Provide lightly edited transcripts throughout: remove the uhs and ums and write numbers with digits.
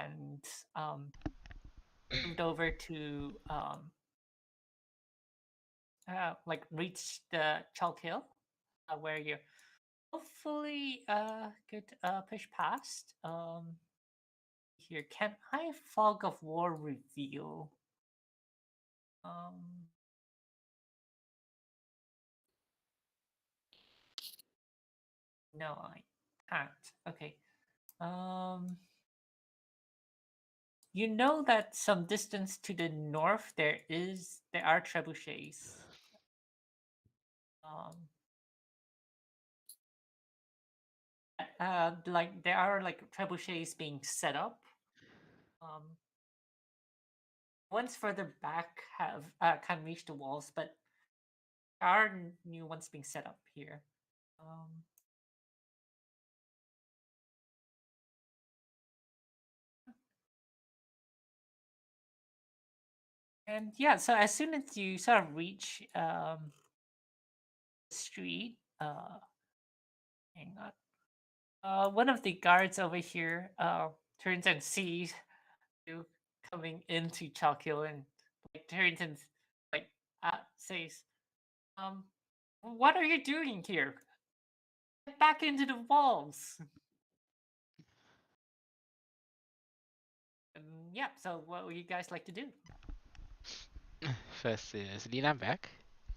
and moved over to like reach the chalk hill where you hopefully could push past. Here, can I fog of war reveal? Um, no, I can't. Okay. Um, you know that some distance to the north there are trebuchets. Um, like there are like trebuchets being set up. Um, ones further back have can reach the walls, but there are new ones being set up here. Um, and yeah, so as soon as you sort of reach the street, hang on. One of the guards over here turns and sees you coming into Chalkhill and like turns and like says, um, "What are you doing here? Get back into the walls." Yeah. So, what would you guys like to do? First, is Lina back?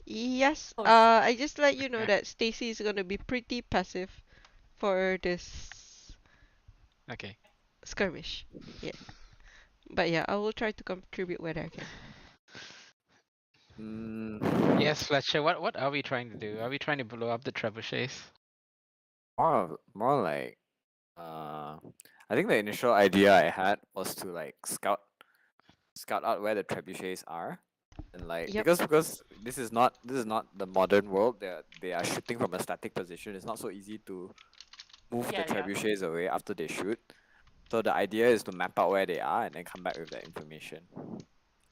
Yes, Oh, I just let you know Yeah. that Stacy is gonna be pretty passive for this Okay. skirmish. Yeah. But yeah, I will try to contribute where I can. Yes, Fletcher. What are we trying to do? Are we trying to blow up the trebuchets? More like I think the initial idea I had was to like scout out where the trebuchets are, and like Yep. because this is not the modern world. They are shooting from a static position. It's not so easy to move the yeah. trebuchets away after they shoot. So the idea is to map out where they are and then come back with that information.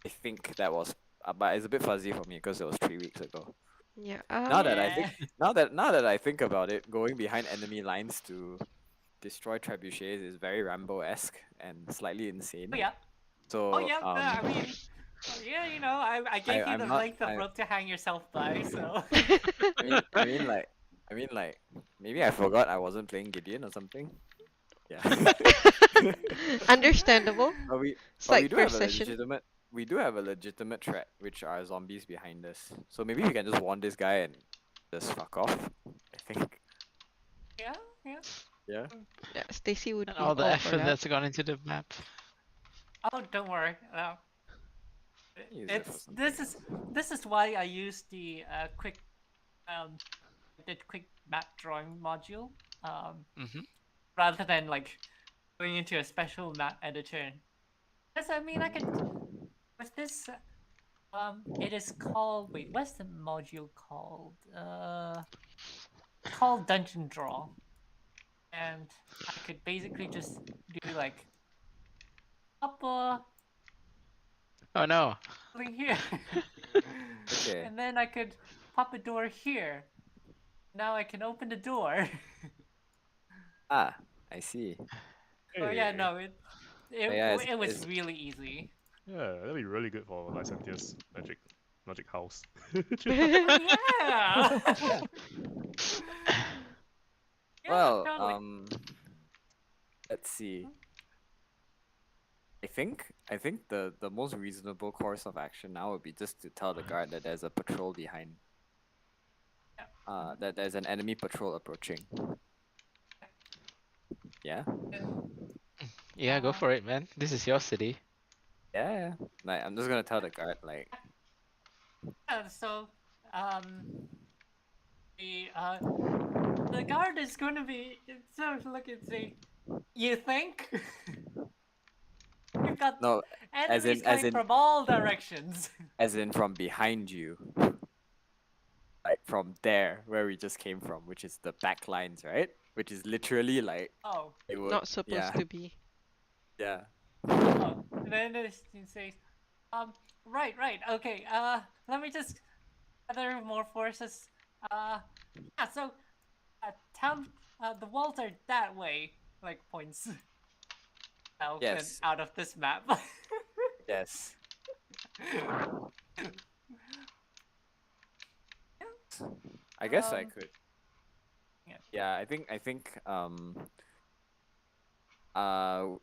I think that was, but it's a bit fuzzy for me because it was 3 weeks ago. Yeah. Now that I Yeah. think, now that I think about it, going behind enemy lines to destroy trebuchets is very Rambo-esque and slightly insane. Oh yeah. So Oh yeah. I mean, yeah. You know, I gave you I'm the not. length of rope to hang yourself by. So. I mean, like, maybe I forgot I wasn't playing Gideon or something. Yeah. Understandable. but we, It's but we like do first have a session. legitimate threat, which are zombies behind us. So maybe we can just warn this guy and just fuck off. I think. Yeah. Yeah. Yeah. Yeah, Stacy would And be all the all for effort that. that's gone into the map. Oh, don't worry. Use it for It's something else. this is why I use the quick map drawing module Mm-hmm. rather than like going into a special map editor. Because I mean, I could with this. It is called. Wait, what's the module called? Called Dungeon Draw, and I could basically just do like up Oh no. something here, Okay. and then I could pop a door here. Now I can open the door. Ah, I see. Oh yeah, Hey. no, Yeah, it was it's really easy. Yeah, that'd be really good for Lysantia's magic house. Oh yeah. Yeah, well, totally. let's see. I think the most reasonable course of action now would be just to tell the guard that there's a patrol behind. That there's an enemy patrol approaching. Yeah. Yeah, go for it, man. This is your city. Yeah. Like I'm just gonna tell the guard like. Yeah, so the uh the guard is going to be so look and see. You think you've got No, enemies coming from all directions. as in from behind you. Like from there where we just came from, which is the back lines, right? Which is literally like Oh, it would. Not supposed to be. Yeah. oh. And then it says, right, okay. Let me just gather more forces. Yeah. So, town, the walls are that way. Like points. out and Yes. out of this map. Yes. I guess I Um, could. yeah. Yeah, I think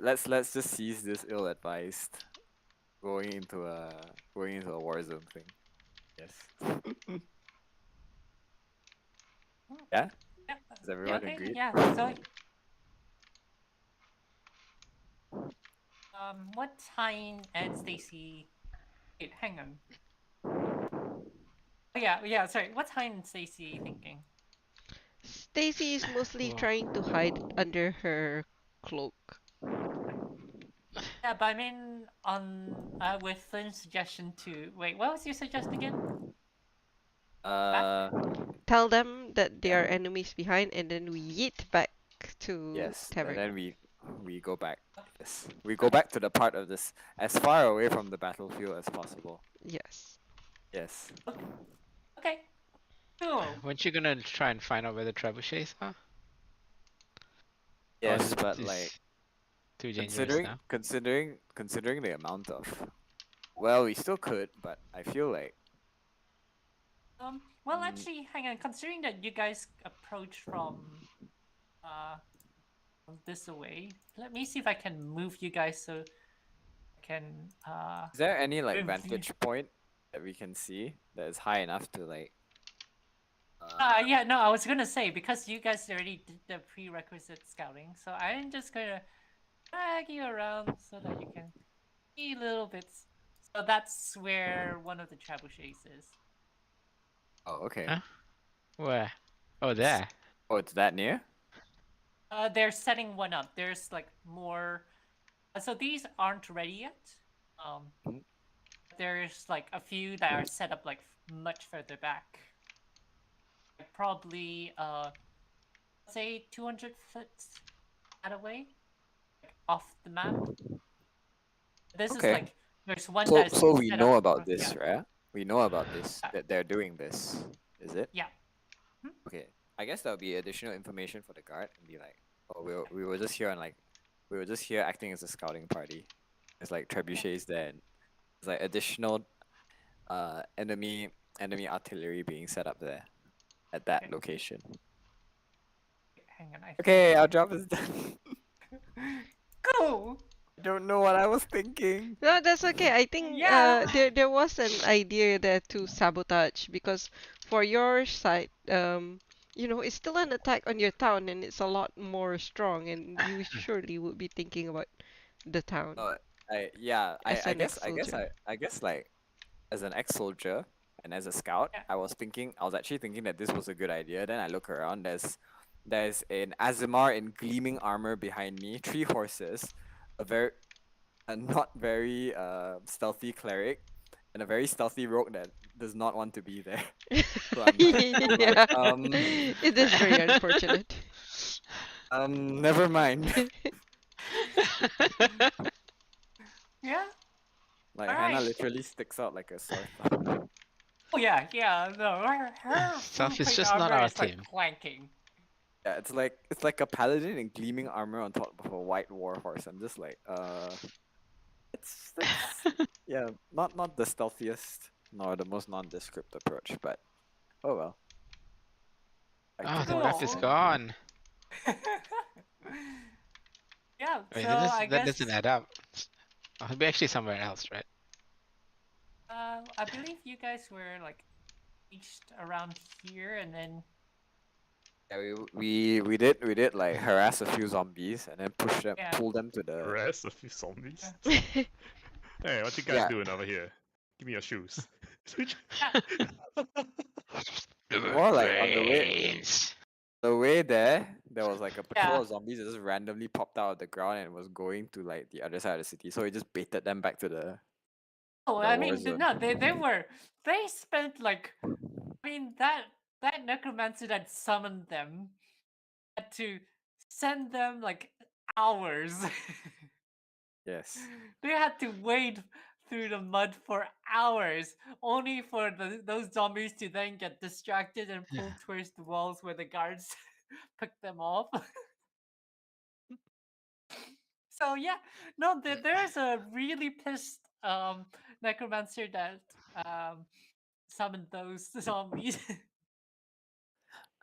let's just seize this ill-advised going into a war zone thing. Yes. Yeah? Yeah, Does everyone okay, agree? yeah. So, what time and Stacy? Wait, hang on. Oh, yeah. Sorry, what time and Stacy thinking? Stacy is mostly Well, trying to hide under her cloak. Yeah, but I mean, on with Flynn's suggestion to wait, what was your suggestion again? Uh, Tell them that there are Yeah. enemies behind, and then we yeet back to yes, and tavern. then we go back. Yes, we go back to the part of this as far away from the battlefield as possible. Yes. Yes. Okay, cool. weren't you gonna try and find out where the trebuchets are? Or Yes, is but this like too dangerous now? considering the amount of, well, we still could, but I feel like Well, Mm. actually, hang on. Considering that you guys approach from this away, let me see if I can move you guys so I can is there any like Review. vantage point that we can see that is high enough to like? Yeah, no, I was gonna say because you guys already did the prerequisite scouting, so I'm just gonna drag you around so that you can see little bits. So that's where one of the trebuchets is. Oh, okay. Huh? Where? Oh, there. Oh, it's that near? They're setting one up. There's like more. So these aren't ready yet. Mhm. There's like a few that are set up like much further back. Like, probably say 200 foot that away, like off the map. This is Okay. like there's one So that's so we set know up about for- this, yeah. right? We know about this Yeah. that they're doing this. Is it? Yeah. Okay. I guess that'll be additional information for the guard and be like, oh, we were just here on like, we were just here acting as a scouting party. It's like trebuchets there. And it's like additional enemy artillery being set up there at that Okay. location. Hang on, I Okay, our job is done. Cool. I don't know what I was thinking. No, that's okay. I think Yeah. there was an idea there to sabotage because for your side, it's still an attack on your town and it's a lot more strong and you surely would be thinking about the town. I As an guess ex-soldier. I guess like as an ex-soldier and as a scout, Yeah. I was actually thinking that this was a good idea. Then I look around, there's an Azimar in gleaming armor behind me, 3 horses, a not very stealthy cleric, and a very stealthy rogue that does not want to be there. So I'm like, Yeah. um, It is very unfortunate. never mind. Yeah. Like Hannah Alright. literally sticks out like a sore thumb. Oh yeah. No, her Stuff full is plate just not armor our is like team. clanking. Yeah, it's like a paladin in gleaming armor on top of a white war horse. I'm just like, that's yeah, not the stealthiest nor the most nondescript approach, but oh well. Oh, the Cool. map is gone. Yeah. Wait, So that, I that guess doesn't add up. Oh, it'll be actually somewhere else, right? I believe you guys were like reached around here, and then Yeah, we did like harass a few zombies and then Yeah. pull them to the Rest a few zombies. Yeah. Hey, what you guys Yeah. doing over here? Give me your shoes. More like on Brains. the way there was like a patrol Yeah. of zombies that just randomly popped out of the ground and was going to like the other side of the city. So we just baited them back to the Oh, The I war mean, zone. no, they spent like, I mean, that necromancer that summoned them had to send them like hours. yes. They had to wade through the mud for hours, only for those zombies to then get distracted and pull towards the walls where the guards picked them off. So So yeah, no, there's a really pissed necromancer that summoned those zombies.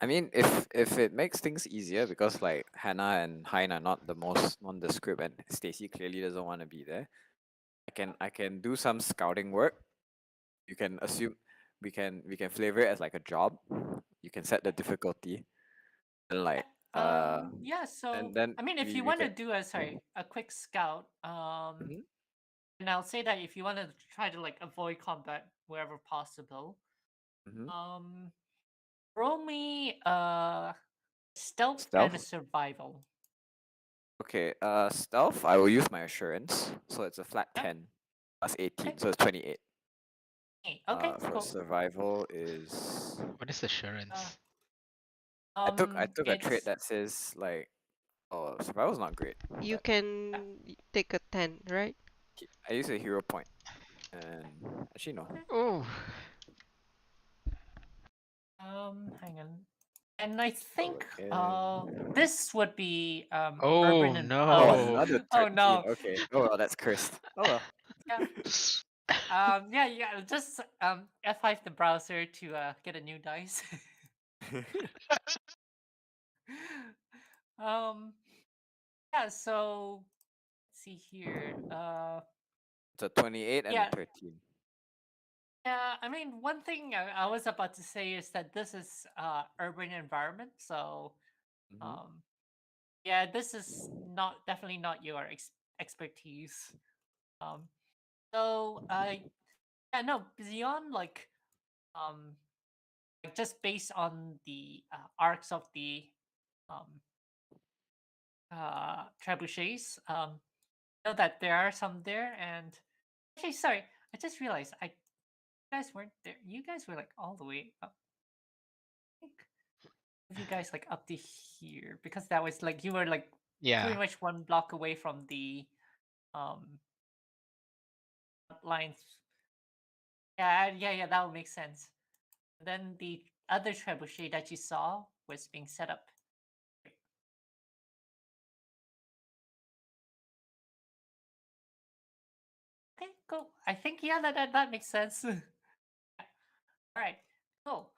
I mean, if it makes things easier, because like Hannah and Hein are not the most nondescript, and Stacy clearly doesn't want to be there. I can do some scouting work. You can assume we can flavor it as like a job. You can set the difficulty, and like Yeah. So then I mean, if you we want to can. do a quick scout, Mhm. and I'll say that if you want to try to like avoid combat wherever possible, Mhm. um, roll me stealth and a Stealth. survival. Okay. Stealth. I will use my assurance, so it's a flat Yep. 10 plus 18, Okay. so it's 28. Hey, okay, For cool. survival is What is assurance? I took a trait It's that says like, oh, survival's not great, You but can take a 10, right? I use a hero point, and actually no. okay. Oh, Hang on. And I think Again. this would be oh urban and Oh, oh no. another oh 13. no. Okay. Oh well, that's cursed. Oh well. Yeah. Yeah, just F5 the browser to get a new dice. um yeah, so let's see here. It's a 28 and a Yeah, 13. yeah, I mean one thing I was about to say is that this is urban environment, so Mhm. um yeah, this is not definitely not your expertise. Um so yeah, no, beyond like um like just based on the arcs of the um trebuchets, know that there are some there. And actually, sorry, I just realized you guys weren't there. You guys were like all the way up. I think of you guys like up to here, because that was like you were like pretty Yeah. much one block away from the um lines. Yeah, that would make sense. Then the other trebuchet that you saw was being set up. Okay, cool. I think yeah, that makes sense. All right, cool.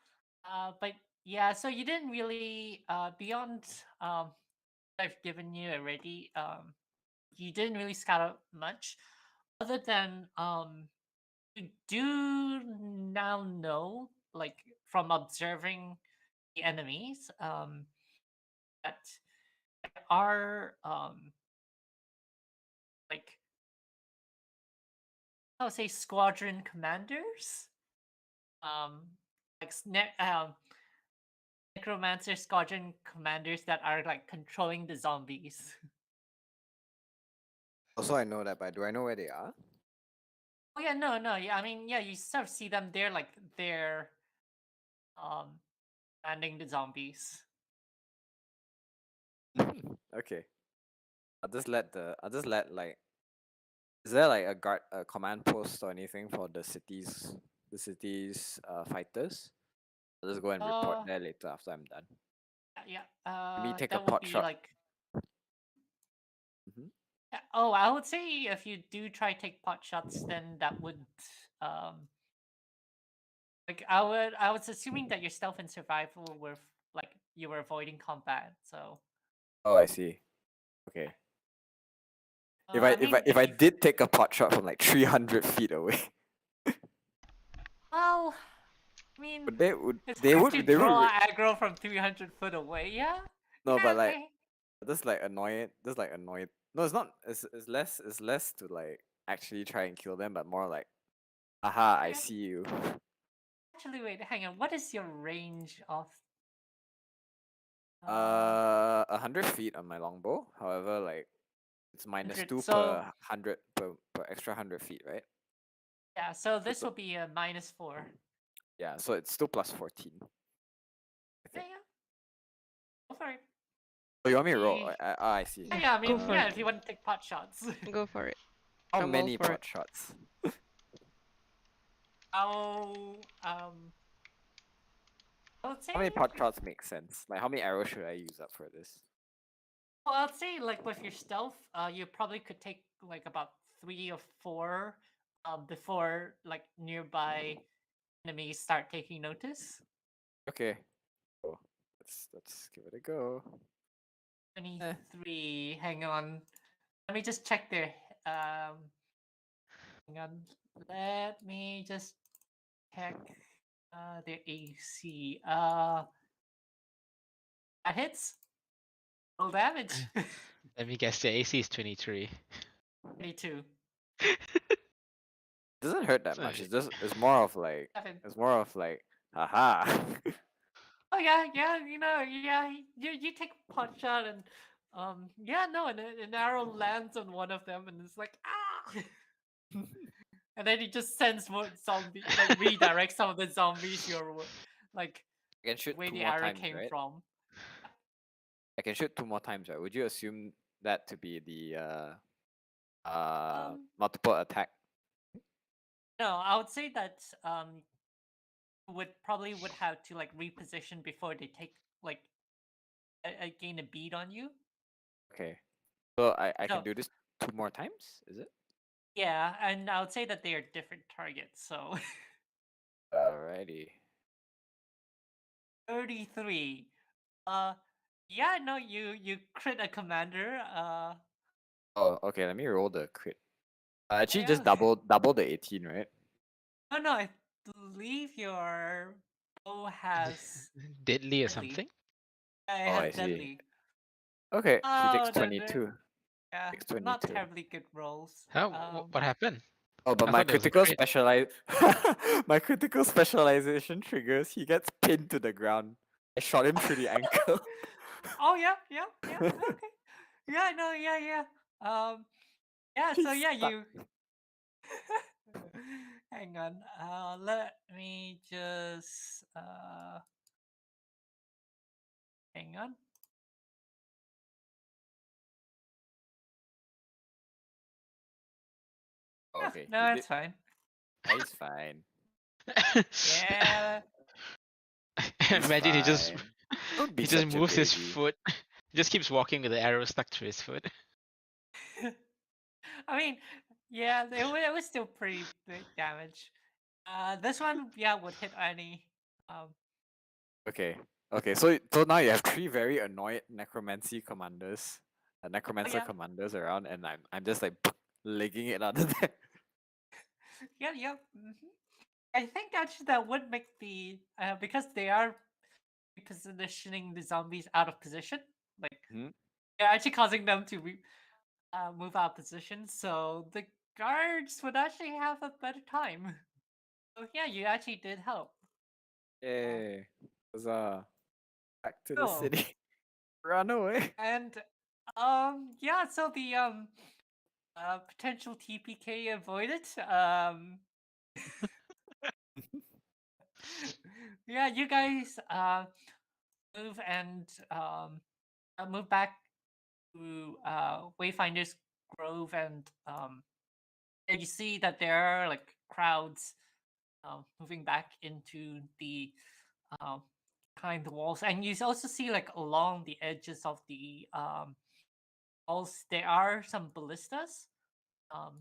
But yeah, so you didn't really beyond what I've given you already. You didn't really scout out much, other than you do now know, like from observing the enemies, that there are like I would say squadron commanders, um, like necromancer squadron commanders that are like controlling the zombies. Also, I know that, but do I know where they are? Oh yeah, no, yeah. I mean, yeah, you sort of see them. They're like they're landing the zombies. Okay. I'll just let like. Is there like a command post or anything for the city's fighters? I'll just go and report Uh, there later after I'm done. yeah. Maybe take a That would pot be shot. like. Mhm. Oh, I would say if you do try take pot shots, then that would like I was assuming that your stealth and survival were like you were avoiding combat. So Oh, I see. Okay. If I I if I mean, if if I you did take a pot shot from like 300 feet away, well, I mean, would they would it's they hard to would they would draw re- aggro from 300 foot away. Yeah, no, but yeah, like just like annoy it, just like annoy it. No, it's not. It's less to like actually try and kill them, but more like, aha, I yeah. see you. Actually, wait, hang on. What is your range of? Uh, 100 feet on my longbow. However, like it's minus 100. two So per hundred per extra 100 feet, right? yeah, so So this will be a -4. yeah, so it's still plus 14, I Yeah, think. yeah. Go for it. Oh, you want me to roll? The I see. yeah, Yeah, yeah. I go mean, for yeah. it. If you want to take pot shots, Go for it. How I'm all many for it. pot shots? I'll I would How many say pot shots make sense? Like how many arrows should I use up for this? Well, I'd say like with your stealth, you probably could take like about 3 or 4 before like nearby enemies start taking notice. Okay. Oh, let's give it a go. 23. Hang on. Let me just check their hang on. Let me just check their AC. That hits. Roll damage. Let me guess, the AC is 23. 22. Doesn't hurt that So much. it- It's more of like 7. haha. Oh yeah, yeah, yeah. You take a pot shot and yeah, no, and an arrow lands on one of them and it's like ah, and then he just sends more zombie like redirects some of the zombies like I can shoot where 2 the more arrow times, came right? from. I can shoot 2 more times, right? Would you assume that to be the multiple attack? No, I would say that would have to like reposition before they take like gain a beat on you. Okay. So I can So do this 2 more times, is it? yeah, and I would say that they are different targets. So Alrighty. 33. Yeah, no, you crit a commander. Oh, okay, let me roll the crit. Actually just Yeah. double the 18, right? Oh no, I believe your bow has Deadly or deadly. something? Yeah, it Oh, has I see. deadly. Okay, he takes Oh, then 22. yeah, Takes not 22. terribly good rolls. How? What happened? Oh, but I my thought there was a critical crit. my critical specialization triggers. He gets pinned to the ground. I shot him through the ankle. Oh yeah, yeah, yeah. Okay. Yeah, no, yeah, yeah. Yeah. So He's yeah, stuck. you. Hang on. Let me just. Hang on. Oh, Yeah, okay, no, it's fine. he's fine. Yeah. He's Imagine fine. Don't be he just such a moves his baby. foot. He just keeps walking with the arrow stuck to his foot. I mean, yeah, it was still pretty big damage. This one, yeah, would hit any. Okay. Okay, so now you have 3 very annoyed necromancy commanders, necromancer yeah. commanders around, and I'm just like legging it out of there. Yeah, yeah. I think actually that would make the because they are positioning the zombies out of position. Like Hmm? they're actually causing them to move out of position, so the guards would actually have a better time. So yeah, you actually did help. Yay. Huzzah. Back to the Cool. city. Run away. And yeah, so the potential TPK avoided. Yeah, you guys move and move back to Wayfinder's Grove, and you see that there are like crowds moving back into the um, behind the walls, and you also see like along the edges of the walls there are some ballistas, um,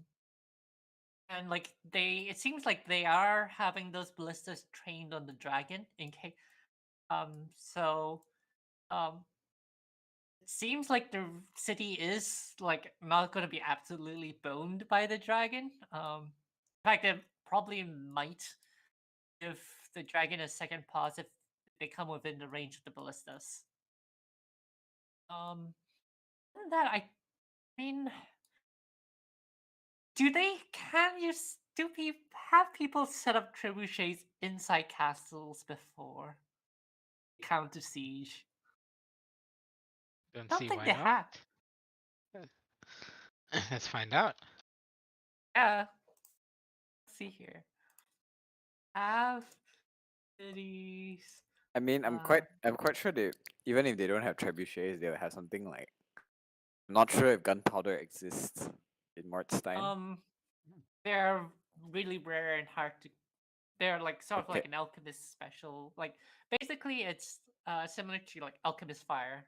and like it seems like they are having those ballistas trained on the dragon in case. So um, it seems like the city is like not going to be absolutely boned by the dragon. In fact, it probably might give the dragon a second pause if they come within the range of the ballistas. Other than that, I mean, do they can you s- do pe- have people set up trebuchets inside castles before counter siege? Don't Don't see think why they not. have. Let's find out. Yeah. Let's see here. Have cities. I mean, I'm quite sure they, even if they don't have trebuchets, they'll have something like, I'm not sure if gunpowder exists in Mordstein. They're really rare and hard to. They're like sort of Okay. like an alchemist special. Like basically, it's similar to like alchemist fire.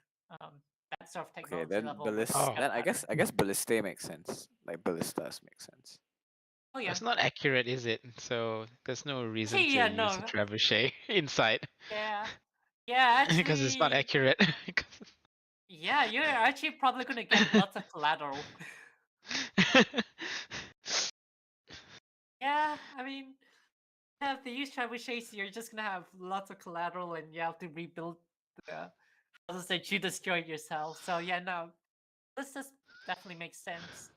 that sort of Okay, technology then level. would Oh. get then I better. guess ballista makes sense. Like ballistas make sense. Oh yeah. That's not accurate, is it? So there's no reason to yeah, use no. a trebuchet inside Yeah. Yeah, because it's not actually. accurate. Yeah, you're actually probably gonna get lots of collateral. Yeah, I mean, yeah, if they use trebuchets, you're just gonna have lots of collateral, and you have to rebuild the houses that you destroyed yourself. So yeah, no, this just definitely makes sense.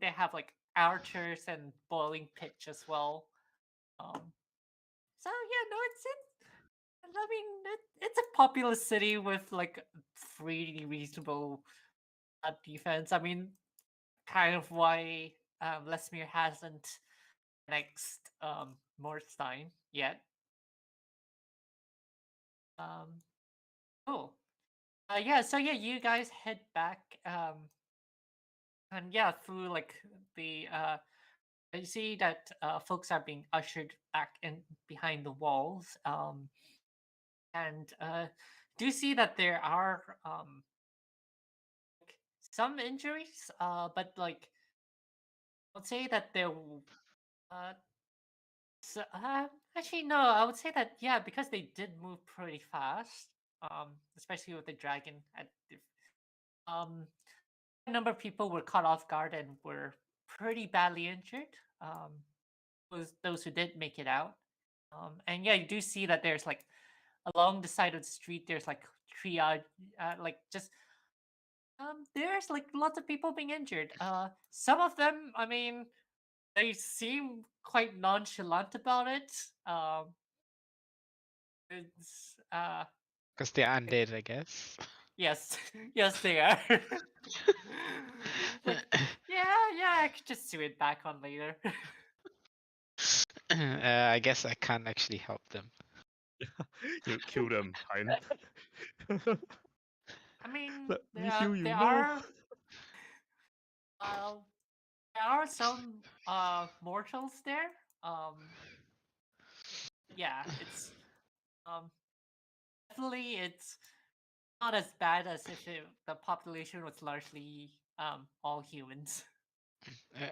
They have like archers and boiling pitch as well. So yeah, no, it's it. I mean, it's a populous city with like pretty reasonable defense. I mean, kind of why Lesmere hasn't annexed Morstein yet. Um, cool. Yeah, so yeah, you guys head back, and yeah, through like the you see that folks are being ushered back in behind the walls, and do see that there are like, some injuries, but like I would say that there, uh, so, actually no, I would say that yeah, because they did move pretty fast, especially with the dragon at a number of people were caught off guard and were pretty badly injured. Was those who did make it out. And yeah, you do see that there's like along the side of the street, there's like triage, like just there's like lots of people being injured. Some of them, I mean, they seem quite nonchalant about it. It's Because they're like, undead, I guess. yes, yes, they are. Like, yeah, I could just sew it back on later. I guess I can't actually help them. You kill them, Hein. I mean, Let me heal you. there No. are uh, there are some mortals there. Yeah, it's definitely it's not as bad as if the population was largely all humans.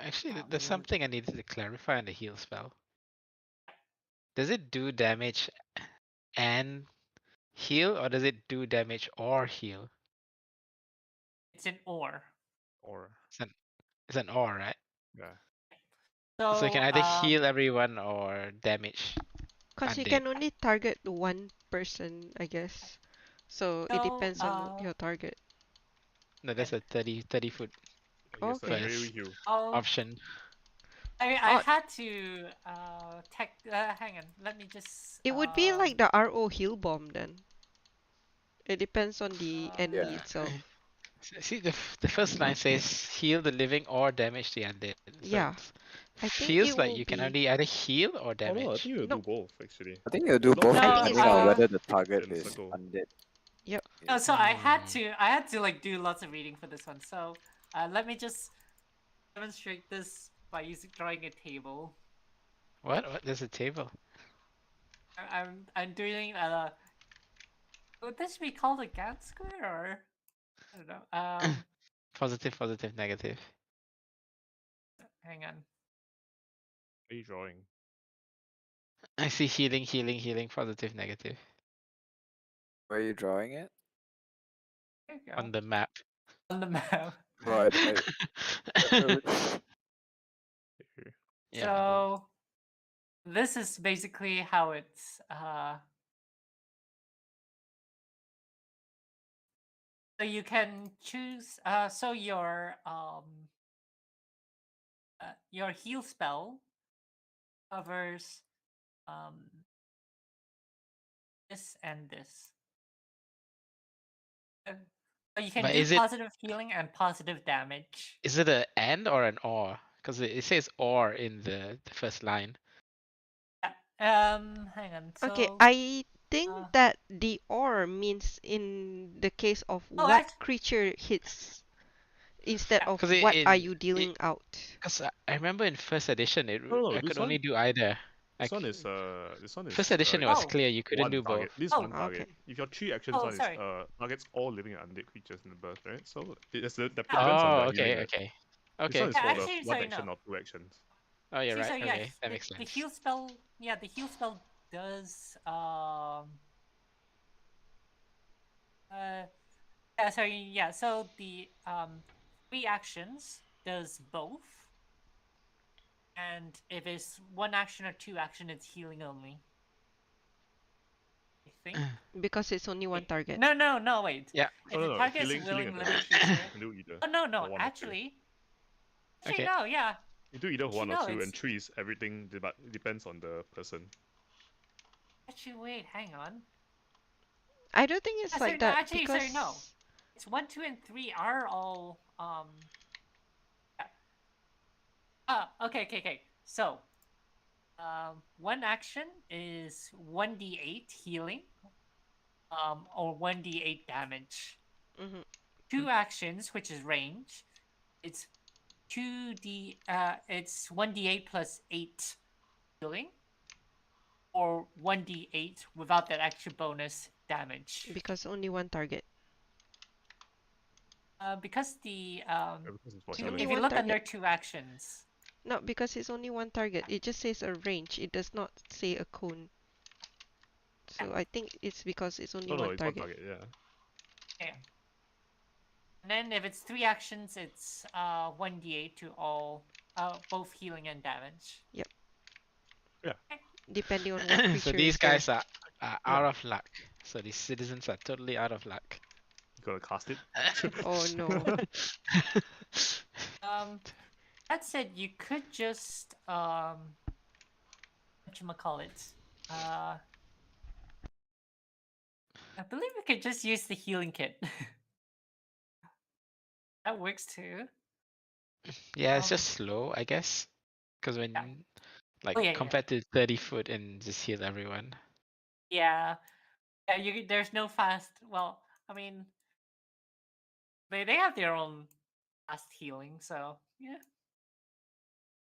Actually, Um, there's something I needed to clarify on the heal spell. Does it do damage and heal, or does it do damage or heal? it's an ore. Or It's an or, right? yeah. So it can So either heal everyone or damage Because you undead. can only target one person, I guess. So it so depends on your target. No, that's a 30 foot I guess Okay. that's melee First. heal. option. I Oh. had to hang on, let me just It would be like the RO heal bomb then. It depends on the enemy Yeah. itself. See, the first line says heal the living or damage the undead. So Yeah. it I think feels it like will you can be. only either heal or Oh damage. no, I think you'll No. do both actually. I think you'll do As long both as No, you depending it's on the- whether the target in is circle. undead. Yep. no, so I had Mm. to like do lots of reading for this one. So let me just demonstrate this by drawing a table. What? There's a table. I'm doing would this be called a Gantt square or I don't know. Positive, negative. Hang on. What are you drawing? I see healing, positive, negative Where are you drawing it? There you go. on the map. On the map. But Here. Yeah. So this is basically how it's so you can choose so your heal spell covers this and this. So you can But do is it- positive healing and positive damage. Is it an and or an or? Because it says or in the first line. Hang on. So, Okay, I think uh, that the or means in the case of Oh, what act- creature hits instead Yeah. of 'Cause what are in- you dealing out. Because I remember in first edition, No, I this could only one? do either. This one Like, is first edition it was Oh. clear you couldn't one do both. target. This is Oh, one target. okay. If your 3 actions Oh, one is sorry. targets all living and undead creatures in the burst, right? So it's the depends Oh, on the okay, healing, right? okay. This Okay. one is Yeah, for the actually, 1 sorry, action no. or 2 actions. Oh, you're See, right. so yeah, Okay, that makes the sense. heal spell. Yeah, the heal spell does. Yeah, sorry. Yeah, so the 3 actions does both, and if it's 1 action or 2 action, it's healing only. I think. Because it's only one Wait, target. No, wait. Yeah. If No, the no, target is a healing willing and living damage. creature. You can do either. Oh no, for 1 or 2. actually. Okay. No, yeah. You do either 1 or no, 2, it's- and 3 is everything, but it depends on the person. Actually, wait, hang on. I don't think it's Sorry, like no, that actually, because sorry, no. It's 1, 2, and 3 are all okay. So, 1 action is 1d8 healing, or 1d8 damage. Mhm. 2 actions, which is range, it's 1d8 plus 8 healing, or 1d8 without that extra bonus damage. because only one target. Because the Because it's for It's healing. only if you one look under target. 2 actions, No, because it's only one target. It just says a range. It does not say a cone. So I think it's because it's only No, one it's 1 target. target, yeah. yeah. And then if it's 3 actions, it's 1d8 to all, both healing and damage. Yep. Yeah. Depending on what creature So these is there. guys are out of luck. So these citizens are totally out of luck. You gotta cast it. Oh no. That said, you could just whatchamacallit, I believe we could just use the healing kit. That works too. Yeah, it's Um, just slow, I guess. Because when, Yeah. like, Oh, yeah. compared to 30 foot and just heal everyone. Yeah. There's no fast. Well, I mean, they have their own fast healing, so yeah.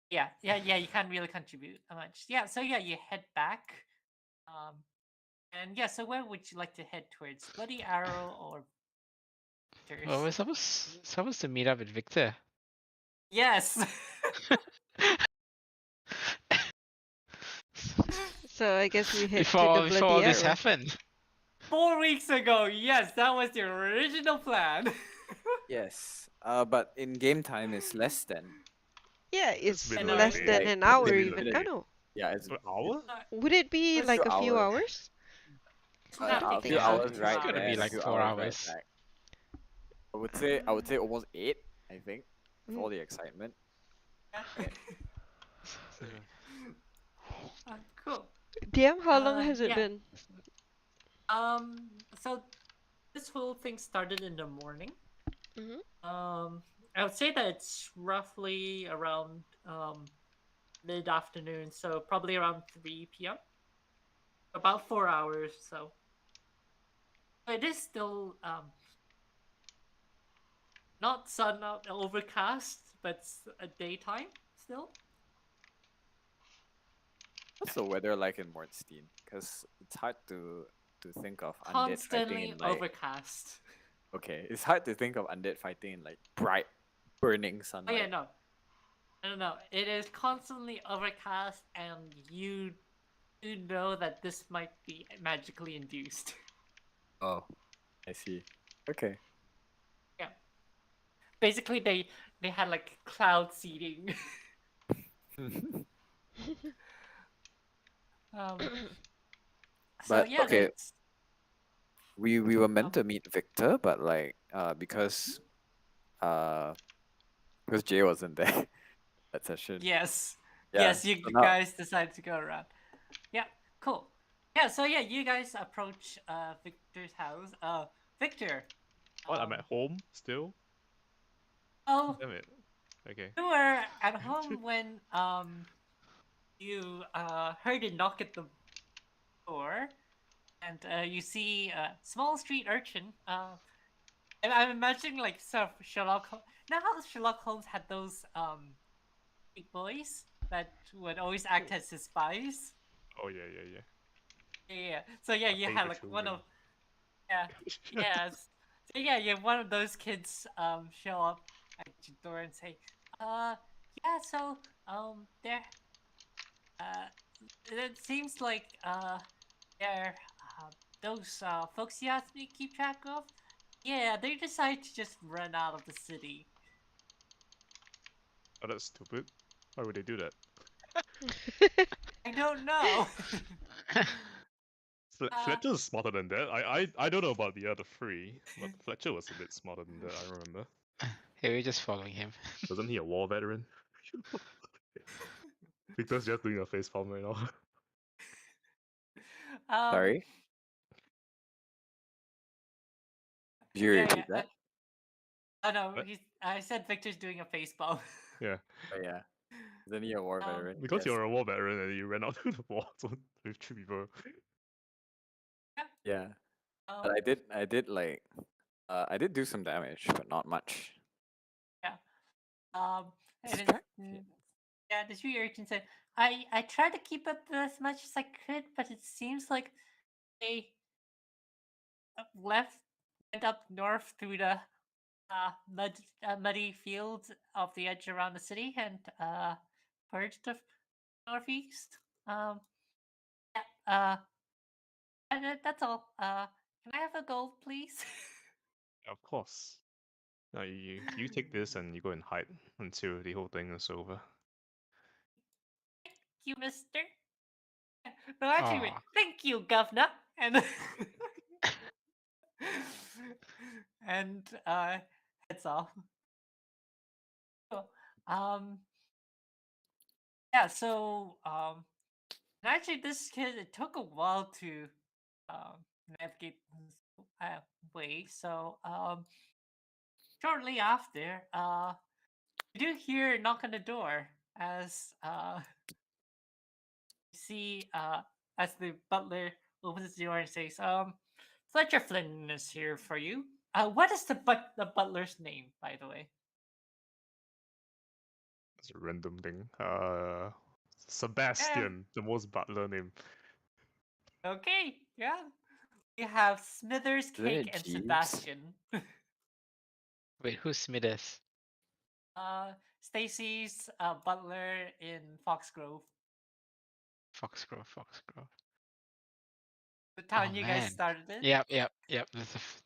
Yeah. You can't really contribute much. Yeah. So yeah, you head back. And yeah. So where would you like to head towards? Bloody Arrow or Victor's? Well, we're supposed to meet up with Victor. Yes. So I guess we head to Before the before bloody all this arrow. happened. 4 weeks ago. Yes, that was the original plan. Yes. But in game time, it's less than. Yeah, it's been like less a than like an hour maybe even. minute. Oh no. Yeah, it's An hour? Would it be It's like few a few hours. hours? I don't A think few so. hours It's right gotta there, be and a like few 4 hours right hours. back. I would say almost 8. I think with all the excitement. Cool. DM, how long has it Yeah. been? So this whole thing started in the morning. Mhm. I would say that it's roughly around mid-afternoon, so probably around 3 p.m. About 4 hours, so it is still not sun out overcast, but it's a daytime still. What's the weather like in Mordstein? Because it's hard to think of undead fighting Constantly in like. overcast. Okay, it's hard to think of undead fighting in like bright, burning Oh sunlight. yeah, no. It is constantly overcast, and you do know that this might be magically induced. Oh, I see. Okay. Yeah. Basically, they had like cloud seeding. So But yeah, okay, that's we were meant to meet Victor, but like because Jay wasn't there that session. yes. Yeah, Yes, you so now- guys decided to go around. Yeah, cool. Yeah, so yeah, you guys approach Victor's house. Victor. What? I'm at home still? Oh, Damn it. Okay. you were at home when you heard a knock at the door, and you see a small street urchin. And I'm imagining like sort of Sherlock. Now how Sherlock Holmes had those big boys. that would always act as his spies. Oh yeah, yeah, yeah. Yeah. So yeah, I you hate had the like one children. of yeah, yes. So yeah, you have one of those kids show up at your door and say, yeah, so there it seems like there those folks you asked me to keep track of, yeah, they decided to just run out of the city. Oh, that's stupid. Why would they do that? I don't know. Fletcher's smarter than that. I don't know about the other three, but Fletcher was a bit smarter than that. I remember. Hey, we're just following him. Wasn't he a war veteran? Victor's just doing a face palm right now. um, Sorry, did you yeah, repeat yeah. that? Oh no, What? I said Victor's doing a face palm. Yeah, Oh yeah, isn't he a war veteran? because Yes. you're a war veteran and you ran out to the war zone with 3 people. Yeah, Um, but I did like, I did do some damage, but not much. yeah. And then, Distract yeah, the street urchin said, I tried to keep up as much as I could, but it seems like they left went up north through the muddy fields of the edge around the city and purged the northeast. Yeah, that's all. Can I have a gold, please? Of course. Now you take this and you go and hide until the whole thing is over. You, mister. No, actually, wait. Aw. Thank you, governor. And and heads off. So, um, yeah. So, and actually, this kid it took a while to navigate this way. So, shortly after, you do hear a knock on the door as you see as the butler opens the door and says, Fletcher Flynn is here for you. What is the butler's name, by the way? It's a random thing. Yeah. Sebastian, the most butler name. Okay. Yeah. We have Smithers, Isn't Cake, it and Jeeves? Sebastian. Wait, who's Smithers? Stacy's butler in Foxgrove, Foxgrove, Foxgrove. the Oh town you guys man. started in. Yep. That's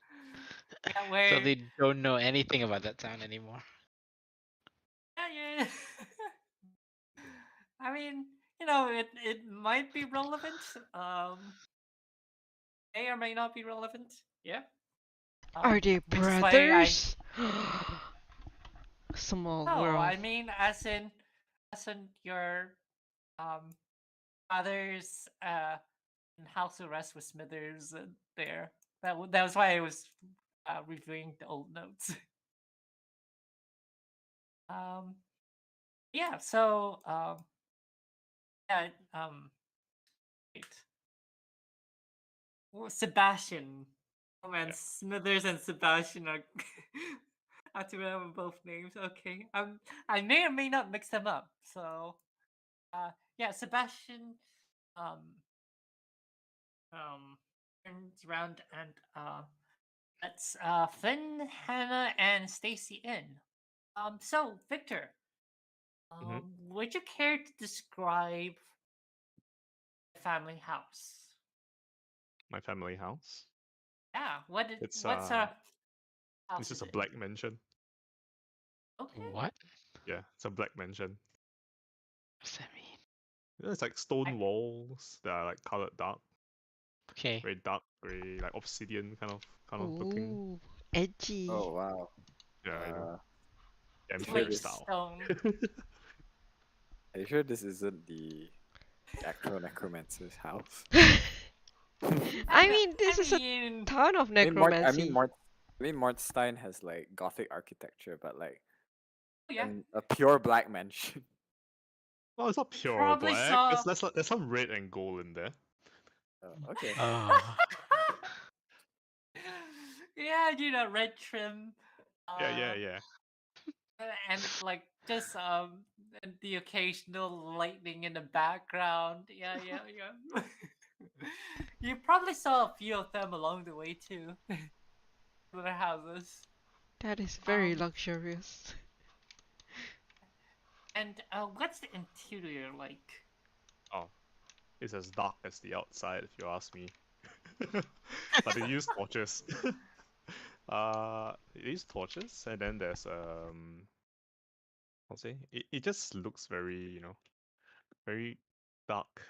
Yeah, so where they don't know anything about that town anymore. yeah. I mean, you know, it might be relevant. May or may not be relevant. Yeah. Are they Which is why I brothers? Small no, world. I mean as in your um father's in house arrest with Smithers there. That was why I was reviewing the old notes. um yeah, so yeah, wait. Well, Sebastian. Oh man, Yeah. Smithers and Sebastian are I have to remember both names. Okay. I may or may not mix them up. So yeah, Sebastian um turns around and lets Flynn, Hannah, and Stacy in. So Victor, hmm would you care to describe the family house? My family house. Yeah, It's what's a this house is is a it? black mansion. Okay. What? Yeah, it's a black mansion. What's that mean? It's like stone I, walls that are like colored dark, Okay. very dark gray, like obsidian kind of looking. Ooh, edgy. Oh wow. Yeah, I know. You sure Empire white this? style. stone. Are you sure this isn't the actual necromancer's house? I mean, I this is a mean, ton of I mean, necromancy. Mortstein has like Gothic architecture, but like yeah, in a pure black mansion. Well, it's not pure probably black. saw. There's some red and gold in there. Oh, okay. Oh. Yeah, you know, red trim, Yeah, yeah, uh, yeah. and like just and the occasional lightning in the background. Yeah. You probably saw a few of them along the way too. Other houses. That is very Um, luxurious. and what's the interior like? Oh, it's as dark as the outside, if you ask me. But they use torches. They use torches, and then there's I'll say it just looks very, very dark,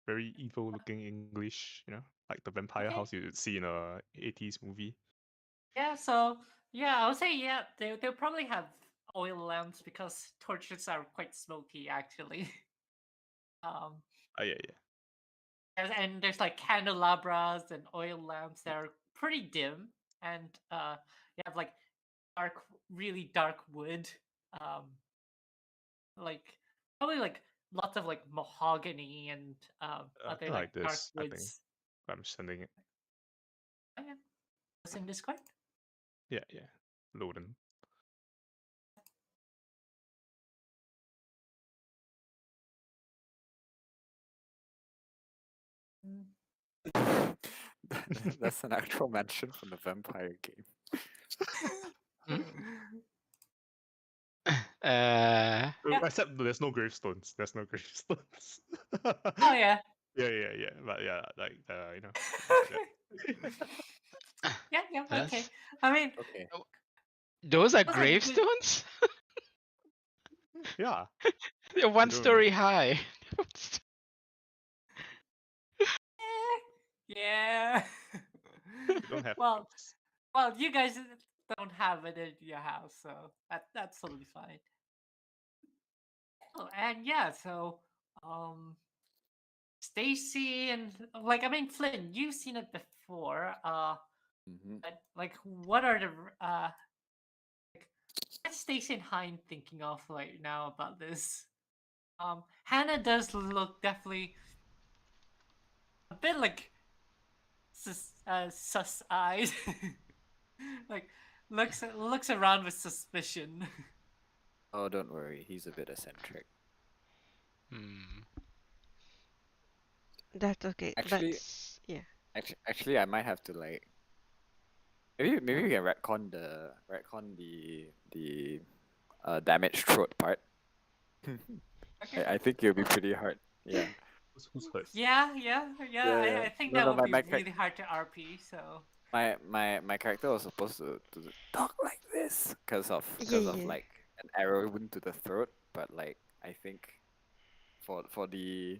very evil looking English, like the vampire Okay. house you'd see in a 80s movie. Yeah, so yeah, I would say yeah, they'll probably have oil lamps because torches are quite smoky actually. um Oh yeah. and there's like candelabras and oil lamps that are pretty dim, and you have like really dark wood, um like probably like lots of like mahogany and other I like like dark this, I think. woods. I'm sending it. Oh, yeah. What's in Discord? Yeah. Loading. That's an actual mention from the vampire game. Yeah. Except there's no gravestones. There's no gravestones. Oh yeah. Yeah. But yeah, like Yeah, okay. That's- I mean, Okay. Those are those are good. gravestones? yeah. They're one don't story high. Yeah. You don't have well, those. well, you guys don't have it in your house, so that's totally fine. Oh, and yeah, so Stacy and like I mean Flynn, you've seen it before. Mhm. But like, what are the like, what's Stacy and Hein thinking of right now about this? Hannah does look definitely a bit like sus eyes. like looks around with suspicion. Oh, don't worry. He's a bit eccentric. Hmm. That's okay. Actually, That's yeah. actually, I might have to like maybe we can retcon the damaged throat part. Okay. I think it'll be pretty hard. Yeah. Who's first? Yeah. Yeah. I think No, that no, would be my really hard to RP. So my character was supposed to talk like this because of Yeah. like an arrow wound to the throat, but like I think for the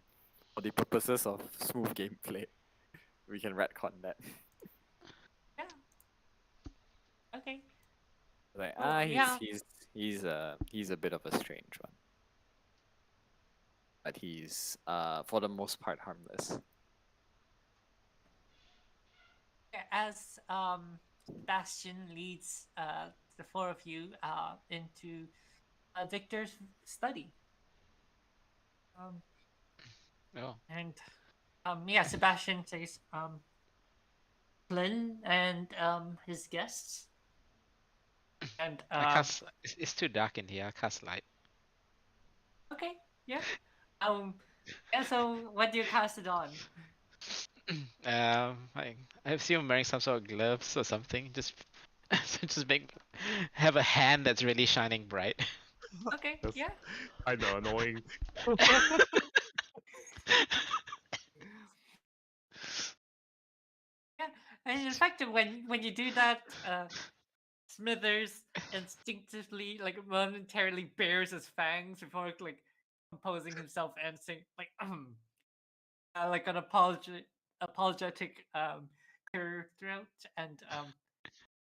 purposes of smooth gameplay, we can retcon that. yeah. Okay. Like Oh, yeah. he's a bit of a strange one, but he's for the most part harmless. As Bastion leads the four of you into Victor's study. Oh. And yeah, Sebastian says Flynn and his guests. And I cast. It's too dark in here. I cast light. okay, yeah. Yeah, so what do you cast it on? I assume I'm wearing some sort of gloves or something. Just, just have a hand that's really shining bright. Okay, That's yeah. kind of annoying. Yeah. And in fact, when you do that, Smithers instinctively, like momentarily bares his fangs before like composing himself and saying like an apologetic clear throat, and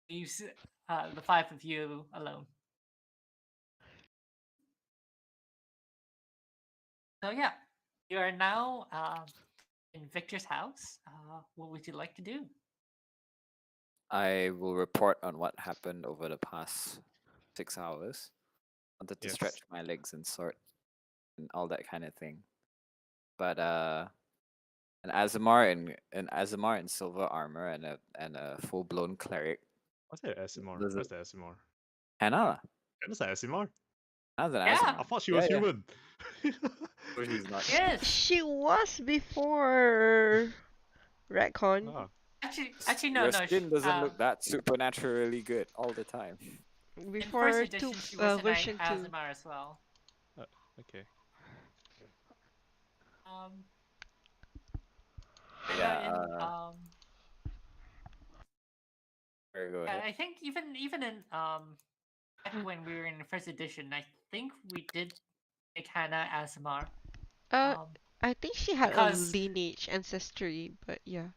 leaves the five of you alone. So yeah, you are now in Victor's house. What would you like to do? I will report on what happened over the past 6 hours. Wanted to Yes. stretch my legs and sort and all that kind of thing. But an Azamar in silver armor and a full blown cleric. What's that SMR? Does it- What's the SMR? Hannah. That's the SMR. Hannah's an Yeah. Azumar. I thought she Yeah, was yeah. human. No, she's not. Yes. She was before Retcon. Ah, Actually, no, Your no. skin doesn't look that supernaturally good all the time. In first Before edition, she was an version 2. Azumar as well. okay. Um, But and yeah, in sorry, go ahead. I think even in back when we were in first edition, I think we did make Hannah Azumar. Uh, I think she had a because lineage ancestry, but yeah.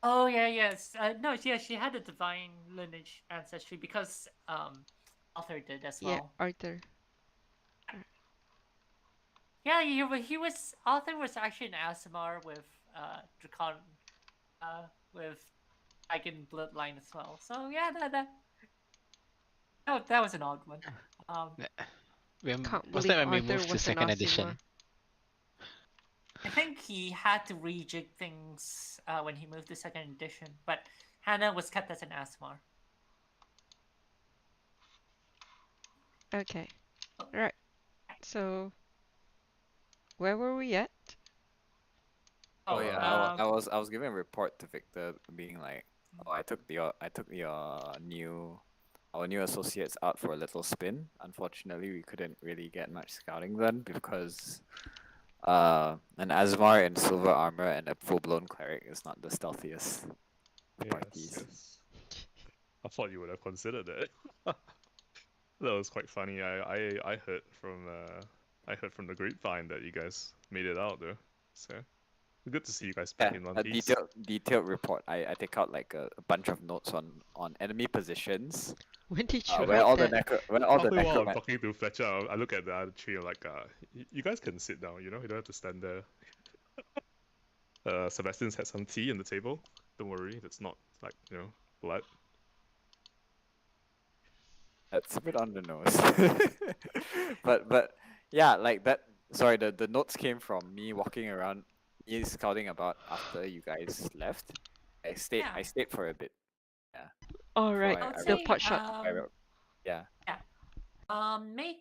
oh yeah, yes, no, yeah, she had a divine lineage ancestry because Arthur did as Yeah, well. Arthur. Yeah, he was Arthur was actually an Azumar with Dracon, with dragon bloodline as well. So yeah, that was an odd one. Can't Was believe that when we Arthur moved to was an second Asima. edition? I think he had to rejig things when he moved to second edition, but Hannah was kept as an Asmar. Okay. Right. So, where were we at? Oh yeah, I was giving a report to Victor, being like, oh, I took your our new associates out for a little spin. Unfortunately, we couldn't really get much scouting done because an Azmar in silver armor and a full blown cleric is not the stealthiest parties. Yes. I thought you would have considered it. That was quite funny. I heard from the grapevine that you guys made it out though. So good to see you guys back in one A piece. detailed report. I take out like a bunch of notes on enemy positions. When did you Where all write the that? where all the Halfway while I'm necroman talking to Fletcher, I look at the other tree. I'm like, you guys can sit down. You know, you don't have to stand there. Sebastian's had some tea on the table. Don't worry, that's not like blood. That's a bit on the nose. but yeah, like that. Sorry, the notes came from me walking around, me scouting about after you guys left. I stayed for a bit. Yeah. All before right, I would the say, pot shot. Yeah. make.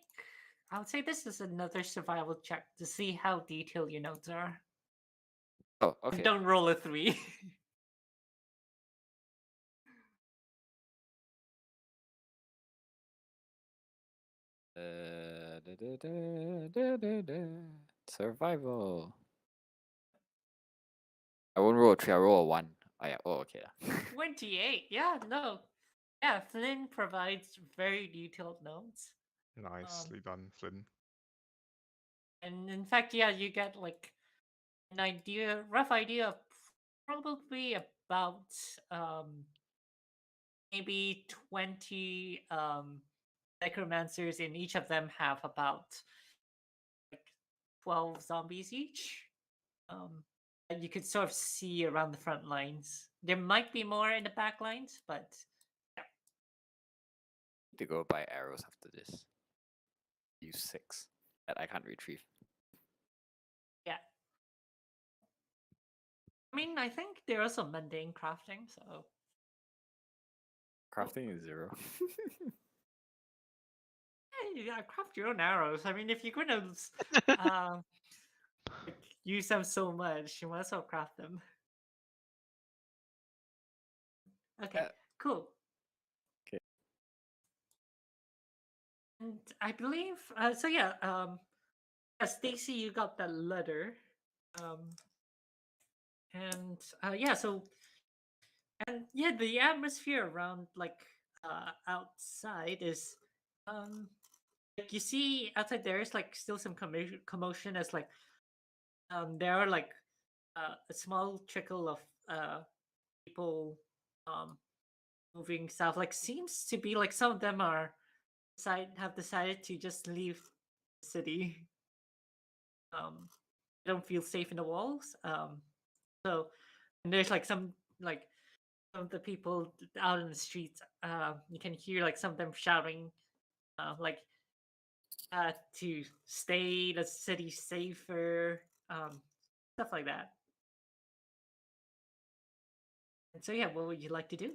I would say this is another survival check to see how detailed your notes are. Oh, And okay. don't roll a 3. Survival. I won't roll a 3. I roll a 1. Oh yeah. Oh okay. 28. Yeah, no. Yeah, Flynn provides very detailed notes. Nicely done, Flynn. And in fact, yeah, you get like an rough idea of probably about maybe 20 necromancers, and each of them have about like 12 zombies each. And you could sort of see around the front lines. There might be more in the back lines, but To go buy arrows after this. Use 6 that I can't retrieve. yeah. I mean, I think there are some mundane crafting, so Crafting is 0. yeah, you gotta craft your own arrows. I mean, if you're gonna like, use them so much, you might as well craft them. Okay, cool. Okay. And I believe so. Yeah. Stacy, you got that letter. And yeah. So and yeah, the atmosphere around like outside is like you see outside there is like still some commotion as like there are like a small trickle of people um moving south. Like seems to be like some of them are have decided to just leave the city. They don't feel safe in the walls. So and there's like some of the people out in the streets. You can hear like some of them shouting, like to stay the city safer, stuff like that. And so yeah, what would you like to do?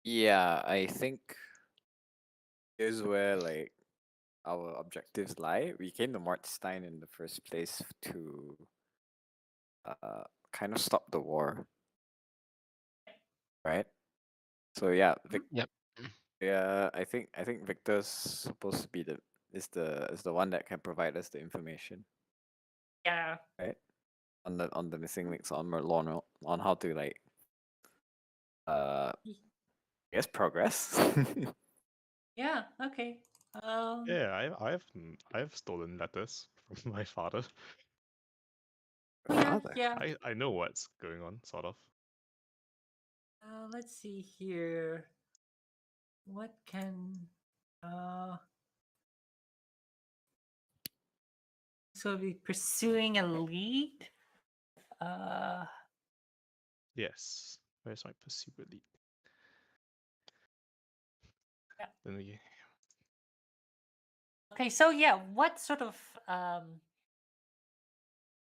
Yeah, I think Here's where like our objectives lie. We came to Martstein in the first place to kind of stop the war, right? So yeah, Yep. yeah, I think Victor's supposed to be the one that can provide us the information, Yeah. right? On the missing links on Merlon, on how to like I guess progress. Yeah. Okay. Yeah, I've stolen letters from my father. Oh, yeah. Father. Yeah. I know what's going on, sort of. Let's see here. What can so be pursuing a lead? Uh Yes. Where's my pursuit lead? Yeah. Then we okay, so yeah, what sort of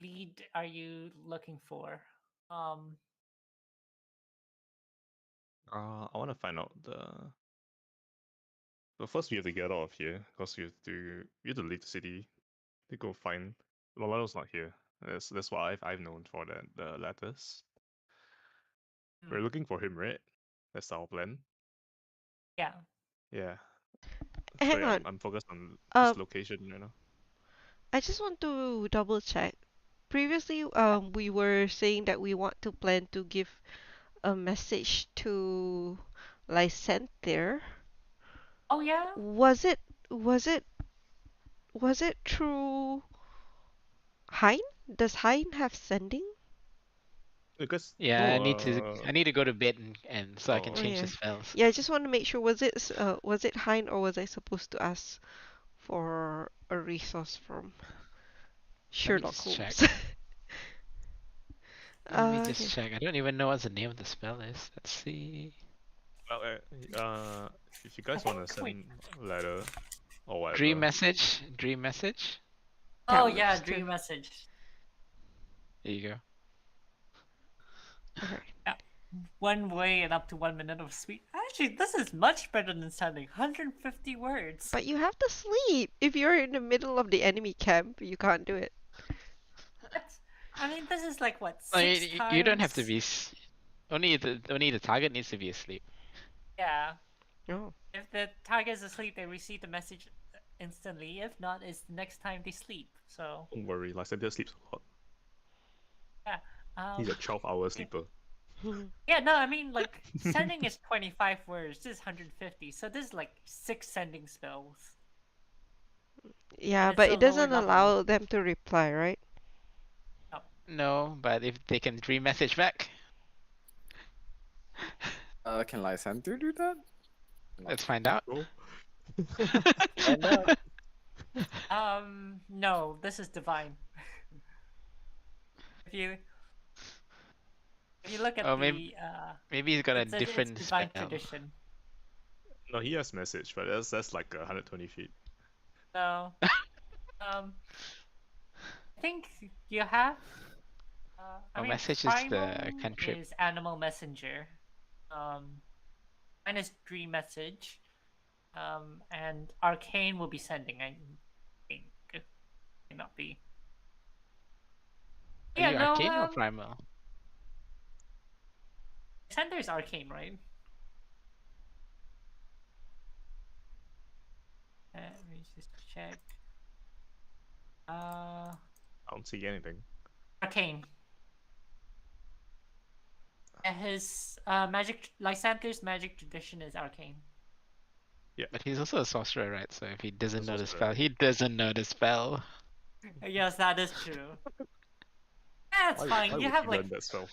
lead are you looking for? I want to find out but first we have to get out of here because we have to leave the city to go find Lolo's not here. That's what I've known for the letters. We're hmm, looking for him, right? That's our plan. yeah. Yeah. Hang Sorry, on. I'm focused on Uh, this location right now. I just want to double check. Previously, we were saying that we want to plan to give a message to Lysander. Oh yeah? Was it was it was it through Hein? Does Hein have sending? Because Yeah, no, I need to go to bed and so I can oh, Oh change the yeah. spells. Yeah, I just want to make sure was it Hein or was I supposed to ask for a resource from Let me Sherlock just check. Holmes? Let me just Okay. check. I don't even know what the name of the spell is. Let's see. well, if you I guys want to think send a letter or whatever, Dream message. Dream message. That oh yeah, works too. dream message. There you go. Alright. Yeah. 1 way and up to 1 minute of speed. Actually, this is much better than sending 150 words. But you have to sleep. If you're in the middle of the enemy camp, you can't do it. But, I mean, this is like what, I six mean, you don't have to times? be. Only the target needs to be asleep. Yeah. Oh. If the target is asleep, they receive the message instantly. If not, it's the next time they sleep. So don't worry. Lysander sleeps a lot. yeah. He's a 12-hour sleeper. Yeah, no, I mean like sending is 25 words. This is 150. So this is like 6 sending spells. Yeah, It's but a it lower doesn't level. allow them to reply, right? No, but if they can dream message back, Can Lysander do that? let's find out. Oh. Find out. No, this is divine. if you look at Oh, the maybe he's got a it's different divine spell. tradition. No, he has message, but that's like 120 feet. So I think you have I Oh, mean message is the primal cantrip. is animal messenger. Mine is dream message. And arcane will be sending, I think. May not be. Are Yeah, you no, arcane or primal? sender is arcane, right? Let me just check. I don't see anything. Arcane. And his magic Lysander's magic tradition is arcane. But he's also a sorcerer, right? So if he doesn't He's know a the sorcerer. spell, he doesn't know the spell. Yes, that is true. That's Why fine. would You have he like learn that spell?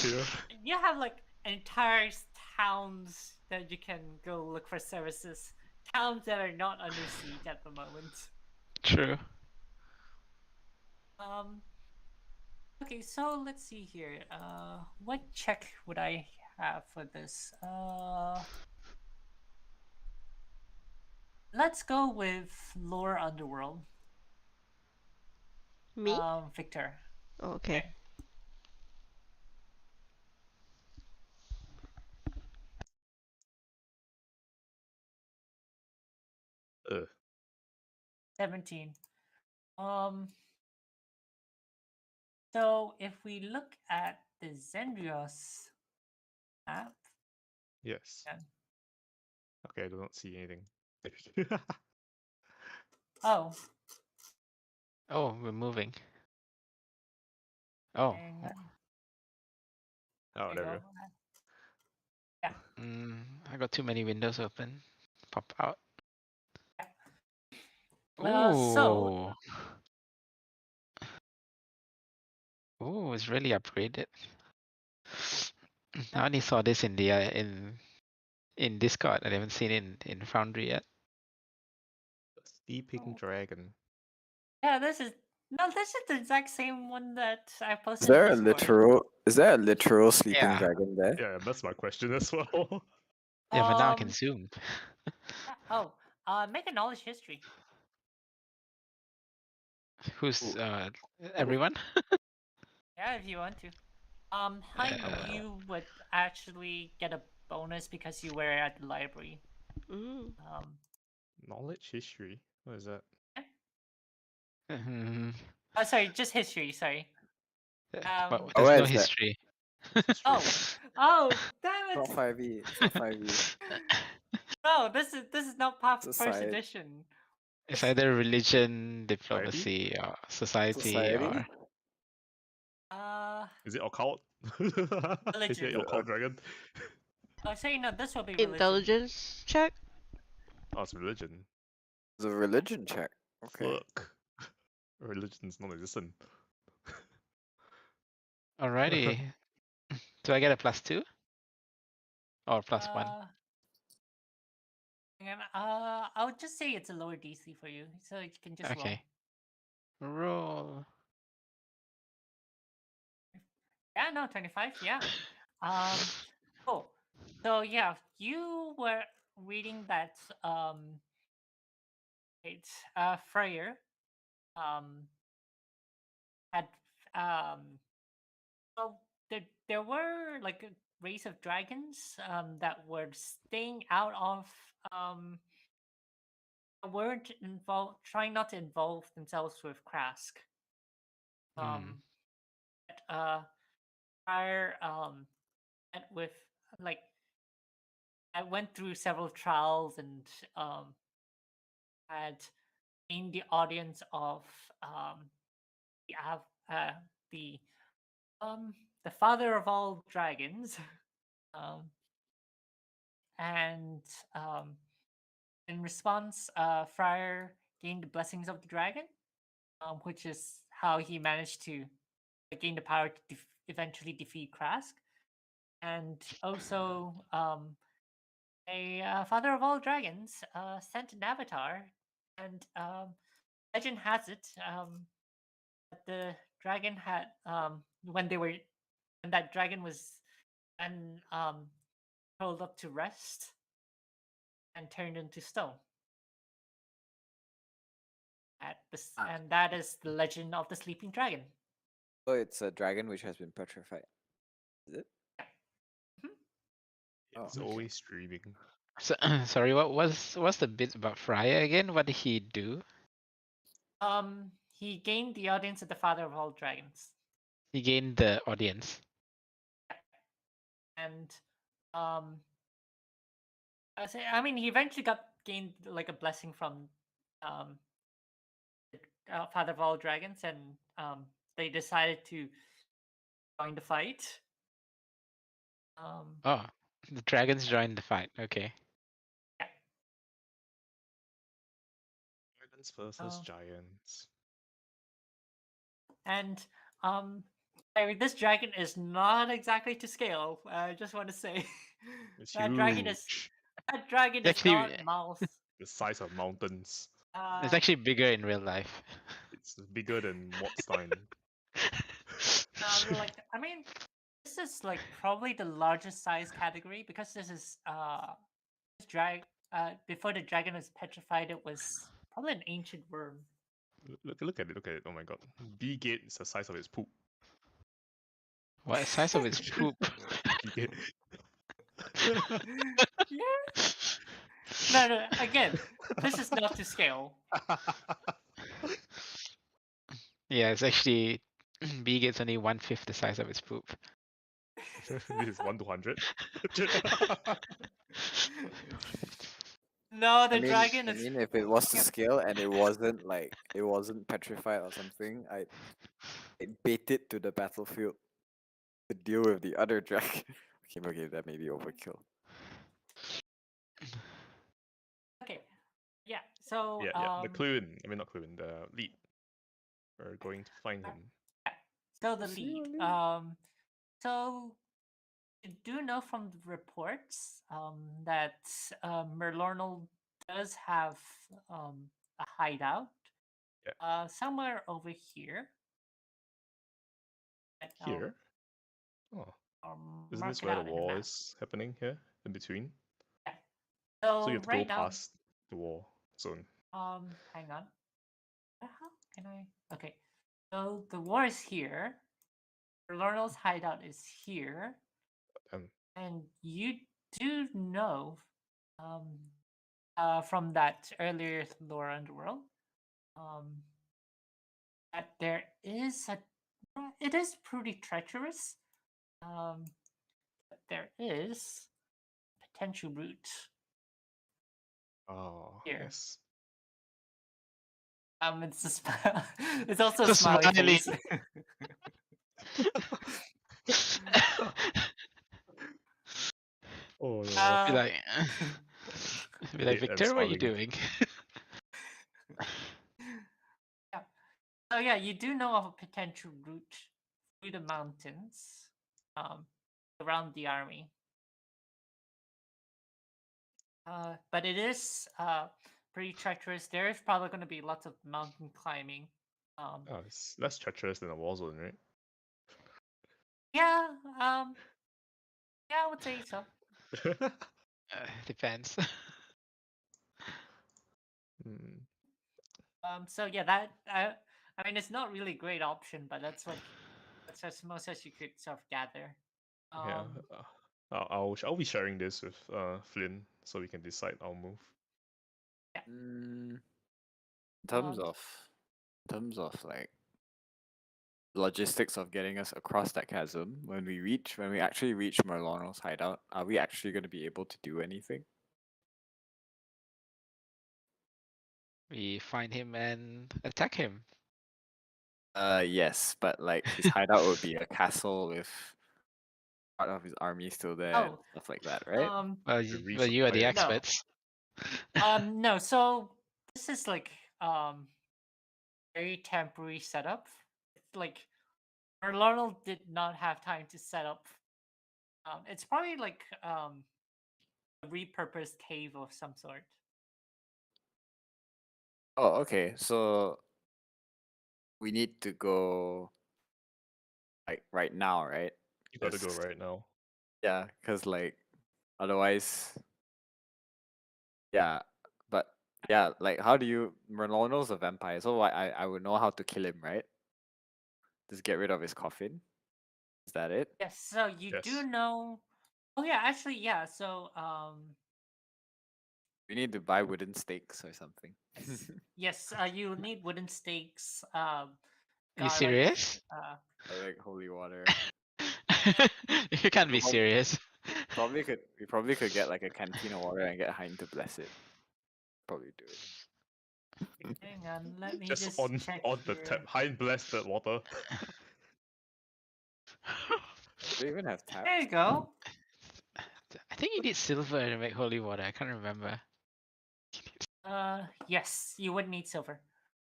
You know? you have like entire towns that you can go look for services. Towns that are not under siege at the moment. True. Okay, so let's see here. What check would I have for this? Let's go with lore underworld. Me? Victor. Oh, okay. Okay. Ugh. 17. So if we look at the Zendrios map, Yes. yeah. Okay, I do not see anything. Oh, Oh, we're moving. Oh, hang on. Oh, There there you we go. go. I got too many windows open. Pop out. So Ooh. Ooh, it's really upgraded. I only saw this in the in Discord. I haven't seen it in Foundry yet. Steeping dragon. yeah, this is the exact same one that I Is posted there in a Discord. literal sleeping Yeah. dragon there? Yeah, that's my question as well. Yeah, but now I can Um, zoom. Oh, make a knowledge history. Who's Ooh. everyone? Yeah, if you want to. Hyde, you would actually get a bonus because you were at the library. Mm. Knowledge history. What is that? Mhm. Sorry, just history. Sorry. But Oh, there's where no is that? history. History. Oh, damn It's not it! 5e. It's not 5e. No, this is not part first Society. edition. It's either religion, Society? diplomacy, or society, Society? or Is it occult? Is it Religion. occult dragon? Oh, sorry, no, this will be religion. Intelligence check. Oh, it's religion. It's a religion check. Okay. Fuck. Religion's non-existent. alrighty. Do I get a +2 or +1? Hang on, I would just say it's a lower DC for you, so you can just roll. Okay. Roll. Yeah, no, 25. Yeah. Cool. So yeah, you were reading that it's Freyr had so there were like a race of dragons that were staying out of weren't involved, trying not to involve themselves with Krask. Mm. But prior met with like I went through several trials and had gained the audience of the the the father of all dragons, um, and in response, Friar gained the blessings of the dragon, which is how he managed to gain the power to eventually defeat Krask, and also a father of all dragons sent an avatar, and legend has it that the dragon had when that dragon was then curled up to rest and turned into stone. And that is the legend of the sleeping dragon. So it's a dragon which has been petrified. Is it? It's Oh, okay. always streaming. So, sorry, what's the bit about Freya again? What did he do? He gained the audience of the father of all dragons. He gained the audience. And I mean, he eventually gained like a blessing from the father of all dragons, and they decided to join the fight. Oh, the dragons joined the fight. Okay. Yeah. Dragons versus giants. And I mean, this dragon is not exactly to scale. I just want to say It's that huge. dragon is Actually, not mouse. The size of mountains. It's actually bigger in real life. It's bigger than Watstein. like I mean, this is like probably the largest size category because this is before the dragon was petrified, it was probably an ancient worm. Look at it. Oh my god. B-Gate is the size of its poop. What size of its poop? B-Gate. Yeah. No. Again, this is not to scale. Yeah, it's actually B gets only 1/5 the size of its poop. This is 1 to 100. No, the I mean, dragon I is. mean, if it was to Yeah. scale and it wasn't petrified or something, I'd bait it to the battlefield to deal with the other dragon. Okay, that may be overkill. Okay. Yeah. So Yeah. The clue I mean, not clue in the lead. We're going to find him. So the See what lead. I mean? So you do know from the reports that Merlornal does have a hideout somewhere over here. Here? Oh. I'll Isn't mark this it where the out in the wall map. is happening here? In between? Yeah. So you So have to go right now, past the wall zone. hang on. How can I? Okay. So the war is here. Merlornal's hideout is here. And you do know from that earlier lore underworld that there is it is pretty treacherous. But there is potential route Oh, here. yes. It's it's also a It's a smiley smiley. face. Oh no. Be Uh, like, be like, Hate them Victor, what are you smiling. doing? yeah. So yeah, you do know of a potential route through the mountains around the army. But it is pretty treacherous. There is probably going to be lots of mountain climbing. Oh, it's less treacherous than a war zone, right? Yeah, yeah, I would say so. Depends. So yeah, that I mean, it's not really a great option, but that's as most as you could sort of gather. Yeah. I'll be sharing this with Flynn so we can decide our move. In Um, terms of like logistics of getting us across that chasm, when we actually reach Merlonal's hideout, are we actually going to be able to do anything? We find him and attack him. Yes, but like his hideout would be a castle with part of his army still there and Oh, stuff like that, right? Well, you are the Resupply it. experts. no. So this is like very temporary setup. It's like Merlonal did not have time to set up. It's probably like a repurposed cave of some sort. Oh, okay. So we need to go like right now, right? You gotta go 'Cause- right now. Yeah, because like otherwise, yeah. But yeah, like how do you? Merlonal's a vampire, so I would know how to kill him, right? Just get rid of his coffin. Is that it? Yes. So you do Yes. know. Oh yeah, actually, yeah. So We need to buy wooden stakes or something. yes, you need wooden stakes. You Garlic. serious? Or like holy water. You can't be Well, serious. We probably could get like a canteen of water and get Hein to bless it. Probably do it. Hang on, let me Just just on check the here. tap. Hein bless that water. Do we even have taps? There you go. I think you need silver to make holy water. I can't remember. Yes, you would need silver.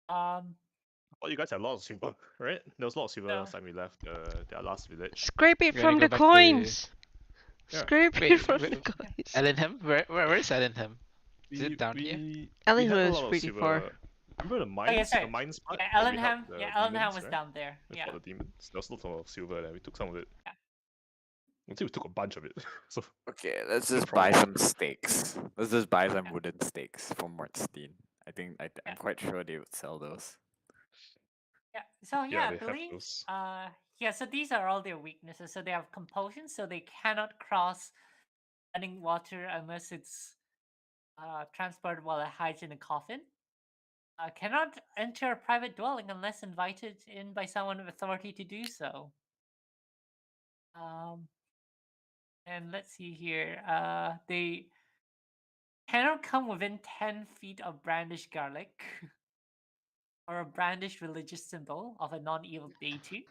Oh, you guys have a lot of silver, right? There was a lot of silver No. last time we left their last village. Scrape it You gotta from go the back to- coins. Yeah. Scrape Wait, it from wait, the coins. Ellenham? Where is Ellenham? Is it down here? We Ellingham had a is lot of pretty silver. far. Remember the Oh, yeah, mines? sorry. The mines part? Yeah, when we helped Ellenham. the Yeah, Ellenham demons, was right? down there. We Yeah. fought the demons. There was lots of silver there. We took some of it. Yeah. I think we took a bunch of it. So Okay, let's No just buy problem. some stakes. Let's just buy some wooden stakes from Mortstein. I think I'm Yeah. quite sure they would sell those. Yeah. So yeah, I they have believe. those. Yeah. So these are all their weaknesses. So they have compulsion, so they cannot cross running water unless it's transported while it hides in a coffin. Cannot enter a private dwelling unless invited in by someone of authority to do so. And let's see here. They cannot come within 10 feet of brandished garlic or a brandished religious symbol of a non-evil deity.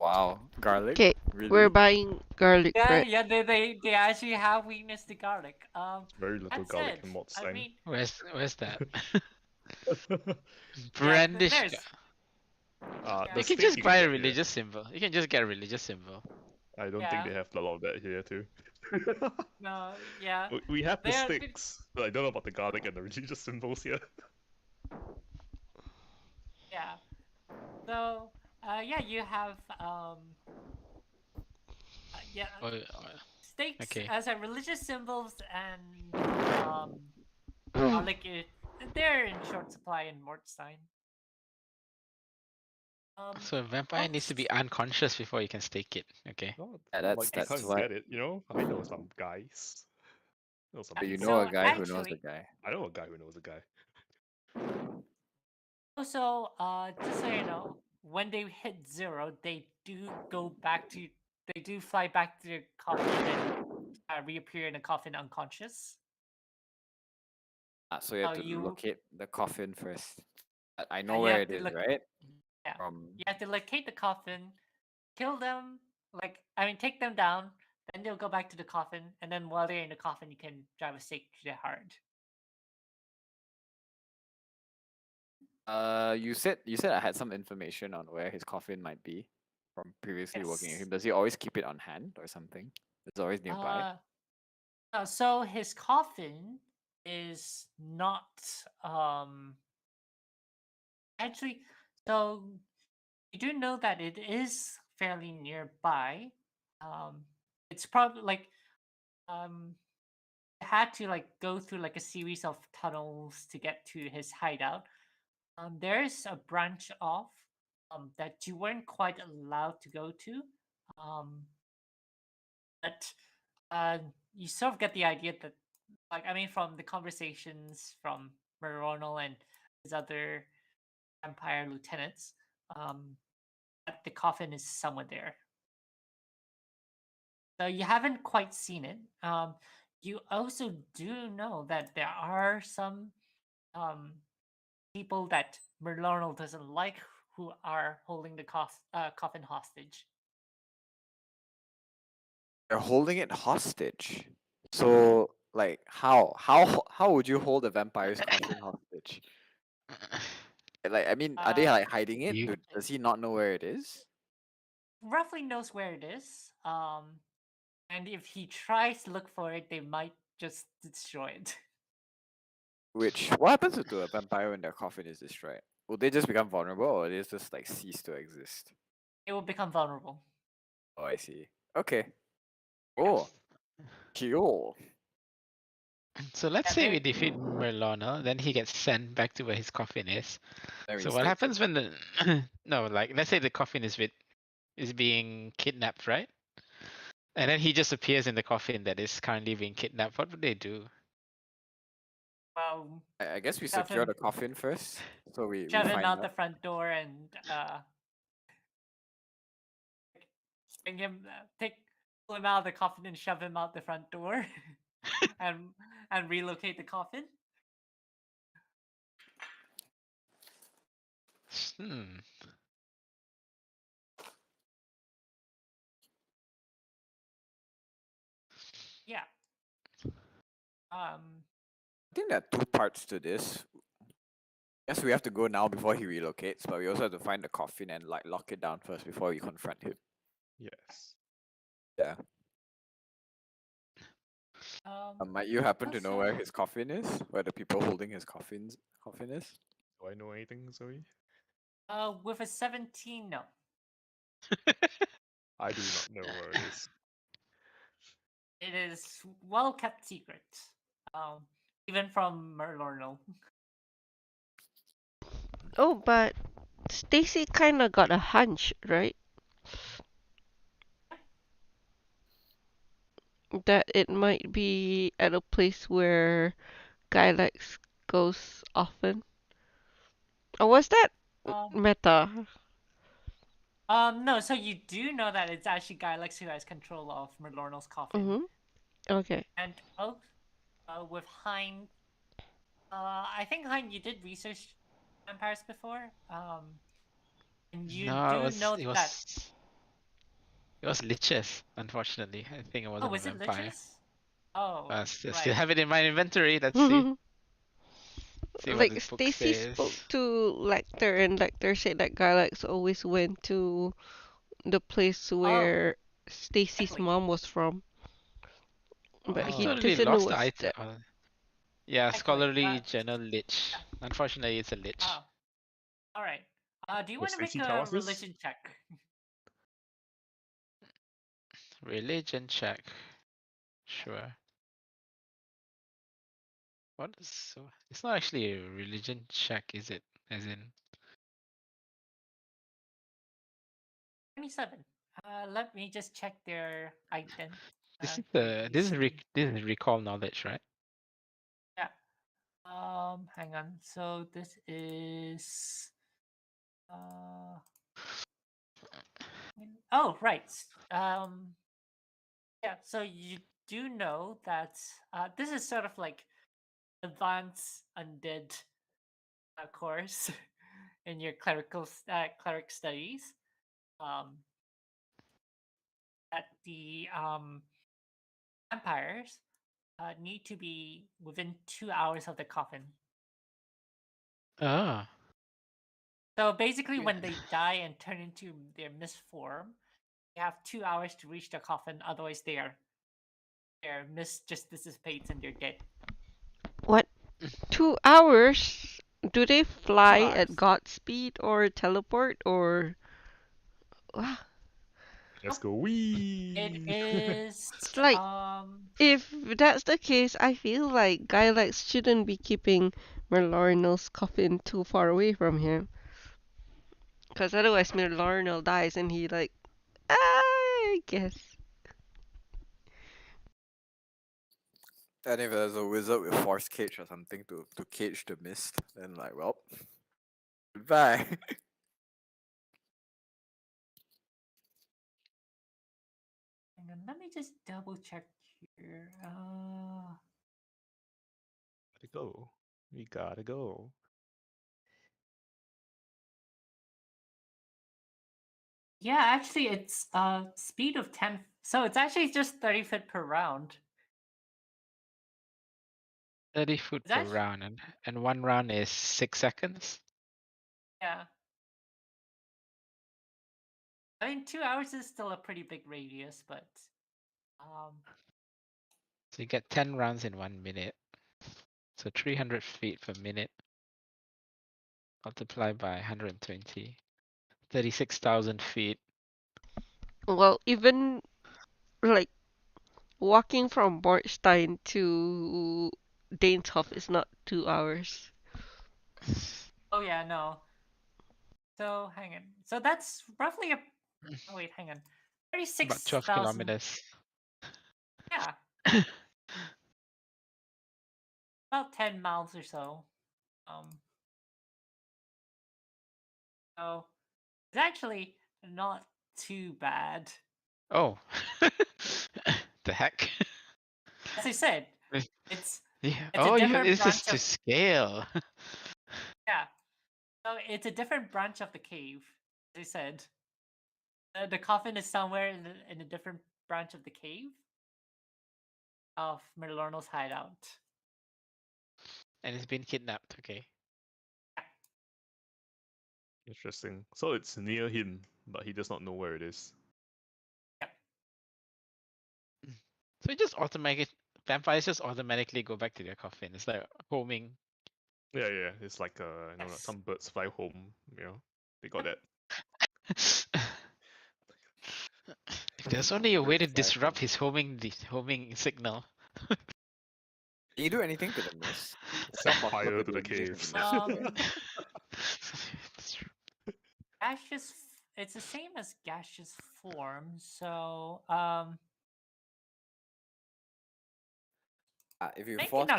Wow, garlic. Okay, Really? we're buying garlic Yeah, bread. yeah, they actually have weakness to garlic. Very little That garlic said, in mod I sign. mean, Where's that? yeah, Brandish. there's The You can steak just you buy a get here. religious symbol. You can just get a religious symbol. I don't think they have a lot of that here too. no, yeah, We have the They're- sticks, but I don't know about the garlic and the religious symbols here. yeah. So, yeah, you have yeah, Oh, stakes okay. as a religious symbols and garlic. They're in short supply in Mortstein. So a vampire needs to be unconscious before you can stake it. Okay. No, Yeah, not that's- like you that's can't why- get it, you know? I know some guys. Know some You people. know So a guy who knows a actually- guy. I know a guy who knows a guy. Also, just so you know, when they hit 0, they do go back to. They do fly back to the coffin and reappear in the coffin unconscious. So you have Oh, to you- locate the coffin first. I know you where have it to is, look- right? Yeah. From You have to locate the coffin, kill them, take them down, then they'll go back to the coffin, and then while they're in the coffin, you can drive a stake to their heart. you said I had some information on where his coffin might be from previously working with Yes. him. Does he always keep it on hand or something? It's always nearby. So his coffin is not actually. So you do know that it is fairly nearby. It's probably had to go through a series of tunnels to get to his hideout. There's a branch off that you weren't quite allowed to go to, but you sort of get the idea that, from the conversations from Maronal and his other Empire lieutenants, that the coffin is somewhere there. So you haven't quite seen it. You also do know that there are some people that Merlonal doesn't like who are holding the coffin hostage. They're holding it hostage. So how would you hold a vampire's coffin hostage? I mean, are they hiding it? You- Does he not know where it is? Roughly knows where it is. And if he tries to look for it, they might just destroy it. What happens to a vampire when their coffin is destroyed? Will they just become vulnerable, or they just cease to exist? It will become vulnerable. Oh, I see. Okay. Oh, cool. So let's Yeah, say they- we defeat Merlona, then he gets sent back to where his coffin is. Then So we what stake happens it. when the no, let's say the coffin is being kidnapped, right? And then he just appears in the coffin that is currently being kidnapped. What would they do? Well, I guess we Shove secure him- the coffin first, so we shove him find out out. the front door and bring him, pull him out of the coffin and shove him out the front door, and relocate the coffin. Hmm. Yeah. I think there are two parts to this. Yes, we have to go now before he relocates, but we also have to find the coffin and lock it down first before we confront him. Yes. Yeah. Might you happen to know where also- his coffin is? Where the people holding his coffin is? Do I know anything, Zoe? With a 17, no. I do not know where it is. It is well kept secret. Even from Merlornal. Oh, but Stacy kind of got a hunch, right? that it might be at a place where Gylex goes often. Or was that Um, meta? no. So you do know that it's actually Gylex who has control of Merlornal's coffin, Mm-hmm. Okay. and with Hein. I think Hein, you did research vampires before. And you No, do know that. it was liches. Unfortunately, I think it Oh, wasn't a was it vampire. liches? Oh, I still right. have it in my inventory. Let's see. See what Like the book Stacy says. spoke to Lecter, and Lecter said that Gylex always went to the place Oh, where Stacy's exactly. mom was from, but I he Oh, totally doesn't know lost the what's item. that. Yeah, exactly. scholarly journal lich. Yeah. Unfortunately, it's a lich. Oh, all right. Do you Does want to make Stacy tell a us this? religion check? Religion check. Sure. What is so? It's not actually a religion check, is it? As in, 27. Let me just check their item. this is recall knowledge, right? Yeah. Hang on. So this is. Uh. Oh, right. Yeah. So you do know that this is sort of like advanced undead course in your cleric studies. Um, that the vampires need to be within 2 hours of the coffin. Ah, So basically, yeah. when they die and turn into their mist form, they have 2 hours to reach the coffin. Otherwise, their mist just dissipates and they're dead. What? 2 hours? Do they Two fly at hours. God speed or teleport or? Wow. Let's Nope. go. It Wee. is It's like if that's the case, I feel like Gylex shouldn't be keeping Merlornal's coffin too far away from him, because otherwise Merlornal dies and he like, I guess. And if there's a wizard with force cage or something to cage the mist, then like, well, goodbye. hang on, let me just double check here. Gotta go. We gotta go. Yeah, actually, it's speed of 10. So it's actually just 30 feet per round. 30 foot Is per that? round, and one round is 6 seconds. Yeah. I mean, 2 hours is still a pretty big radius, but um, So you get 10 rounds in 1 minute. So 300 feet per minute multiplied by 120. 36,000 feet. Well, even like walking from Borstein to Daneshof is not 2 hours. oh yeah, no. So hang on. So that's roughly a. Oh wait, hang on. About 12 36,000. kilometers. Yeah, about 10 miles or so. Um, so it's actually not too bad. Oh, the heck? As I said, it's Yeah. it's a Oh, different this is branch to of scale. yeah. So it's a different branch of the cave. As I said, the coffin is somewhere in a different branch of the cave of Merlornal's hideout. And it's been kidnapped. Okay. Interesting. So it's near him, but he does not know where it is. So it just automatic vampires just automatically go back to their coffin. It's like homing. Yeah, yeah. It's like you know, Yes. some birds fly home. You know, they got that. If there's only a way to disrupt his homing signal. Can you do anything to the mist? Set Is it possible fire to to do the anything to the caves. mist? Gaseous. It's the same as gaseous form. So If you Make force, an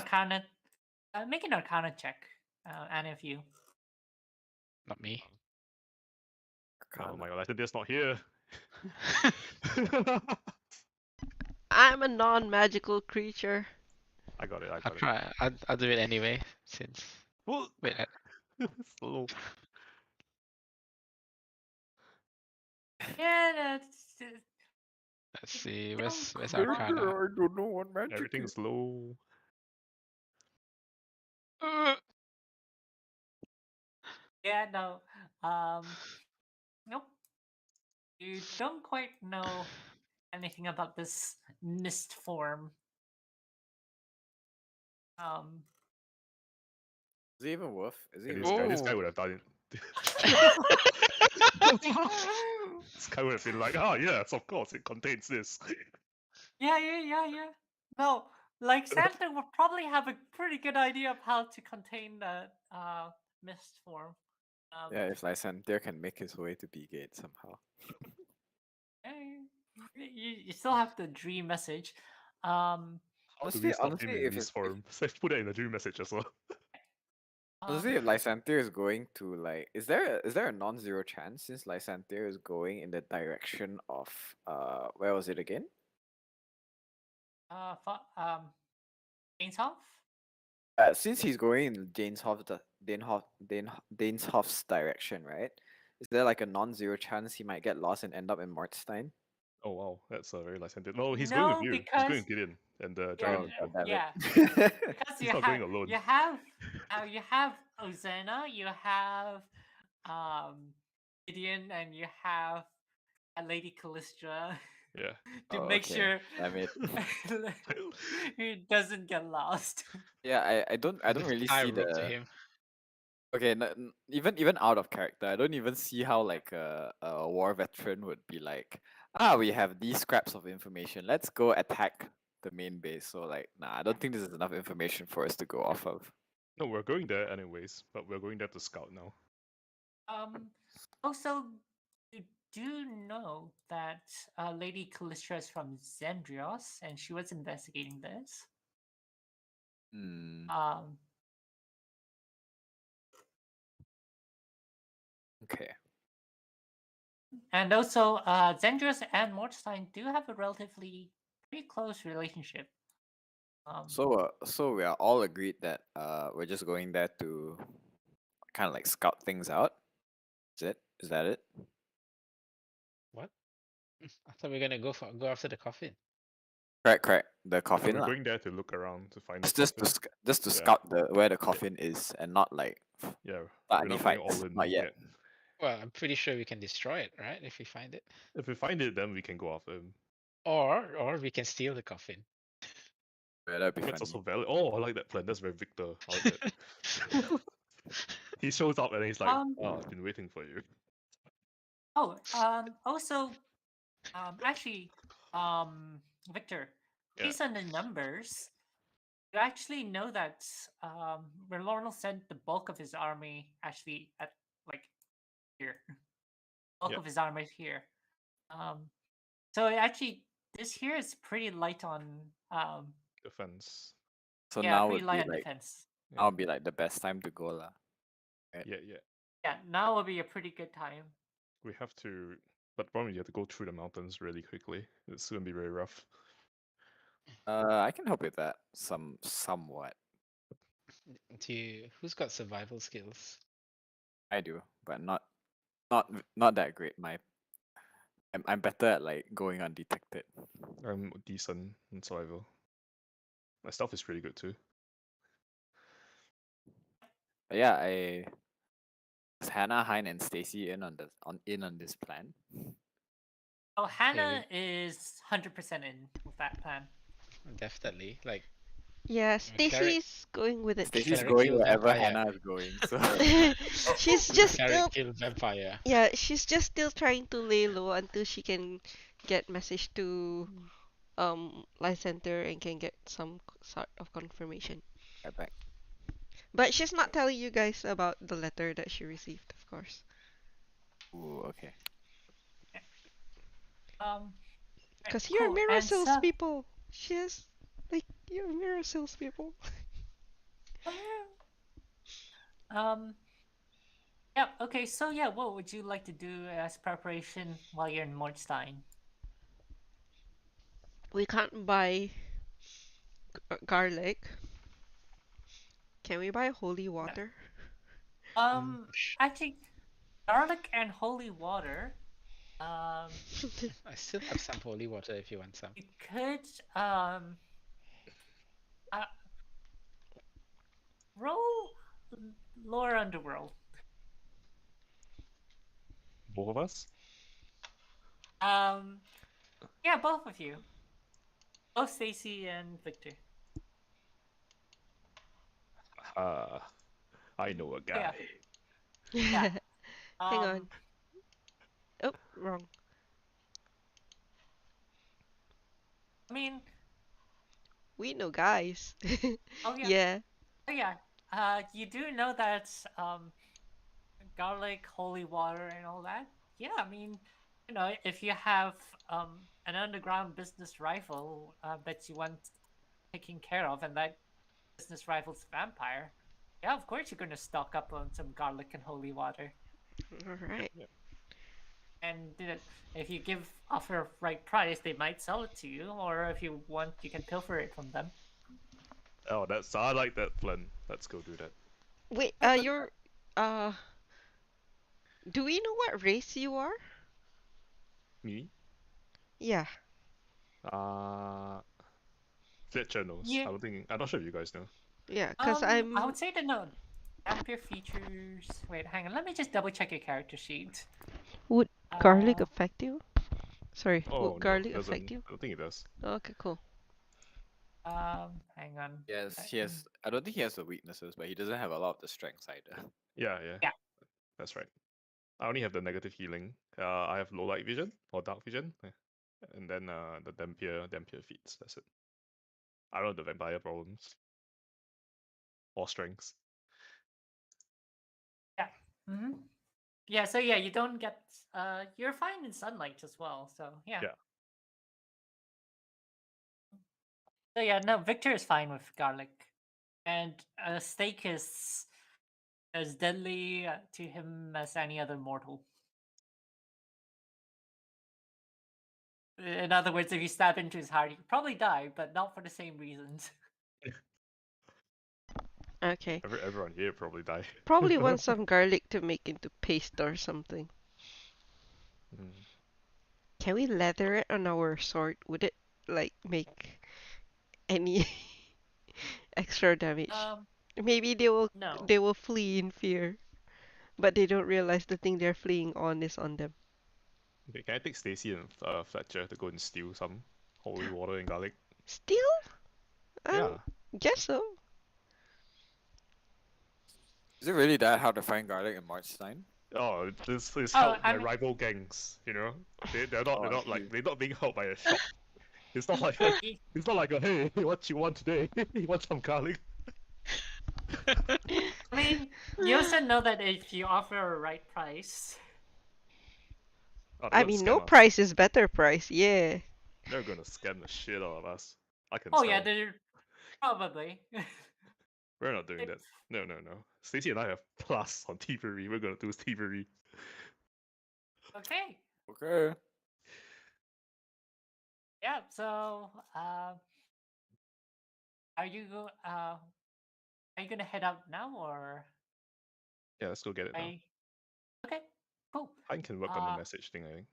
Arcana check, any of you. Not me. Oh my god, I think that's not here. I'm a non-magical creature. I got it. I I'll got it. try. I'll do it anyway. Since Well, wait, slow. Yeah, that's let's see. don't Where's quite- Arcana? I don't know what magic Everything's low. yeah, no. Nope. You don't quite know anything about this mist form. Is it even worth? Is it And even this guy Oh. would have done it. This guy would have been like, oh yes, of course, it contains this. Yeah. No, like Santa would probably have a pretty good idea of how to contain that mist form. Yeah, if Lysander can make his way to B-Gate somehow. You still have the dream message. How do Honestly, we stop him honestly, in if this it's form? So put it in the dream message as well. honestly, if Lysander is going to like, is there a non-zero chance since Lysander is going in the direction of where was it again? Ainshoff? Since he's going in Dainshoff's direction, right? Is there like a non-zero chance he might get lost and end up in Mortstein? Oh wow, that's very licensed. No, he's going with No, you. He's because going with Gideon and the yeah, dragon. God damn yeah, it. because He's not going alone. you have Ozena, you have Gideon, and you have Lady Callistra Yeah. to Oh, make okay. sure Damn it. he doesn't get lost. Yeah, I don't really I see wrote to the him. okay. Even out of character, I don't even see how like a war veteran would be like. We have these scraps of information. Let's go attack the main base. So like, nah, I don't think this is enough information for us to go off of. No, we're going there anyways, but we're going there to scout now. Also, you do know that Lady Callistra is from Zendrios, and she was investigating this. Hmm. Um, Okay. and also, Zendrios and Mortstein do have a relatively pretty close relationship. So we are all agreed that we're just going there to kind of like scout things out. Is that it? What? I thought we were gonna go after the coffin. Correct. The So coffin we're lah. going there to look around to find the Just coffin. just to Yeah. scout where the coffin is and not like Yeah, start we're any not going fights. all in Not yet. Well, I'm pretty sure we can destroy it, right? If we find it, If we find it, then we can go after him. or we can steal the coffin. Yeah, that'd be That's funny. also valid. Oh, I like that plan. That's very Victor. I like that. He shows up and he's like, "Oh, I've been waiting for you." Also, actually, Victor, Yeah. based on the numbers, you actually know that Relornal sent the bulk of his army actually at like here. Bulk Yeah. of his army is here. So actually, this here is pretty light on Defense. So yeah, now pretty would light be on like defense. now would be like the best time to go lah. Yeah. Yeah, now would be a pretty good time. We have to, but the problem is you have to go through the mountains really quickly. It's gonna be very rough. I can help with that somewhat. Who's got survival skills? I do, but not that great. I'm better at like going undetected. I'm decent in survival. My stuff is pretty good too. But yeah, is Hannah, Hein, and Stacy in on this plan? Oh, Hannah is 100% in with that plan. Definitely. Like, Yeah, Cleric- Stacy's going with it. Stacy's Cleric going kill wherever vampire. Hannah is going. So She's just Cleric still kill vampire. yeah, she's just still trying to lay low until she can get message to Lysander and can get some sort of confirmation. right back. But she's not telling you guys about the letter that she received, of course. Ooh, okay. Because you're cool. mirror And cells so- people. She has like You're mirror salespeople. Yeah, okay, so yeah, what would you like to do as preparation while you're in Mordstein? We can't buy garlic. Can we buy holy water? Actually, garlic and holy water. I still have some holy water if you want some. You could uh, roll lower underworld. Both of us? Yeah, both of you, both Stacy and Victor. I know a Yeah. guy. Yeah. Hang on. Oh, wrong. I mean, We know guys. oh yeah, Yeah. oh yeah. You do know that garlic, holy water, and all that. Yeah, I mean, you know, if you have an underground business rival that you want taken care of, and that business rival's vampire, yeah, of course you're gonna stock up on some garlic and holy water. All right. Yeah. And if you offer right price, they might sell it to you, or if you want, you can pilfer it from them. Oh, I like that, Flynn. Let's go do that. Wait, you're do we know what race you are? Me? Yeah. Fletcher knows. Yeah. I'm not sure if you guys know. Yeah, 'cause I I'm would say to know Vampire features. Wait, hang on. Let me just double check your character sheet. would garlic Uh, affect you? Sorry, Oh would no, garlic it doesn't. affect you? I don't think it does. Okay, cool. hang on. Yes, he has. I don't think he has the weaknesses, but he doesn't have a lot of the strengths either. Yeah. Yeah. That's right. I only have the negative healing. I have low light vision or dark vision, and then the dampier feats. That's it. I don't know the vampire problems or strengths. Yeah. Mm-hmm. Yeah. So yeah, you don't get. You're fine in sunlight as well. So yeah. Yeah. So yeah, no, Victor is fine with garlic, and steak is as deadly to him as any other mortal. In other words, if you stab into his heart, you probably die, but not for the same reasons. Okay. Everyone here probably die. Probably want some garlic to make into paste or something. Mm. Can we leather it on our sword? Would it like make any extra damage? Maybe No. they will flee in fear, but they don't realize the thing they're fleeing on is on them. Okay, can I take Stacy and Fletcher to go and steal some holy water and garlic? Steal? Yeah. Guess so. Is it really that hard to find garlic in Marchstein? Oh, this is Oh, helped I by mean- rival gangs. You know, they're not Oh, I see. they're not being helped by a shop. It's not like it's not like a hey, what you want today? You want some garlic? I mean, you also know that if you offer a right price, Oh, they're I gonna mean, scam no us. price is better price. Yeah. They're gonna scam the shit out of us. I can oh tell. yeah, they're probably. We're not doing that. No. Stacy and I have plus on thievery. We're gonna do thievery. Okay. Okay. Yeah. So, are you gonna head out now, or Yeah, let's go get it now. Okay, cool. I can work on the message thing, I think.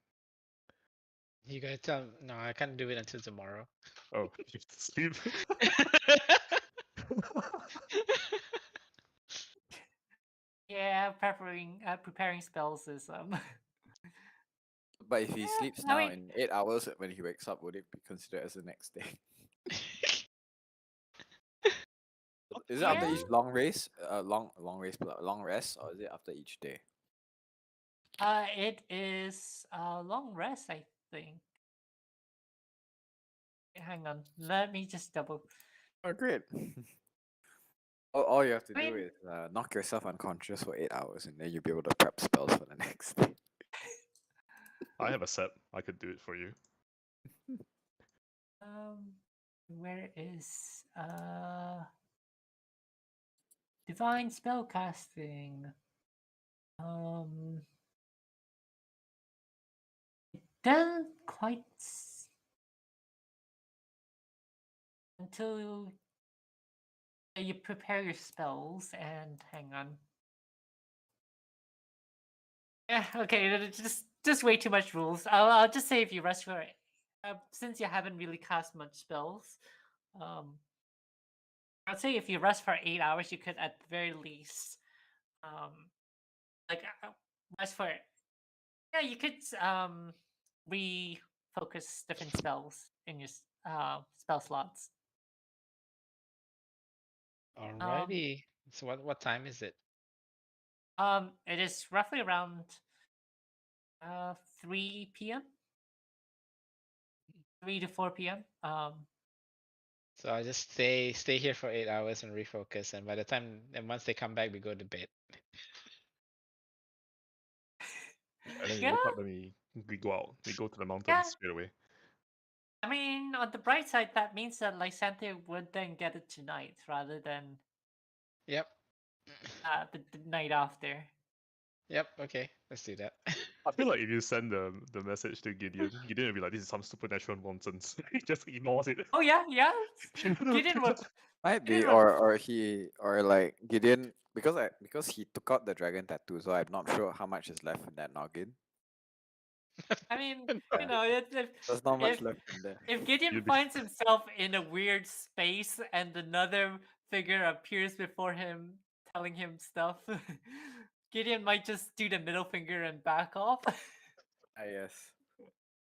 You guys tell no, I can't do it until tomorrow. Oh, you have to sleep. Yeah, preparing spells is But if he Yeah, sleeps I now mean- in 8 hours, when he wakes up, would it be considered as the next day? Is it after each Yeah. long race, long race, long rest, or is it after each day? It is a long rest, I think. Hang on, let me just double. Oh, great. All you have to I do mean- is knock yourself unconscious for 8 hours, and then you'll be able to prep spells for the next day. I have a set. I could do it for you. Where is divine spellcasting? It doesn't quite until you prepare your spells and hang on. Yeah, okay, just way too much rules. I'll just say if you rush for it, since you haven't really cast much spells, I'd say if you rush for 8 hours, you could at the very least, like rush for it. Yeah, you could refocus different spells in your spell slots. Alrighty. So what time is it? It is roughly around 3 p.m. 3 to 4 p.m. So I'll just stay here for 8 hours and refocus, and by the time and once they come back, we go to bed. And then we Yeah. wake up, then we go out. We go to the mountains Yeah. straight away. I mean, on the bright side, that means that Lysanthe would then get it tonight rather than Yep. the night after. Yep. Okay. Let's do that. I feel like if you send the message to Gideon will be like, "This is some supernatural nonsense." He just ignores it. Oh yeah. Gideon would. Might be, Gideon would. or like Gideon, because he took out the dragon tattoo, so I'm not sure how much is left in that noggin. I mean, Yeah. There's not much if- left in there. if Gideon You'd be- finds himself in a weird space and another figure appears before him telling him stuff, Gideon might just do the middle finger and back off. Yes.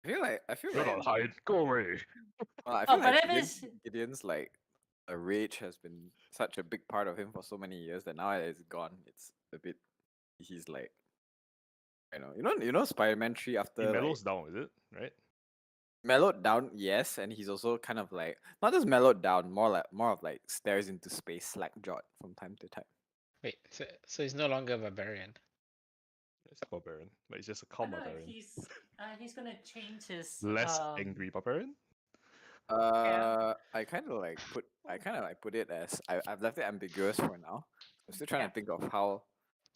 I feel You're like not hide. Go away. well, I Oh, feel but like if it's- Gideon's like a rage has been such a big part of him for so many years that now it's gone. It's a bit. He's like, you know, Spider-Man 3 He after like, mellows down, is it? Right? mellowed down, yes, and he's also kind of like not just mellowed down, more of like stares into space, slack-jawed from time to time. Wait. So he's no longer a barbarian. It's a barbarian, but it's just a I calm know barbarian. he's gonna change his Less angry barbarian. I kind of like put it as I've left it ambiguous for now. I'm still trying Yeah. to think of how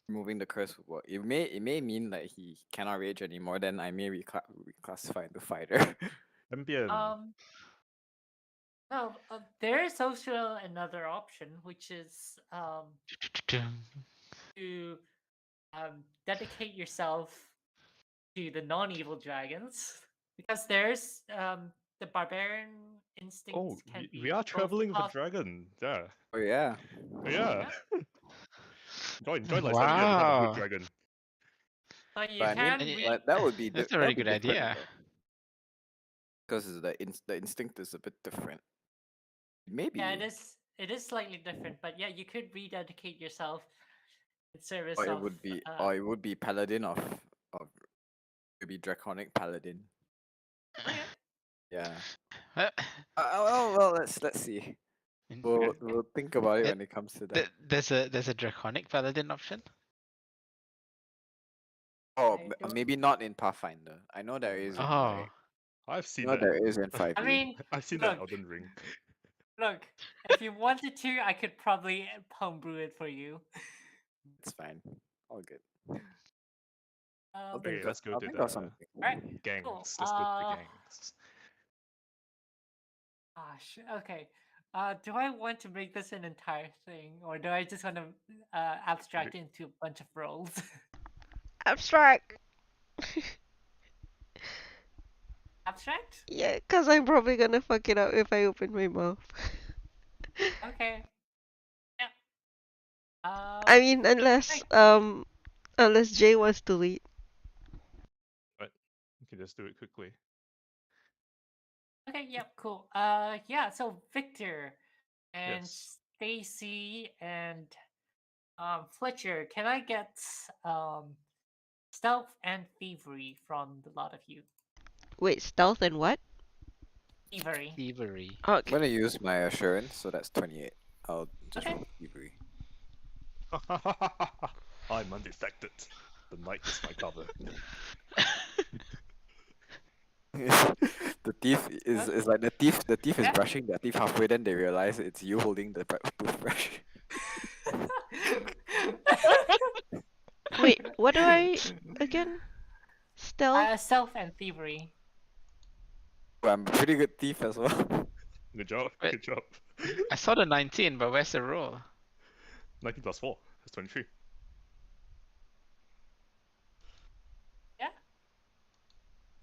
removing the curse would work. It may mean that he cannot rage anymore. Then I may reclassify into fighter. Champion. No, there is also another option, which is to dedicate yourself to the non-evil dragons, because there's the barbarian instincts Oh, can be we are both traveling with a pos- dragon. Yeah. Oh yeah. Yeah. join Lysander and have a Wow. good dragon. So you But I can mean, re- But that would be That's a that very would be good different, idea. though. Because the instinct is a bit different. Maybe. yeah, it is slightly different, but yeah, you could rededicate yourself in service Or of it would be paladin of it would be draconic paladin. okay. Yeah. Uh, Well, let's see. We'll think about it It- when it comes to that. There's a draconic paladin option. Oh, I don't- maybe not in Pathfinder. I know there is. In, Oh. like, I've seen I know that. there is in 5e. I mean, I've seen that look. Elden Ring. Look, if you wanted to, I could probably homebrew it for you. It's fine. All good. I'll Um, think Okay, of- let's go I'll to think of the something. Alright, gangs. cool. Let's go to the gangs. Gosh, okay. Do I want to make this an entire thing, or do I just want to abstract it into a bunch of roles? Abstract. Abstract? Yeah, cause I'm probably gonna fuck it up if I open my mouth. Okay. Yeah. I mean, unless Jay wants to lead. You can just do it quickly. Okay, yeah, cool. Yeah, so Victor and Yes. Stacy and Fletcher, can I get stealth and thievery from the lot of you? Wait, stealth and what? Thievery. Thievery. I'm Okay. gonna use my assurance, so that's 28. I'll just Okay. roll thievery. I'm undetected. The night is my cover. The thief is like the thief is Yeah. brushing their teeth halfway, then they realize it's you holding the toothbrush. Wait, what do I again? Stealth? Stealth and thievery. Well, I'm a pretty good thief as well. Good job. Wait. Good job. I saw the 19, but where's the roll? 19 plus 4. That's 23.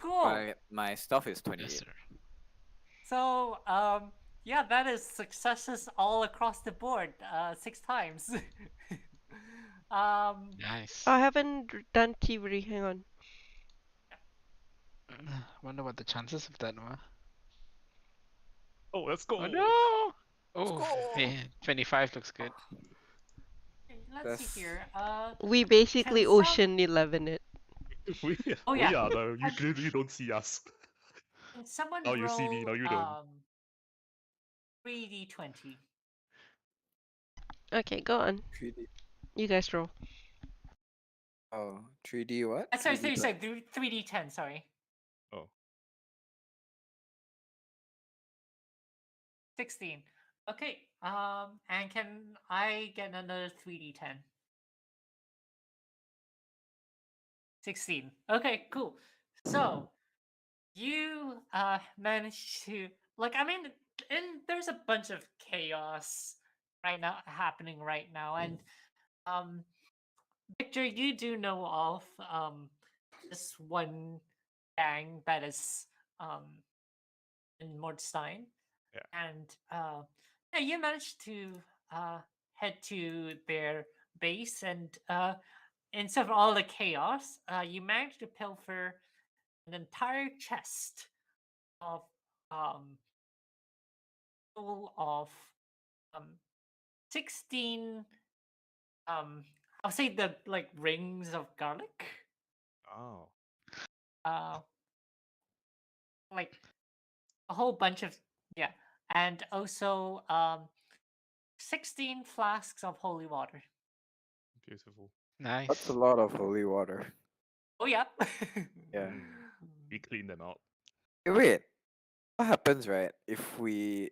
Cool. My stuff is Yes, 28. sir. So, yeah, that is successes all across the board. 6 times. Nice. I haven't done thievery. Hang on. Wonder what the chances of that were. Oh, let's go. Oh no! Oh, go! yeah, 25 looks good. Let's That's- see here. We basically Can some- Ocean 11 it. Oh, yeah. We are the. You clearly don't see us. Can someone Now roll you see me, now you don't. 3d20? Okay, go on. 3D. You guys roll. Oh, 3D what? Sorry, 3D sorry, 3d10, sorry. Oh. 16. Okay, and can I get another 3d10? 16. Okay, cool. So, you managed to, like, I mean, there's a bunch of chaos happening right now, and Victor, you do know of this one gang that is in Mordstein. Yeah. And yeah, you managed to head to their base, and instead of all the chaos, you managed to pilfer an entire chest of full of 16 I'll say the like rings of garlic. Oh. Like a whole bunch of, yeah, and also 16 flasks of holy water. Beautiful. Nice. That's a lot of holy water. Oh yeah. Yeah. We clean them out. Hey, wait. What happens, right? If we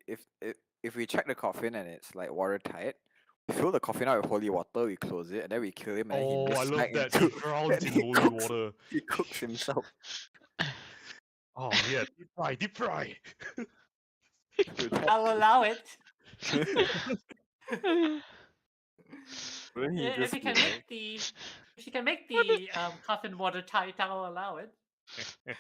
check the coffin and it's like watertight, we fill the coffin out with holy water, we close it, and then we kill him, and Oh, then he I just love smack that. into- He drowns and in he holy cooks- water. He cooks himself. Oh yeah, deep fry, deep fry. I'll allow it. Wouldn't he If just you be can like- make the coffin watertight, I'll allow it. Oh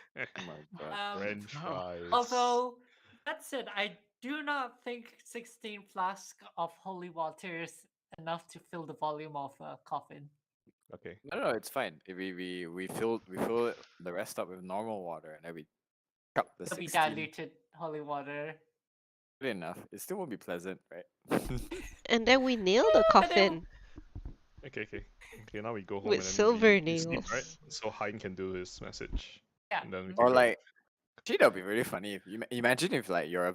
my god. French Oh. fries. Although that said, I do not think 16 flasks of holy water is enough to fill the volume of a coffin. Okay. No, it's fine. If we fill the rest up with normal water, and then we chuck the It'll be 16. diluted holy water. Good enough. It still won't be pleasant, right? And then we nail the coffin. Okay. Okay, now we go home With and then silver we sleep, right? nails. So Hein can do his message. Yeah. And then we mhm. can Or go. like, actually, that'd be really funny. If you imagine if like you're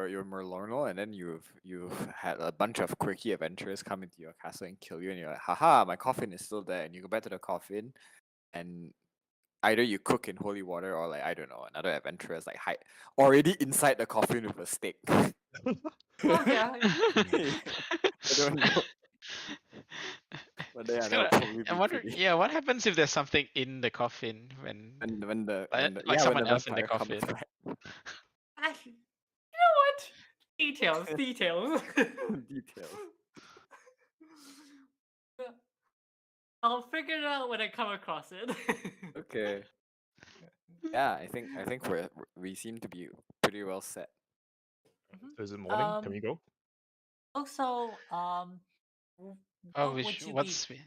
you're Merlorno, and then you've had a bunch of quirky adventurers come into your castle and kill you, and you're like, haha, my coffin is still there, and you go back to the coffin, and either you cook in holy water, or like I don't know, another adventurer is like hide already inside the coffin with a stick. Oh yeah. I don't know. But yeah, It's that would kinda- probably be I wonder, pretty. yeah, what happens if there's something in the coffin when When the like yeah, someone when the else in the vampire comes coffin? back. You know what? Details. Details. I'll figure it out when I come across it. Okay. Yeah, I think we seem to be pretty well set. So is it morning? Can Um, we go? Also, Oh, what would you what's be?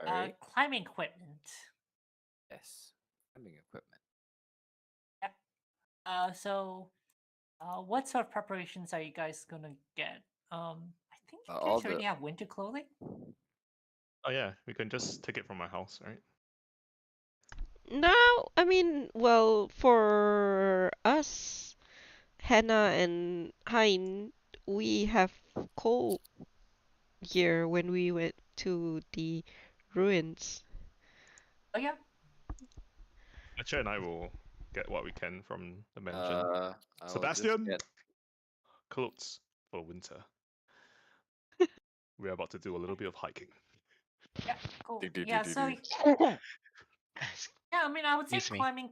Alright. Climbing equipment. Yes. Climbing equipment. So, what sort of preparations are you guys gonna get? I think you all guys the- already have winter clothing. Oh yeah, we can just take it from my house, right? No, I mean, well, for us, Hannah and Hein, we have coal gear when we went to the ruins. Oh yeah. Acha and I will get what we can from the mansion. I will just Sebastian, get clothes for winter. We're about to do a little bit of hiking. Yeah, cool. do, do, Yeah, do, so do. yeah, I mean, I would say Excuse me. climbing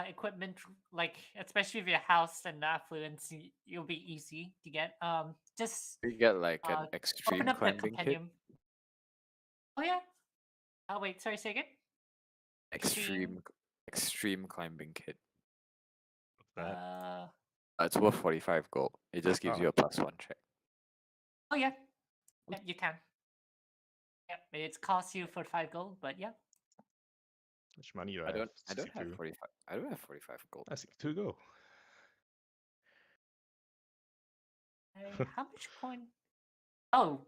equipment, like especially if your house and affluence, you'll be easy to get. Just We get like an open extreme up the climbing kit. compendium. Oh yeah. Oh wait, sorry, say again. Extreme climbing kit. What's that? It's worth 45 gold. It just gives Oh. you a +1 check. Oh yeah, yeah, you can. Yeah, it's cost you for 5 gold, but yeah. How much money do I I don't have? have 62. 45. I don't have 45 gold. That's 62 go. How much coin? Oh.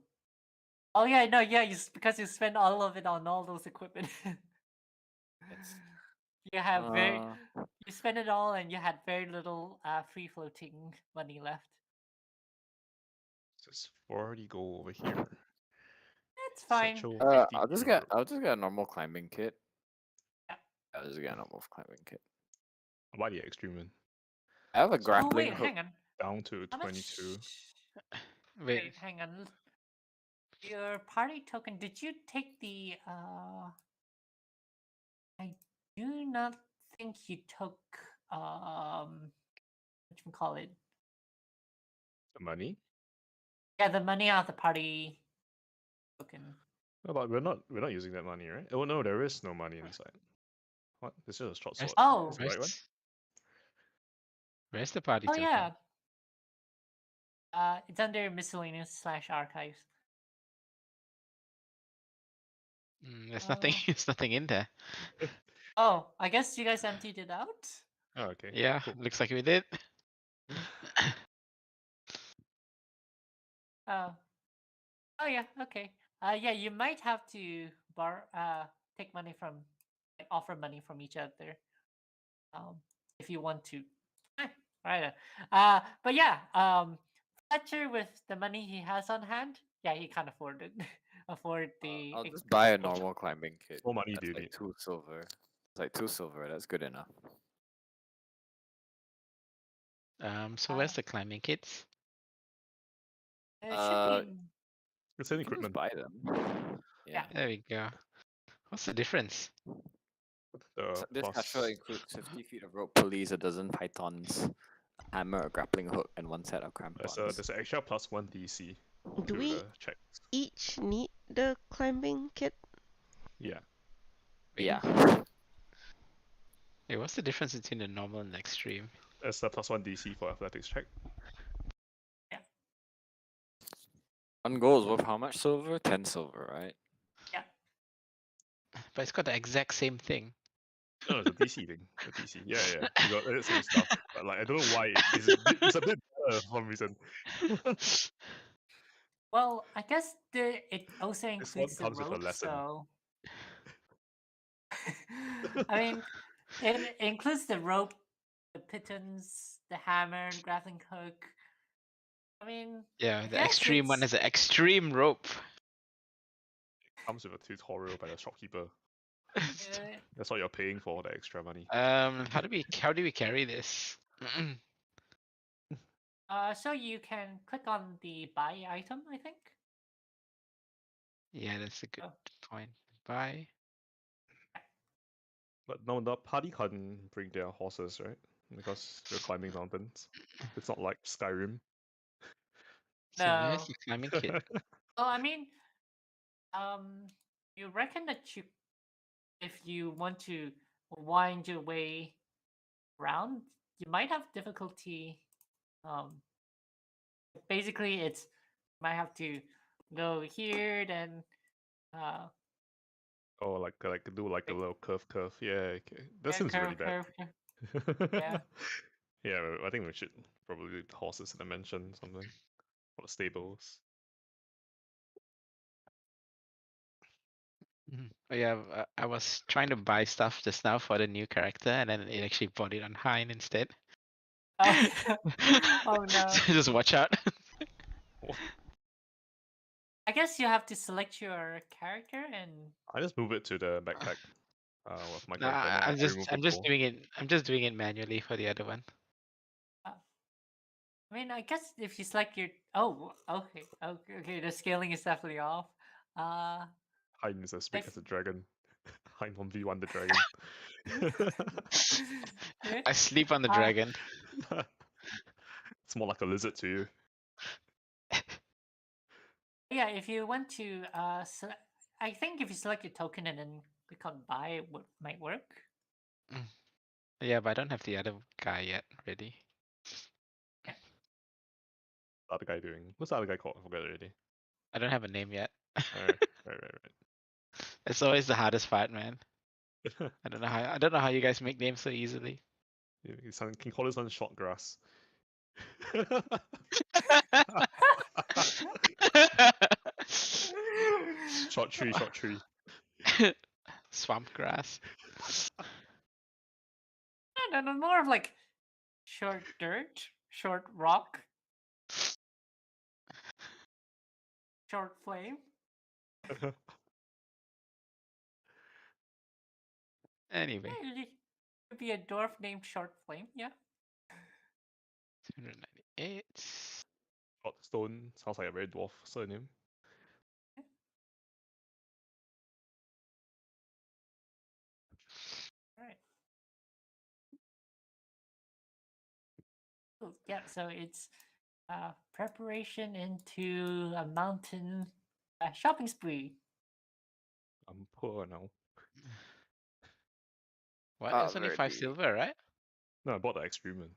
Oh yeah, no, yeah, because you spend all of it on all those equipment. Yes. You have you spend it all and you had very little free floating money left. Just 40 go over here. That's fine. Satchel, I'll 50 just get a normal climbing kit. Yeah. I'll just get a normal climbing kit. Why the extreme one? I have a Oh grappling wait, hook. hang on. Down to How 22. much? Wait, Wait, hang on. Your party token. Did you take the? I do not think you took. What you call it? The money? Yeah, the money out of the party token. No, but we're not using that money, right? Oh no, there is no money inside. What? This is a short sword. Oh. Is the right one? where's the party Oh token? yeah. It's under miscellaneous/archives. There's nothing. There's nothing in there. Oh, I guess you guys emptied it out. Oh, okay. Yeah, Cool. looks like we did. Oh. Oh yeah. Okay. Yeah, you might have to take money from, like, offer money from each other, if you want to. Right. But yeah, Fletcher with the money he has on hand, yeah, he can't afford it. afford the. I'll just buy a normal climbing kit. What money That's do you like need? 2 silver. It's like 2 silver. That's good enough. So where's the climbing kits? It should be. It's an You can just equipment. buy them. Yeah. There we go. What's the difference? The This plus- satchel includes 50 feet of rope pulleys, a dozen pythons, a hammer, a grappling hook, and 1 set of crampons. There's an extra +1 DC Do to we the check. each need the climbing kit? Yeah. Yeah. Wait, what's the difference between the normal and the extreme? There's the +1 DC for athletics check. 1 gold is worth how much silver? 10 silver, right? But it's got the exact same thing. No, it's a DC thing. A DC. Yeah, yeah. You got the same stuff. But like, I don't know why it's a bit better for some reason. Well, I guess it also This one includes the comes with a rope, lesson. so. I mean, it includes the rope, the pitons, the hammer, the grappling hook. I mean, Yeah, the guess extreme one it's- is an extreme rope. Comes with a tutorial by the shopkeeper. uh, That's what you're paying for, the extra money. How do we carry this? so you can click on the buy item, I think. Yeah, that's a good Oh. point. Bye. But no, the party can't bring their horses, right? Because they're climbing mountains. It's not like Skyrim. So where's No. the climbing kit? Well, I mean, you reckon that if you want to wind your way around, you might have difficulty. Basically, you might have to go here, then. Oh, like do like a little curve. Yeah, okay. That Yeah, seems really curve. bad. Yeah. Yeah, I think we should probably do the horses in the mansion, something. Or the stables. Oh yeah, I was trying to buy stuff just now for the new character, and then it actually bought it on Hine instead. Oh no. So just watch out. I guess you have to select your character and. I just move it to the backpack. With my No, character, no, I remove the I'm just core. doing it. I'm just doing it manually for the other one. I mean, I guess if you select your okay, the scaling is definitely off. Hein is as big If- as a dragon. Hein 1v1 the dragon. yeah, I sleep on the Uh, dragon. It's more like a lizard to you. yeah, if you want to, I think if you select your token and then click on buy, it might work. Yeah, but I don't have the other guy yet ready. What's the other guy doing? What's the other guy called? I forgot already. I don't have a name yet. Alright, right. It's always the hardest part, man. I don't know how you guys make names so easily. You can call this one short grass. Short tree. Swamp grass. No, more of like short dirt, short rock, short flame. Anyway, Yeah, it could be a dwarf named Short Flame. Yeah. 298. Short stone sounds like a very dwarf surname. All right. Cool. Yeah. So it's preparation into a mountain shopping spree. I'm poor now. What? It's only 5 Already. silver, right? No, I bought the experiment.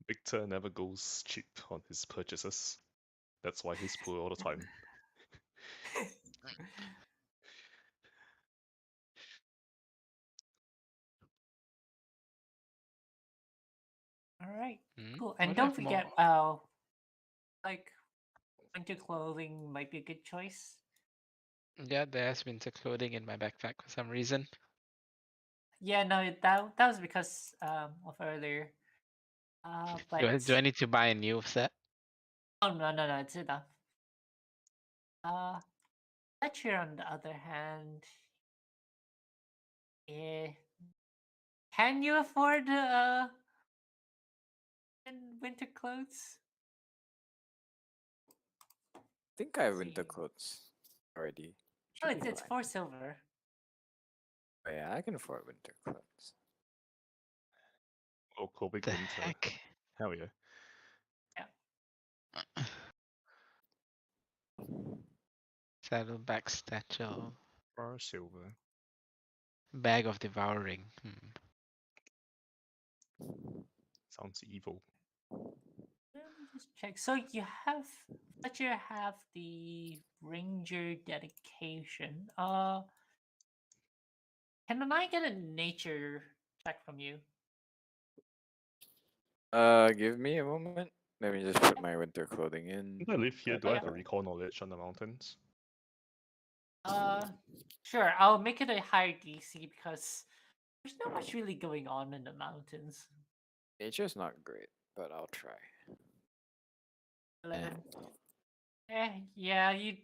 Victor never goes cheap on his purchases. That's why he's poor all the time. All right. Hmm? Cool. And What don't have more? forget, like winter clothing might be a good choice. Yeah, there's winter clothing in my backpack for some reason. Yeah. No, that was because of earlier. But Do I need to buy a new set? oh no, it's enough. Fletcher, on the other hand, yeah. Can you afford winter clothes? I think I have Let's winter see. clothes already. Oh, Should be it's fine. 4 silver. Oh, yeah, I can afford winter clothes. Oh, Cobic The winter. heck? Hell yeah. Saddleback satchel. 4 silver. Bag of devouring. Sounds evil. Let me just check. So you have Fletcher have the Ranger dedication. Can I get a nature check from you? Give me a moment. Let me just put my winter clothing in. Since I live here, do I have Yeah. a recall knowledge on the mountains? Sure. I'll make it a higher DC because there's not much really going on in the mountains. Nature's not great, but I'll try. 11. Yeah, you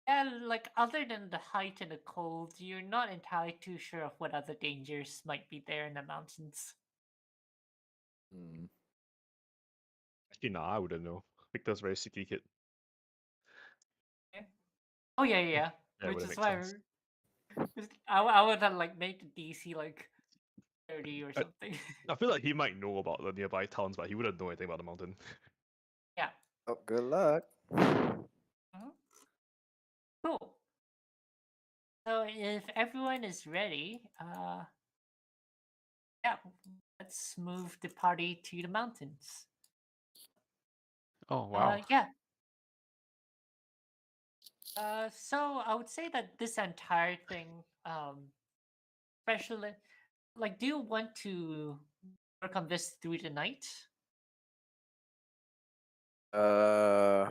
yeah, like other than the height and the cold, you're not entirely too sure of what other dangers might be there in the mountains. Hmm. Actually, nah, I wouldn't know. Victor's very city kid. Oh yeah. Yeah, Which wouldn't is make why sense. I would have like made the DC like 30 or I- something. I feel like he might know about the nearby towns, but he wouldn't know anything about the mountain. Yeah. Oh, good luck. Mhm. Cool. So if everyone is ready, yeah, let's move the party to the mountains. Oh wow. Yeah. So I would say that this entire thing, especially, like, do you want to work on this through the night? Uh,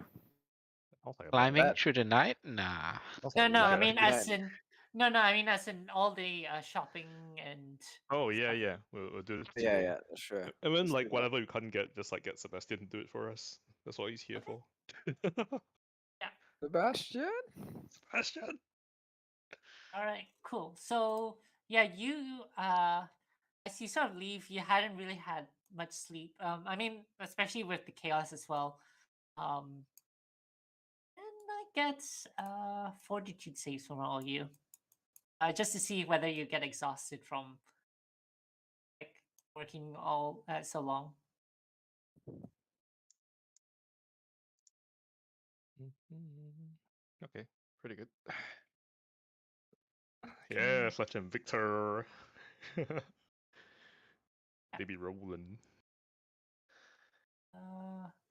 Sounds like a bad Climbing idea. that- through the night? Nah. Sounds No, like a no. really I bad mean, idea. as in, No, I mean as in all the shopping and Oh yeah, stuff. yeah. We'll do it Yeah, today. yeah, sure. And then Let's like do that. whatever we can't get, just like get Sebastian to do it for us. That's what he's here Okay. for. Sebastian? Sebastian. All right, cool. So yeah, you as you sort of leave, you hadn't really had much sleep. I mean, especially with the chaos as well. And I get fortitude saves from all you. Just to see whether you get exhausted from like working all so long. Okay, pretty good. Yeah, Fletcher and Victor. They be rolling.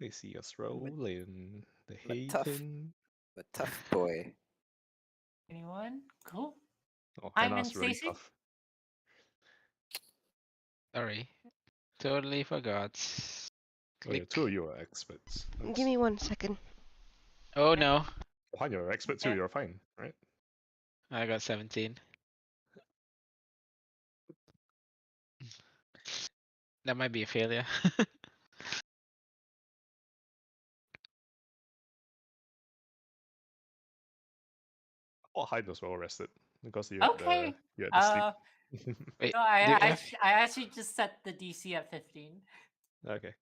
They see us rolling. The I'm a tough- haven. A tough boy. Anyone? Cool. Oh, I'm in Hannah's really Stacy. tough. Sorry. Totally forgot. Oh yeah, Click. two of you are experts. Give me 1 second. Oh no. Han, you're an expert too. Okay. You're fine, right? I got 17. That might be a failure. Oh, Hyde was well rested because you had Okay. the sleep. Wait, No, I actually just set the DC at 15. Okay.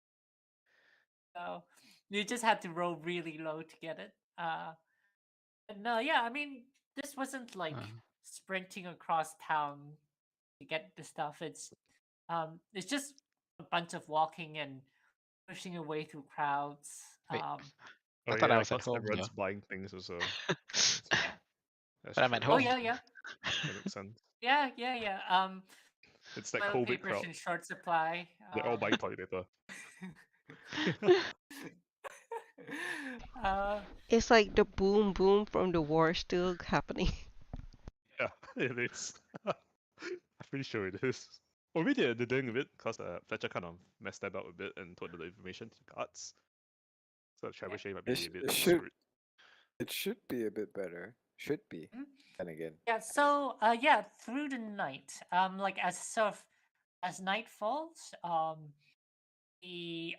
So you just had to roll really low to get it. But no, yeah, I mean this wasn't like sprinting across town to get the stuff. It's just a bunch of walking and pushing your way through crowds. Wait. Oh I thought I yeah, was at because home everyone's though. buying things also. Yeah. That's But I'm at true. Oh home. yeah. That makes sense. Yeah. It's that Toilet COVID paper's crowd. in short supply. They're all buying toilet paper. It's like the boom boom from the war still happening. Yeah, it is. I'm pretty sure it is. Or maybe they're doing a bit because Fletcher kind of messed that up a bit and told the information to the guards. So Trebuchet might be a bit screwed. It should be a bit better. Should be. Mhm. Then again. Yeah. So through the night, like as night falls, the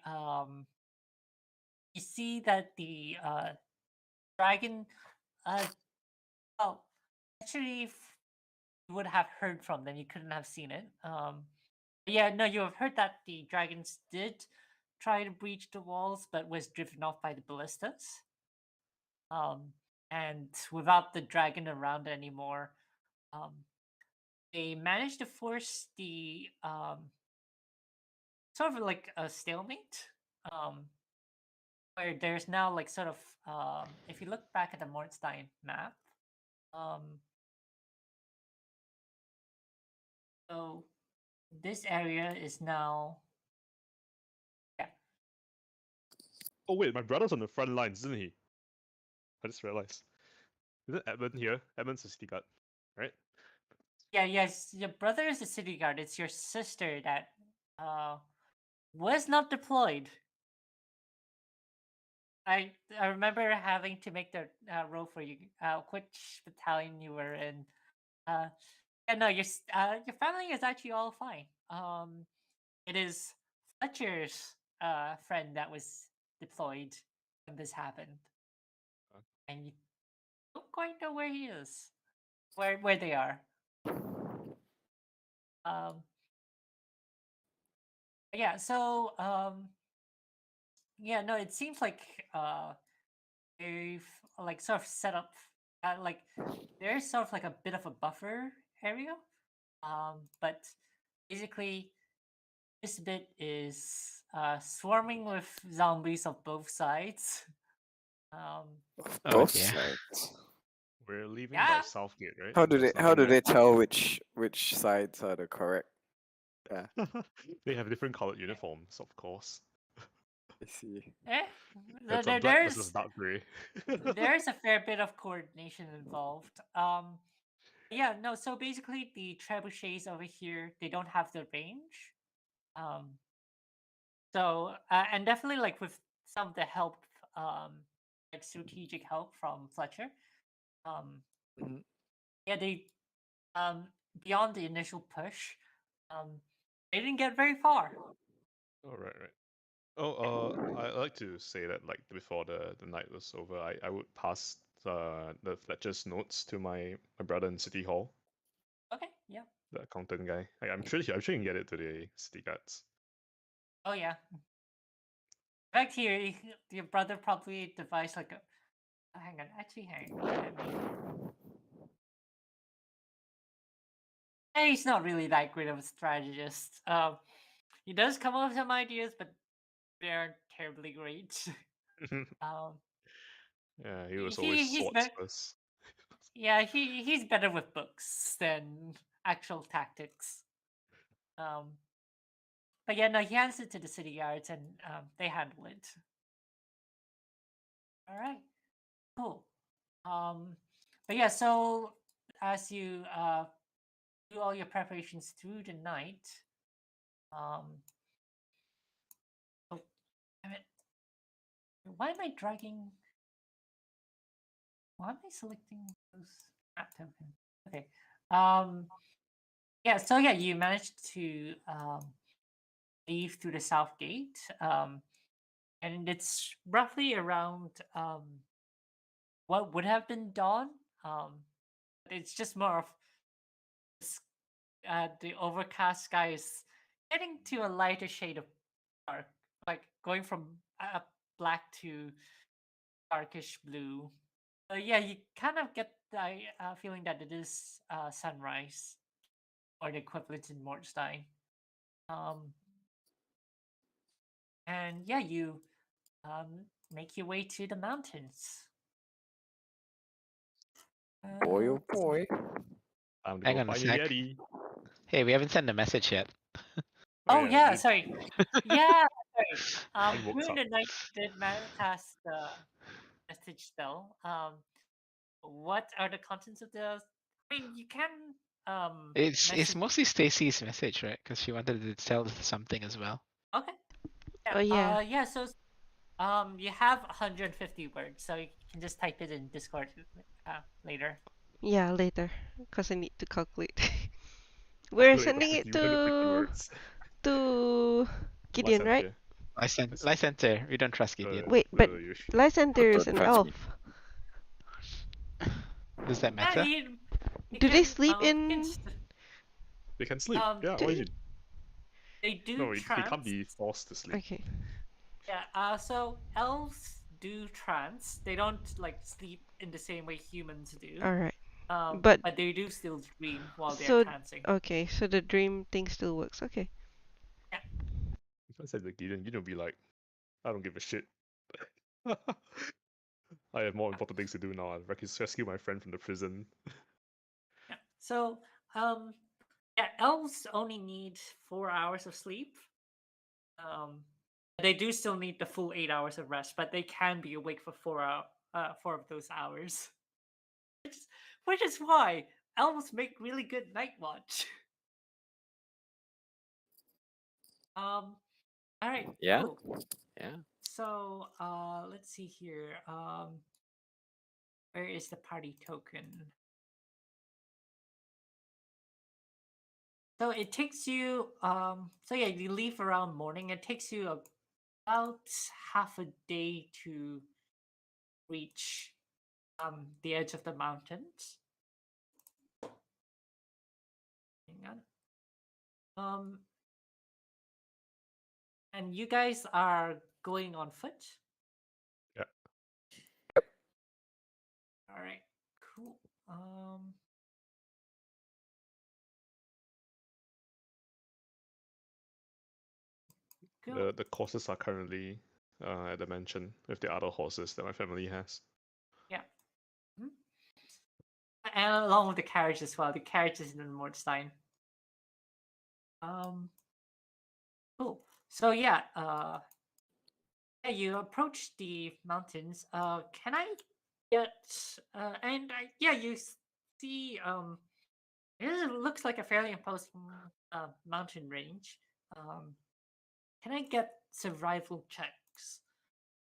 you see that the dragon, well, actually, you would have heard from them. You couldn't have seen it. Yeah, no, you have heard that the dragons did try to breach the walls, but was driven off by the ballistas. And without the dragon around anymore, they managed to force the sort of like a stalemate. Where there's now like sort of if you look back at the Mornstein map, um, so this area is now Oh wait, my brother's on the front lines, isn't he? I just realized. Isn't Edmund here? Edmund's a city guard, right? yes, your brother is a city guard. It's your sister that uh was not deployed. I remember having to make the roll for you which battalion you were in. Yeah, no, your family is actually all fine. It is Fletcher's friend that was deployed when this happened, and you don't quite know where he is, where they are. Um, yeah, so yeah, no, it seems like they've like sort of set up like there's sort of like a bit of a buffer area, but basically this bit is swarming with zombies of both sides. Oh Both dear. sides. We're leaving Yeah. by Southgate, right? How do There's they nothing there. tell which sides are the correct? They have different colored uniforms, of course. I see. It's a black versus dark grey. There's a fair bit of coordination involved. Yeah, no, so basically the trebuchets over here, they don't have the range. So and definitely like with some of the help, like strategic help from Fletcher, Mhm. yeah, they beyond the initial push, they didn't get very far. Oh, right. Oh, I like to say that like before the night was over, I would pass the Fletcher's notes to my brother in City Hall, Okay, yeah. the accountant guy. I'm sure you can get it to the city guards. Oh yeah. In fact, here your brother probably devised like a. Hang on, actually, hang on. Let me. He's not really that great of a strategist. He does come up with some ideas, but they aren't terribly great. um, Yeah, he was always he's swords better. first. Yeah, he's better with books than actual tactics. But yeah, no, he hands it to the city guards, and they handle it. All right, cool. But yeah, so as you do all your preparations through the night, oh, I mean, why am I dragging? Why am I selecting those map tokens? Okay. Yeah. So yeah, you managed to leave through the south gate. And it's roughly around what would have been dawn. It's just more of the overcast sky is getting to a lighter shade of dark, like going from black to darkish blue. Yeah, you kind of get the feeling that it is sunrise or the equivalent in Mordstein. And yeah, you make your way to the mountains. Boy, oh boy. Time to Hang go on a find your sec. Yeti. Hey, we haven't sent the message yet. Oh yeah, dude, sorry. Yeah, sorry. mine works During up. the night did cast the message spell. What are the contents of the? I mean, you can It's message. mostly Stacy's message, right? Because she wanted to tell something as well. Okay. Oh yeah. Yeah. So you have 150 words, so you can just type it in Discord later. Yeah, later. Because I need to calculate. We're Calculate the sending it 150 words. to Gideon, right? Lysander, we don't trust Gideon. Wait, but Lysander is an Trust elf. me. Does that Yeah, matter? you Do they can, sleep you can in? They can sleep. Yeah, do- why you? they do No, he trance. can't be forced to sleep. Okay. Yeah, so elves do trance. They don't like sleep in the same way humans do. All right. But But they do still dream while they're so trancing. okay, so the dream thing still works. Okay. If I said the Gideon, you'd be like, I don't give a shit. I have more important things to do now. I'll rescue my friend from the prison. Yeah. So, yeah, elves only need 4 hours of sleep. They do still need the full 8 hours of rest, but they can be awake for 4 of those hours. Which is why elves make really good night watch. All right. Yeah? Cool. Yeah. So, let's see here. Where is the party token? So it takes you. So yeah, you leave around morning. It takes you about half a day to reach the edge of the mountains. Hang on. And you guys are going on foot. Yeah. All right. Cool. Cool. The horses are currently at the mansion with the other horses that my family has. Yeah. Mhm. And along with the carriage as well. The carriage is in Mordstein. Cool. So yeah, yeah, you approach the mountains. Can I get and yeah, you see it looks like a fairly imposing mountain range. Can I get survival checks?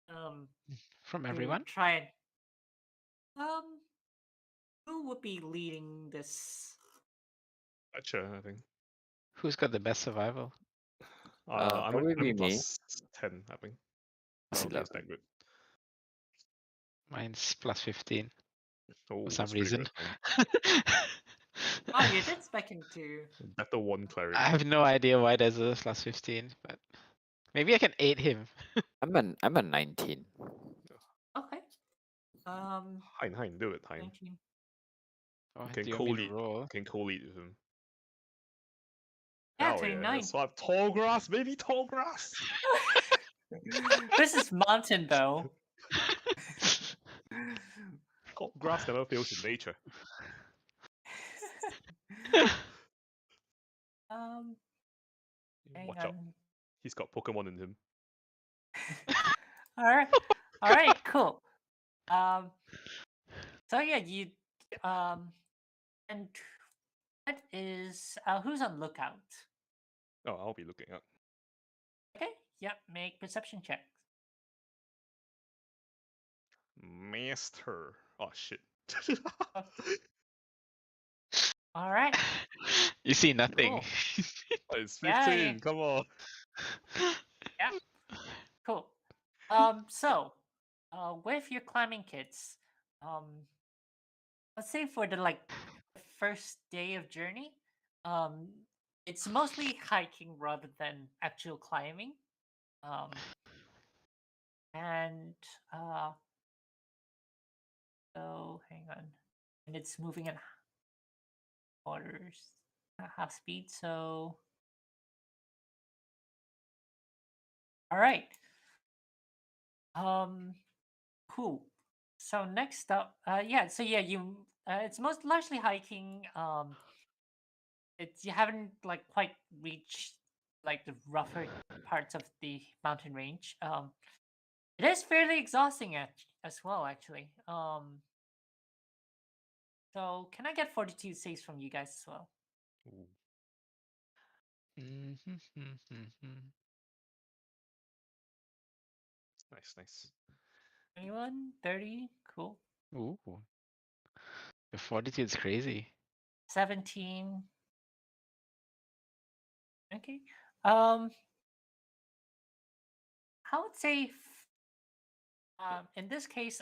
From To everyone? try and who would be leading this Gotcha, I think. Who's got the best survival? I'm probably be me. plus 10, I think. I It's don't think it's 11. that good. Mine's plus 15 Oh, for some that's pretty reason. good. Oh, you did spec into. Better one cleric. I have no idea why there's a plus 15, but maybe I can aid him. I'm a 19. Okay. Hein, do it, Hein. 19. Oh, Can do you want me to co-lead. roll? Can co-lead with him. Yeah, Oh yeah, 29. that's what tall grass, baby, tall grass. This is mountain though. Tall grass never fails in nature. um, hang Watch out, on. he's got Pokemon in him. All right, cool. So yeah, you and that is who's on lookout? Oh, I'll be looking up. Okay, yep, make perception checks. Master. Oh shit. All right, You see nothing. cool. It's 15. Yeah. Come on. Yeah, cool. So, with your climbing kits, let's say for the first day of journey, um, it's mostly hiking rather than actual climbing. And so hang on, and it's moving at quarters half speed. So, all right. Cool. So next up, yeah. So yeah, it's most largely hiking. It's you haven't quite reached the rougher parts of the mountain range. It is fairly exhausting as well, actually. So can I get 42 saves from you guys as well? Ooh, nice. 21, 30, cool. Ooh. The fortitude's crazy. 17. Okay. I would say in this case,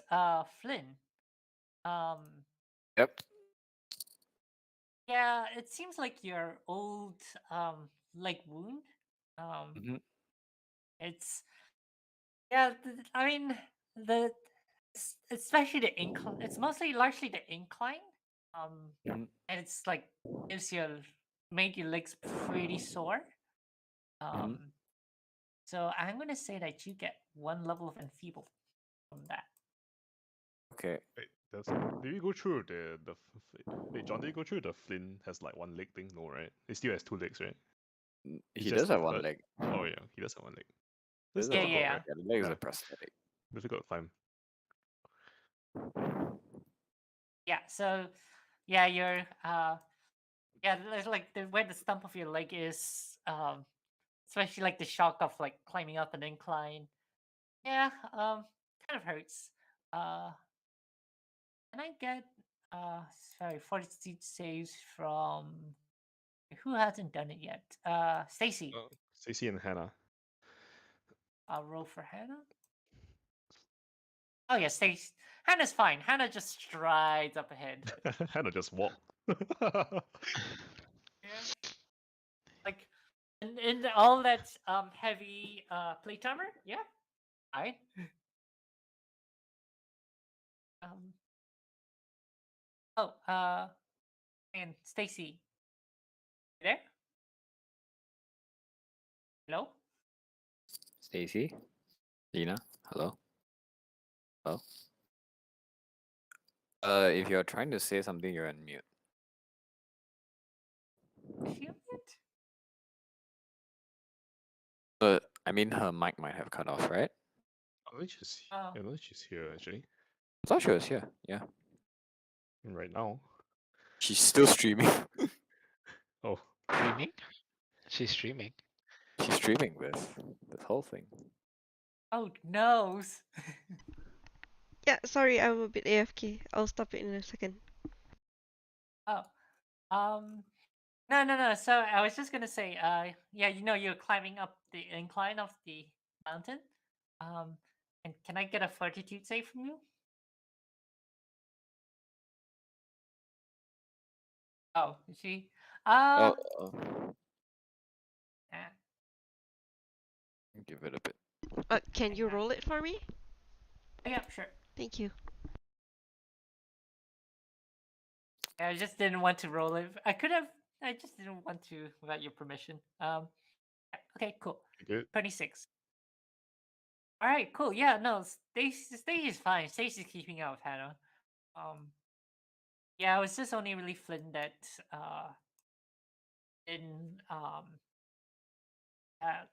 Flynn. Yep. Yeah, it seems like your old leg wound. hmm It's yeah. I mean the especially the incline. It's mostly largely the incline. Mhm. And it's gives made your legs pretty sore. Um, so I'm gonna say that you get 1 level of enfeebled from that. Okay. Wait, did you go through wait, John, did you go through the Flynn has like one leg thing? No, right? He still has 2 legs, right? He's He just does have one hurt. leg. Oh yeah, he does have 1 leg. Does That's have difficult, one Yeah. leg. Yeah, the leg is Yeah. a prosthetic. Difficult to climb. Yeah. So yeah, you're there's where the stump of your leg is, especially the shock of climbing up an incline. Yeah, kind of hurts. Can I get sorry, 42 saves from who hasn't done it yet? Stacy. Stacy and Hannah. I'll roll for Hannah. Oh yeah, Stacy. Hannah's fine. Hannah just strides up ahead. Hannah just walked. Yeah. In all that heavy plate armor, yeah. Fine. Um oh, and Stacy. You there? Hello? Stacy? Lena? Hello? Hello? If you're trying to say something, you're on mute. Is she on it? I mean, her mic might have cut off, right? Oh. She's here actually. I thought she was here. Yeah. Right now. She's still streaming. Oh. Streaming? She's streaming. She's streaming this whole thing. Oh no. Yeah, sorry, I'm a bit AFK. I'll stop it in a second. Oh. No. So I was just gonna say, yeah, you're climbing up the incline of the mountain. And can I get a fortitude save from you? Oh, is she? Oh, Eh, give it a bit. Can you hang on. roll it for me? Yeah, sure. Thank you. I just didn't want to roll it. I could have. I just didn't want to without your permission. Okay, cool. Good. 26. All right, cool. Yeah, no, Stacy's fine. Stacy's keeping out of Hannah. Yeah, it was just only really Flynn that didn't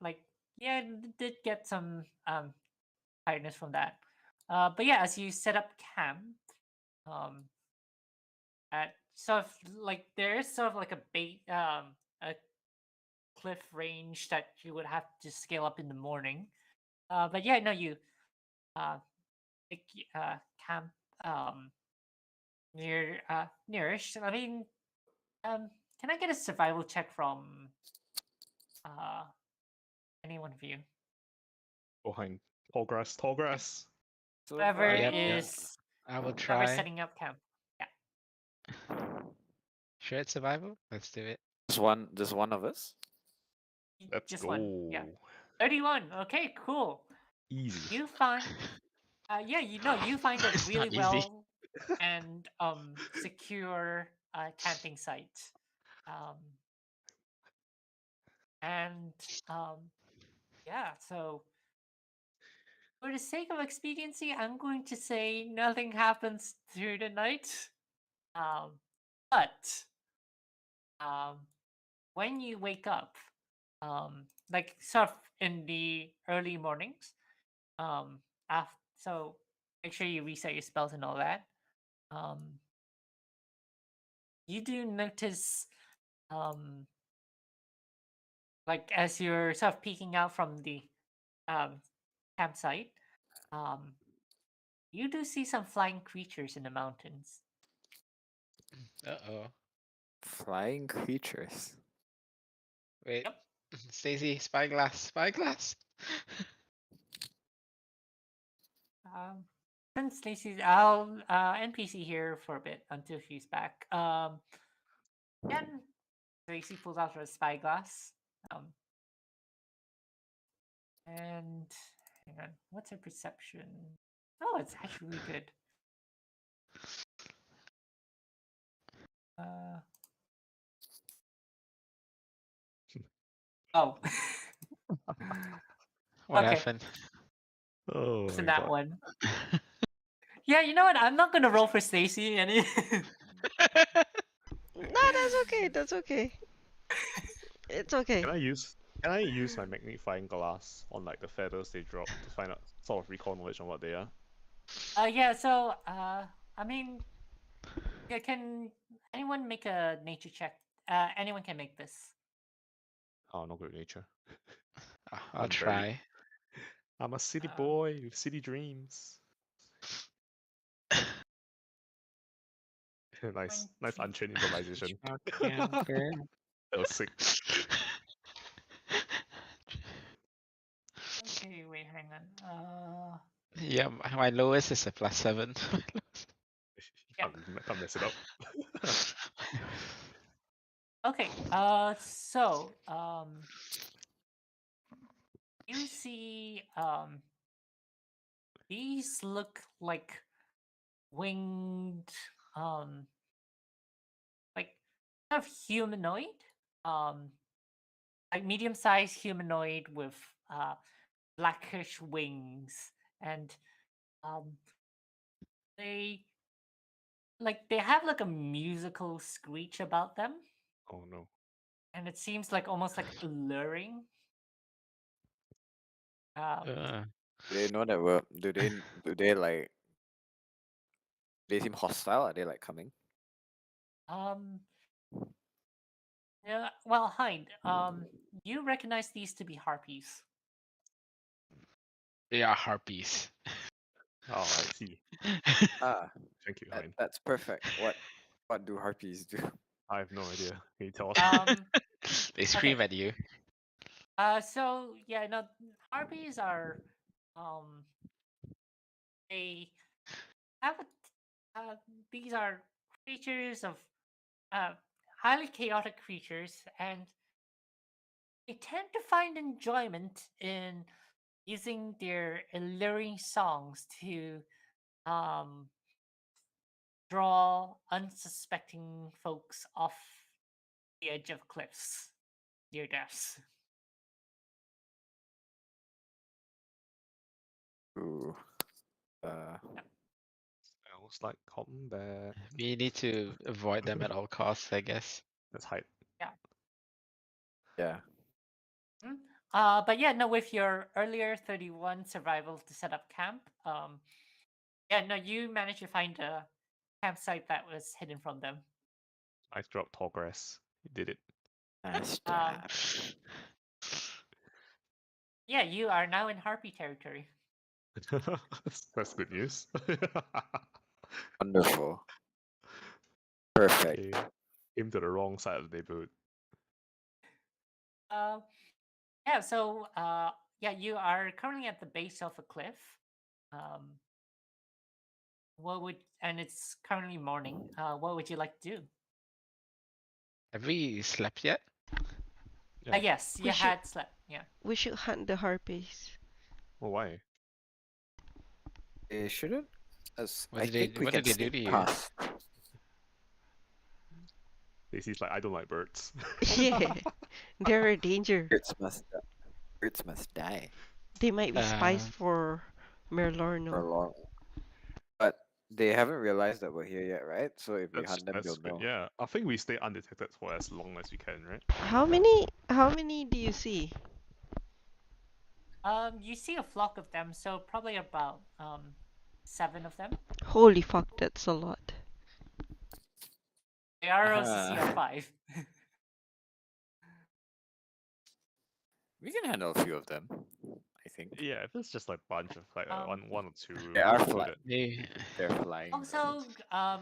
like yeah did get some tiredness from that. But yeah, as you set up camp, um, at sort of like there is sort of like a cliff range that you would have to scale up in the morning. But yeah, no, you uh like, camp nearish. I mean, can I get a survival check from uh any one of you? Behind tall grass, tall grass. Whoever Yep, yep. is I will whoever try. setting up camp. Yeah. Shared survival? Let's do it. Just one of us. Let's Just go. one. Yeah. 31. Okay, cool. Easy. You find yeah, you find a It's really not easy. well and secure camping site. Um and yeah, so for the sake of expediency, I'm going to say nothing happens through the night. But um when you wake up, like sort of in the early mornings, after, so make sure you reset your spells and all that. Um, you do notice, um, like as you're sort of peeking out from the um, campsite, um, you do see some flying creatures in the mountains. Uh-oh. Flying creatures. Wait. Yep. Stacy, spyglass, spyglass. Since Stacy's, I'll NPC here for a bit until she's back. And Stacy pulls out her spyglass. And hang on, what's her perception? Oh, it's actually good. Oh, What okay. happened? Oh It's my in that god. one. Yeah, you know what? I'm not gonna roll for Stacy. Any. No, that's okay. That's okay. It's okay. Can I use my magnifying glass on like the feathers they drop to find out sort of recall knowledge on what they are? Yeah. So, I mean, yeah. Can anyone make a nature check? Anyone can make this. Oh, no good nature. I'll I'm try. I'm a city Um, boy with city dreams. Nice 20. unchained improvisation. Camper. That was sick. Okay, wait, hang on. Yeah, my lowest is a +7. Yeah. Can't mess it up. Okay. So, you see, these look like winged, like kind of humanoid, um, like medium-sized humanoid with blackish wings, and um, they they have like a musical screech about them, Oh no. and it seems like almost like alluring. Um, Uh, Do they know that we're? Do they like? They seem hostile. Are they like coming? um, yeah. Well, Hind, you recognize these to be harpies. they are harpies. Oh, I see. Ah, Thank you, Hein. that's perfect. What do harpies do? I have no idea. Can you tell us? They scream at you. So yeah, no, harpies are um they have these are creatures of uh highly chaotic creatures, and they tend to find enjoyment in using their alluring songs to um draw unsuspecting folks off the edge of cliffs near deaths. Ooh. Sounds like combat. We need to avoid them at all costs, I guess. Let's hide. Yeah. Mm. But yeah, no, with your earlier 31 survival to set up camp, yeah, no, you managed to find a campsite that was hidden from them. Nice drop, tall grass. You did it. Nice Um, job. yeah, you are now in Harpy territory. That's good news. Wonderful. Perfect. Okay. Came to the wrong side of the neighborhood. Uh, yeah, so yeah, you are currently at the base of a cliff. What would and it's currently morning. What would you like to do? Have we slept yet? Yeah. Yes, We you should- had slept. Yeah. We should hunt the harpies. Well, why? They shouldn't. As What I did they- think we what can did they do sneak to you? past. Stacy's like, I don't like birds. Yeah, they're a danger. Birds must die They might be spies Uh, for for Merlorno. long. But they haven't realized that we're here yet, right? So if we That's hunt them, they'll good. know. Yeah, I think we stay undetected for as long as we can, right? How many do you see? You see a flock of them, so probably about 7 of them. Holy fuck, that's a lot. The arrows you see are Uh-huh. 5. We can handle a few of them, I think. Yeah, if it's just like bunch of like one or two. They are so fly- that- They're flying. Also,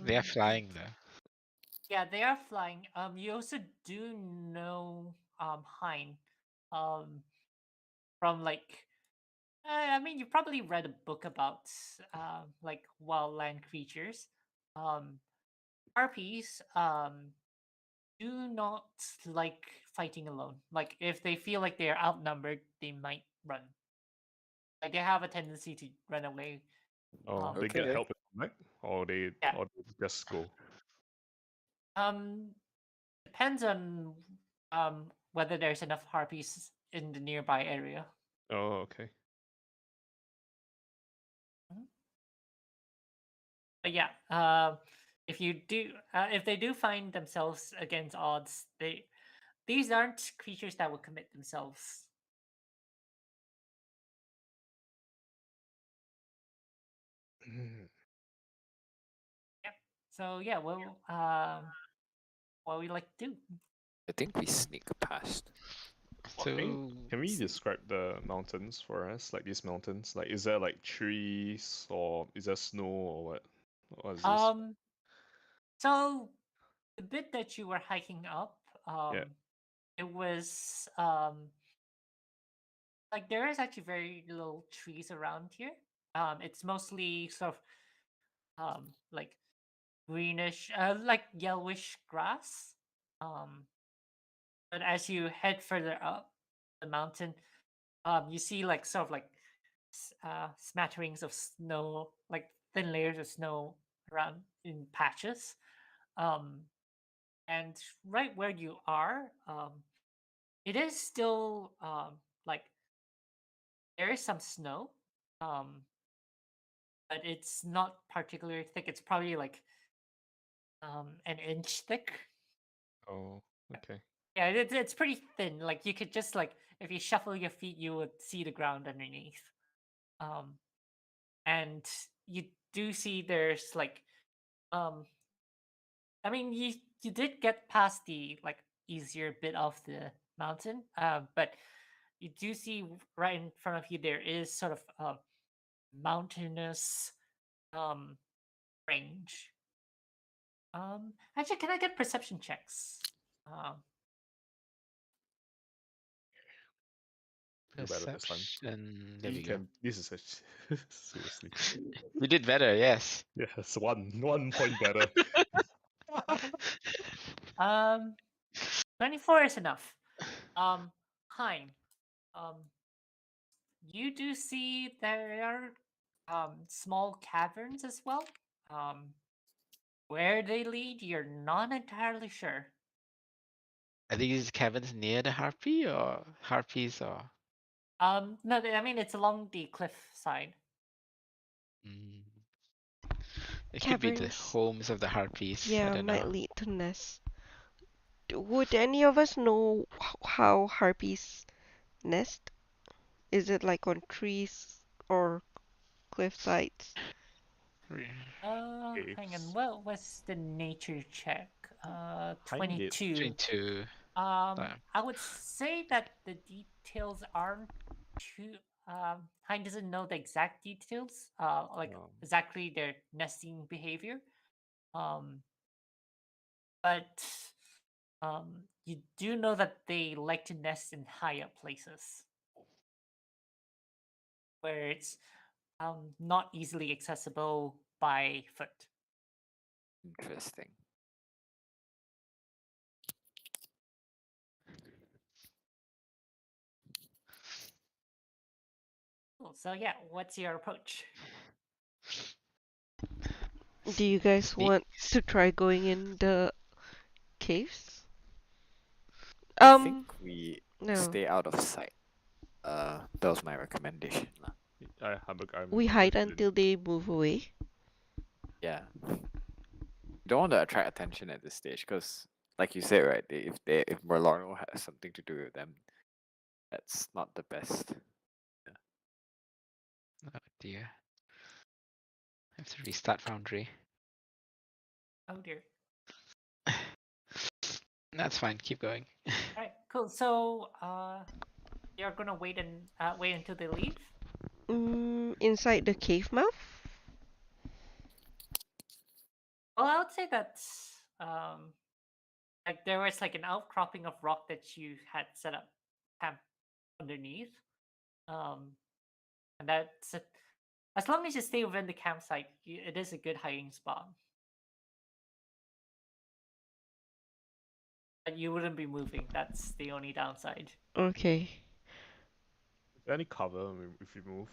they are flying though. yeah, they are flying. You also do know Hein, from like, I mean, you probably read a book about like wildland creatures. Harpies do not like fighting alone. Like if they feel like they are outnumbered, they might run. Like they have a tendency to run away. Oh, they get Okay. help, right? Or they Yeah. or they just go. Depends on whether there's enough harpies in the nearby area. Oh, okay. But yeah, if you do, if they do find themselves against odds, these aren't creatures that will commit themselves. So yeah, well, what we like to do. I think we sneak past. So Can we describe the mountains for us? Like these mountains? Like is there like trees or is there snow or what? What is this? So the bit that you were hiking up, it was like there is actually very little trees around here. It's mostly sort of like greenish, like yellowish grass. But as you head further up the mountain, you see like sort of like smatterings of snow, like thin layers of snow around in patches. And right where you are, it is still like there is some snow, but it's not particularly thick. It's probably like an inch thick. Oh, okay. Yeah, it's pretty thin. Like you could just like if you shuffle your feet, you would see the ground underneath. And you do see there's like um I mean you did get past the like easier bit of the mountain, but you do see right in front of you there is sort of a mountainous um range. Actually, can I get perception checks? Do better this time. Perception. There You we go. can. This is seriously. You did better, yes. Yes, 1 point better. Um, 24 is enough. Hein. You do see there are small caverns as well. Where they lead, you're not entirely sure. Are these caverns near the harpy or harpies or? No, I mean it's along the cliff side. Mm. It could be the Caverns, homes of the harpies. I yeah, don't might know. lead to nests. Would any of us know how harpies nest? Is it like on trees or cliff sides? Re- Hang on. Caves. What was the nature check? Pine Gate. 22. 22. I would say that the details aren't too. Hein doesn't know the exact details. Like Um, exactly their nesting behavior. But you do know that they like to nest in high up places where it's not easily accessible by foot. Interesting. Cool. So yeah, what's your approach? Do you guys Sneak. want to try going in the caves? I think we No. stay out of sight. That was my recommendation. Lah. We hide until they move away. Yeah. Don't want to attract attention at this stage because, like you said, right? If Merlano has something to do with them, that's not the best. Oh dear. I have to restart Foundry. Oh dear. That's fine. Keep going. Alright, cool. So you're gonna wait until they leave? Inside the cave mouth? Well, I would say that's like there was like an outcropping of rock that you had set up camp underneath. And that's it. As long as you stay within the campsite, it is a good hiding spot. But you wouldn't be moving. That's the only downside. Okay. Any cover if you move?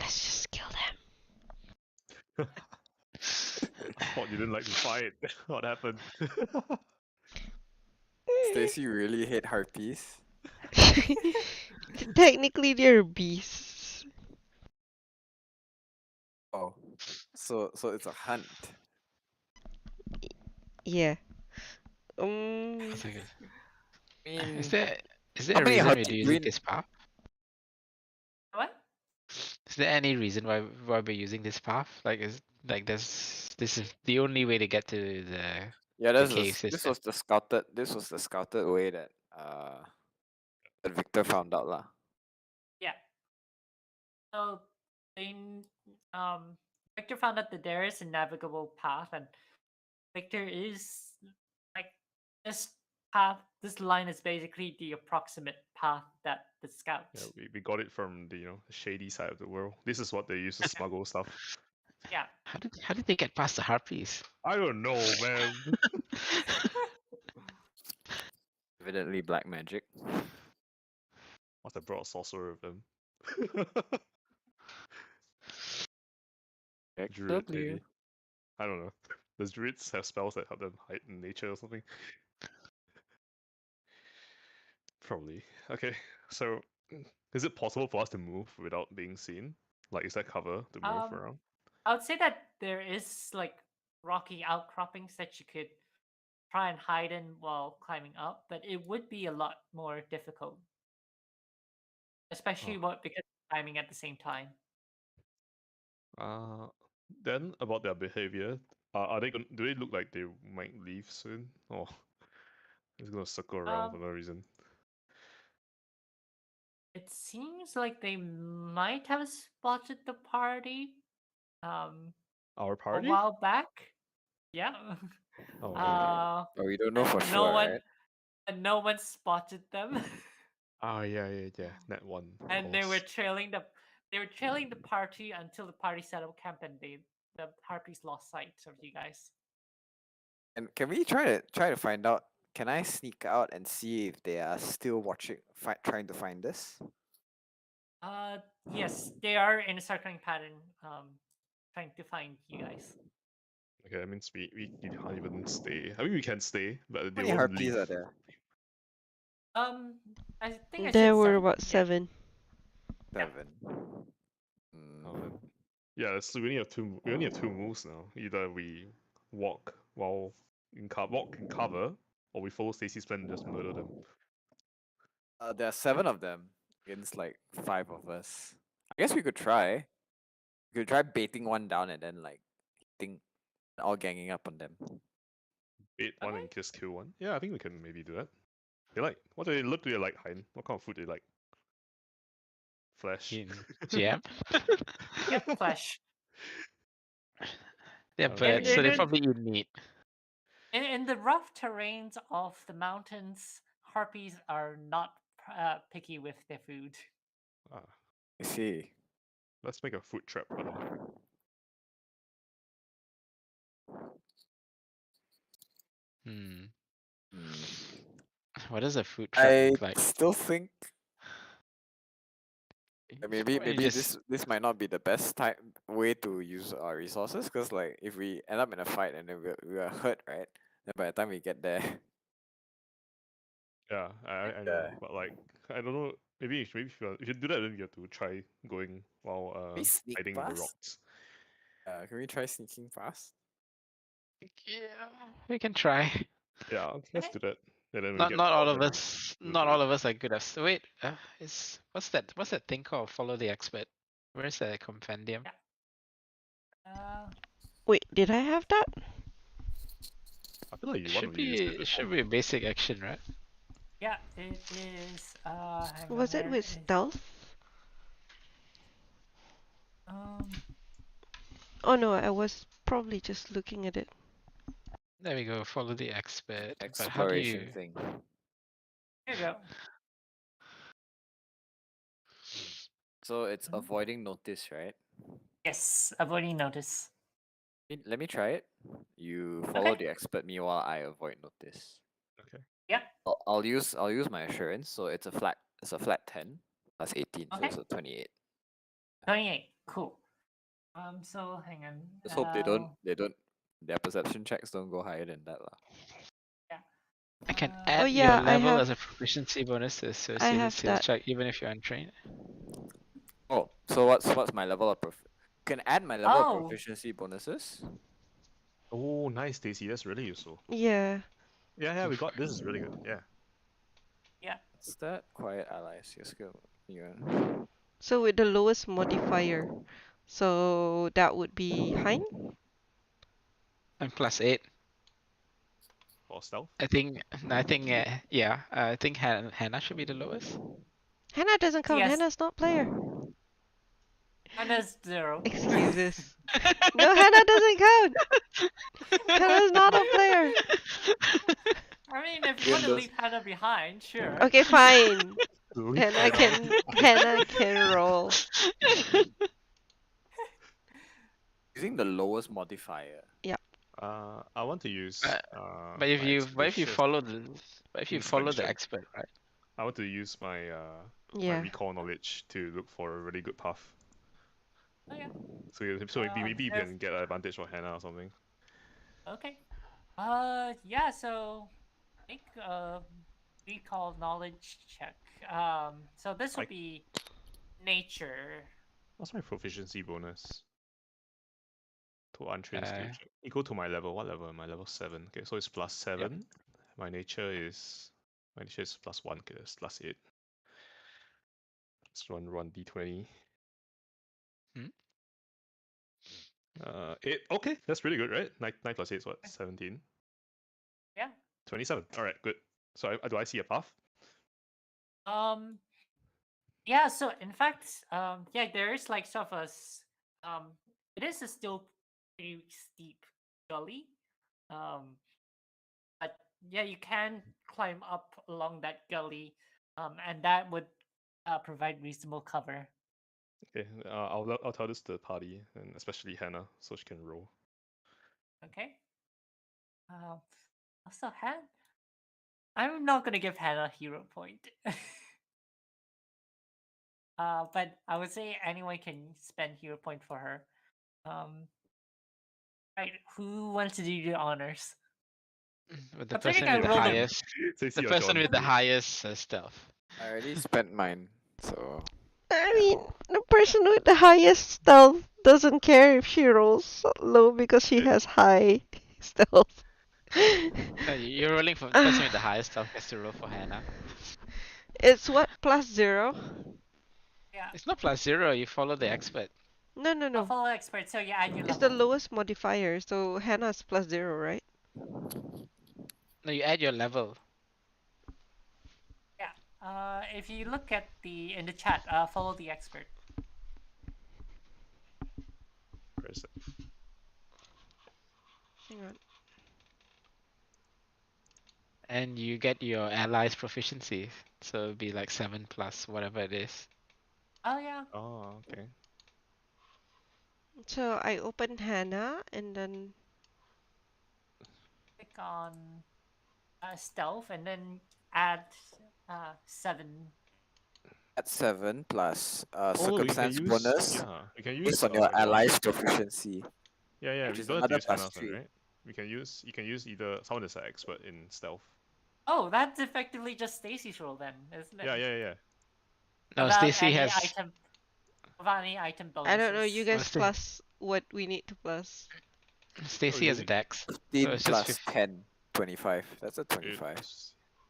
Let's just kill them. I thought you didn't like to fight. What happened? Stacy really hate harpies. Technically, they're beasts. Oh, so it's a hunt. Yeah. That's a good- I mean, Is there how a many reason harpies we're do using we- this path? What? Is there any reason why we're using this path? Like this is the only way to get to the Yeah, cave this system. was the scouted. This was the scouted way that Victor found out lah. Yeah. So Victor found out that there is a navigable path, and Victor is like this path. This line is basically the approximate path that the scouts. Yeah, we got it from the shady side of the world. This is what they use to smuggle stuff. Yeah. How did they get past the harpies? I don't know, man. Evidently black magic. Must have brought a sorcerer with them. Druid, maybe. I don't know. Does druids have spells that help them hide in nature or something? Probably. Okay, so is it possible for us to move without being seen? Like, is that cover to move around? I would say that there is like rocky outcroppings that you could try and hide in while climbing up, but it would be a lot more difficult, especially because climbing at the same time. Then about their behavior, are they do they look like they might leave soon, or it's gonna circle around for no reason? It seems like they might have spotted the party. Our party? A while back. Yeah. Oh, But we don't know for no sure, one, right? and no one spotted them, oh yeah. Net one. Of and they were course. trailing the party until the party set up camp, and the Harpies lost sight of you guys. And can we try to find out? Can I sneak out and see if they are still watching, trying to find this? Yes, they are in a circling pattern, trying to find you guys. Okay, that means we can't even stay. I mean, we can stay, but How they many won't harpies leave. are there? I think I There said were 7. about Yeah. 7. Yeah. 7. Oh, then. Yeah, so we only have two. We only have 2 moves now. Either we walk while walk in cover, or we follow Stacy's plan and just murder them. There are 7 of them against like 5 of us. I guess we could try. We could try baiting one down and then like hitting, all ganging up on them. Bait one Okay. and just kill one. Yeah, I think we can maybe do that. They like what do they look? Do they like, Hein? What kind of food do they like? Flesh. In jam. Yep, flesh. Yeah, Okay. but so they they're- probably eat meat. In the rough terrains of the mountains, harpies are not picky with their food. Ah, I see. let's make a food trap for them. Hmm. Hmm. What does a food trap I look like? still think maybe Probably maybe just this might not be the best way to use our resources, because like if we end up in a fight and then we are hurt, right? Then by the time we get there, Yeah, I know, but like I don't know. Maybe if you do that, then you have to try going while we sneak hiding in the past. rocks. Can we try sneaking past? yeah, we can try. Yeah, let's Okay. do that. And then we Not get not all caught, of then us. we'll Not do all it. of us are good at. Wait, is what's that thing called? Follow the expert. Where's that compendium? Wait, did I have that? I feel like It one should of you used be it it before. should be a basic action, right? Yeah, it is. Hang on, Was it where with is- stealth? Um, Oh no, I was probably just looking at it. There we go. Follow the expert. But how do Exploration you? thing. here you go. So it's Mhm. avoiding notice, right? Yes, avoiding notice. Let me try it. You follow Okay. the expert, me while I avoid notice. Okay. Yeah. I'll use my assurance. So it's a flat 10 plus 18, so Okay. it's a 28. 28. Cool. So hang on. Just hope their perception checks don't go higher than that lah. I can Uh, add yeah, your I level have- as a proficiency bonus to associated have skills that. check, even if you're untrained. Oh, so what's my level of can add my level of Oh. proficiency bonuses? Oh, nice, Stacy. That's really useful. Yeah. Yeah, we got this. Is really good. Yeah. yeah. What's that? Quiet allies. Your skill. Yeah. So with the lowest modifier. So that would be Hein? And +8. For stealth. I think yeah. I think Hannah should be the lowest. Hannah doesn't count. Yes. Hannah's not player. Hannah's 0. Excuses. No, Hannah doesn't count. Hannah's not a player. I mean, if you want to Windows. leave Hannah behind, sure. Okay, fine. Delete Hannah can roll. Using the lowest modifier. I want to use. But if my you expeditious- follow the check. expert, right? I want to use my my Yeah. recall knowledge to look for a really good path. Oh, yeah. So maybe you if- can get an advantage for Hannah or something. Okay. Yeah. So, I think recall knowledge check. So this would Like- be nature. What's my proficiency bonus? To untrained skill Uh, check. Equal to my level. What level am I? Level 7. Okay, so it's +7. My nature is +1. Okay, that's +8. Let's run d20. Hmm? 8. Okay, that's really good, right? 9 plus 8 is what? 17. Yeah. 27. All right, good. So do I see a path? Yeah. So in fact, yeah, there is like sort of it is a still pretty steep gully. But yeah, you can climb up along that gully, and that would provide reasonable cover. Okay, I'll tell this to the party, and especially Hannah, so she can roll. Okay. Also, I'm not gonna give Hannah a hero point. But I would say anyone can spend hero point for her. Right, who wants to do the honors? With the Considering person I with the rolled a highest, Stacy the or person John, with the please. highest stealth. I already spent mine, so I mean, the person with the highest stealth doesn't care if she rolls low because she has high stealth. No, you're rolling for the person with the highest stealth gets to roll for Hannah. It's what, +0? Yeah. It's not +0. You follow the expert. No, no, I'll no. follow expert, so you add your It's the level. lowest modifier, so Hannah's +0, right? No, you add your level. Yeah. If you look at in the chat, follow the expert. Where is it? Hang on. And you get your allies proficiency. So it'd be like 7 plus whatever it is. Oh yeah. Oh, okay. So I open Hannah and then Click on stealth and then add 7. at 7 plus Oh, circumstance bonus we can use based on your Hannah's. allies' proficiency. Yeah, which we is don't have to another use Hannah's one, +3. right? You can use either someone that's an expert in stealth. Oh, that's effectively just Stacy's roll then, isn't it? Yeah. No, Without Stacy any has. item. Without any item bonuses. I don't know, you guys What's the- plus what we need to plus. Stacy has a really? dex. 15 it's plus just 10, 25. That's a 25.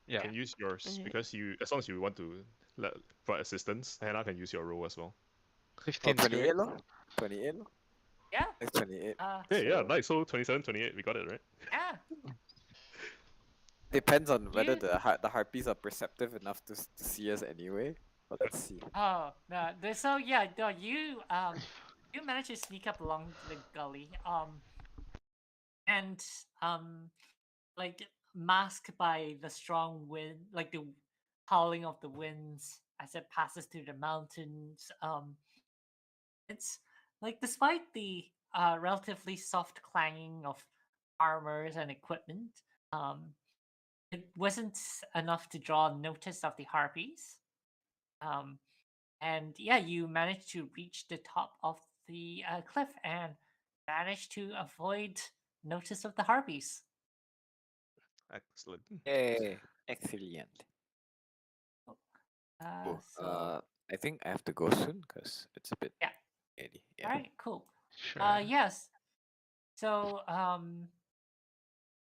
You Yeah. can use yours Okay. because as long as you want to provide assistance, Hannah can use your roll as well. 15 Oh, is good. 28 lo? 28 lo? Yeah. It's 28. Hey, yeah, nice. So 27, 28, we got it, right? Yeah. Depends on whether You- the harpies are perceptive enough to see us anyway. But let's see. Oh no. So yeah, no, you managed to sneak up along the gully. And like masked by the strong wind, like the howling of the winds as it passes through the mountains. It's like despite the relatively soft clanging of armors and equipment, it wasn't enough to draw notice of the harpies. And yeah, you managed to reach the top of the cliff and managed to avoid notice of the harpies. Excellent. Yay. Excellent. So I think I have to go soon because it's a bit Yeah. early. all right, cool. Sure. Yes. So can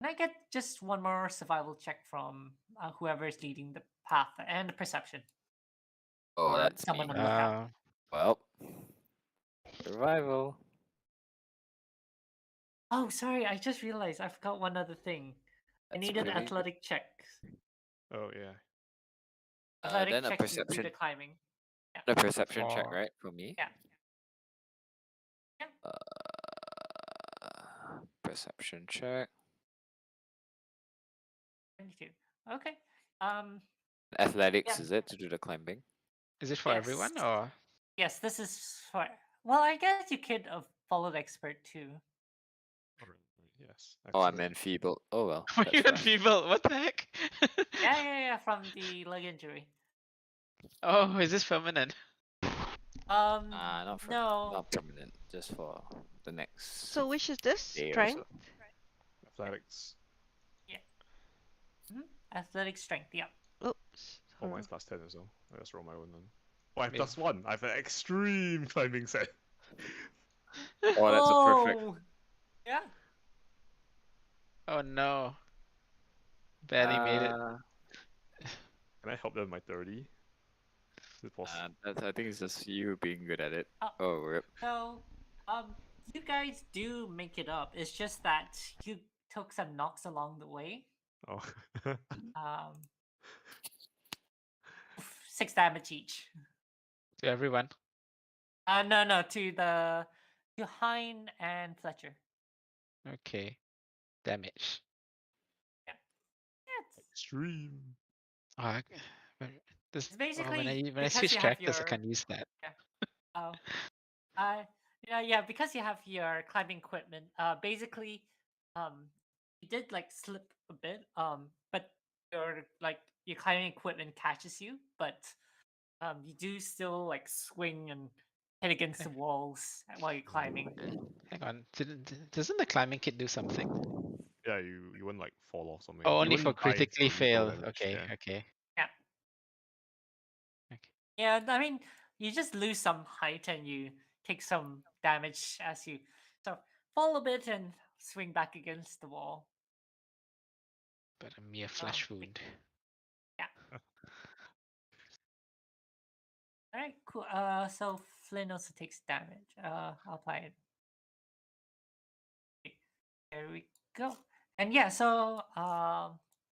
I get just one more survival check from whoever is leading the path and the perception? Oh, or that's someone me. on the lookout. Well, survival. Oh, sorry, I just realized I forgot one other thing. I That's needed pretty good. athletic checks. Oh, yeah. Athletic Then a checks to do the perception. climbing. A perception check, For- right? For me. Yeah. Perception check. 22. Okay. Athletics, Yeah. is it, to do the climbing? Is it for everyone Yes. or? Yes, this is for. Well, I guess you could follow the expert too. Alright, yes. Oh, I'm excellent. enfeebled. Oh well. Were that's you fine. enfeebled? What the heck? Yeah, from the leg injury. Oh, is this permanent? Not for No. not permanent, just for the next So which is this? day or Strength? so. Athletics. Athletic strength, yeah. Oops. Oh, Hold mine's on. +10 as well. Let's roll my own then. Oh, I have Maybe. +1. I have an extreme climbing set. Oh, that's a perfect. Oh, yeah. Oh no. Barely made it. Can I help them with my 30? Is it possible? I think it's just you being good at it. Oh. Oh, rip. So, you guys do make it up. It's just that you took some knocks along the way. Oh. 6 damage each. To everyone. No, to Hein and Fletcher. Okay. damage. It's, Extreme. Uh, but this, it's when basically I because switch you have characters, I your can use that. uh, yeah, because you have your climbing equipment. Basically, you did like slip a bit. But your climbing equipment catches you, but you do still like swing and hit against the walls while you're climbing. Hang on, doesn't the climbing kit do something? Yeah, you wouldn't like fall off something. Oh, You only for wouldn't die critically from lethal fail. damage, Okay, yeah. okay. Yeah. Okay. Yeah, I mean, you just lose some height and you take some damage as you fall a bit and swing back against the wall. But a mere flesh wound. All right, cool. So Flynn also takes damage. I'll apply it. There we go. And yeah, so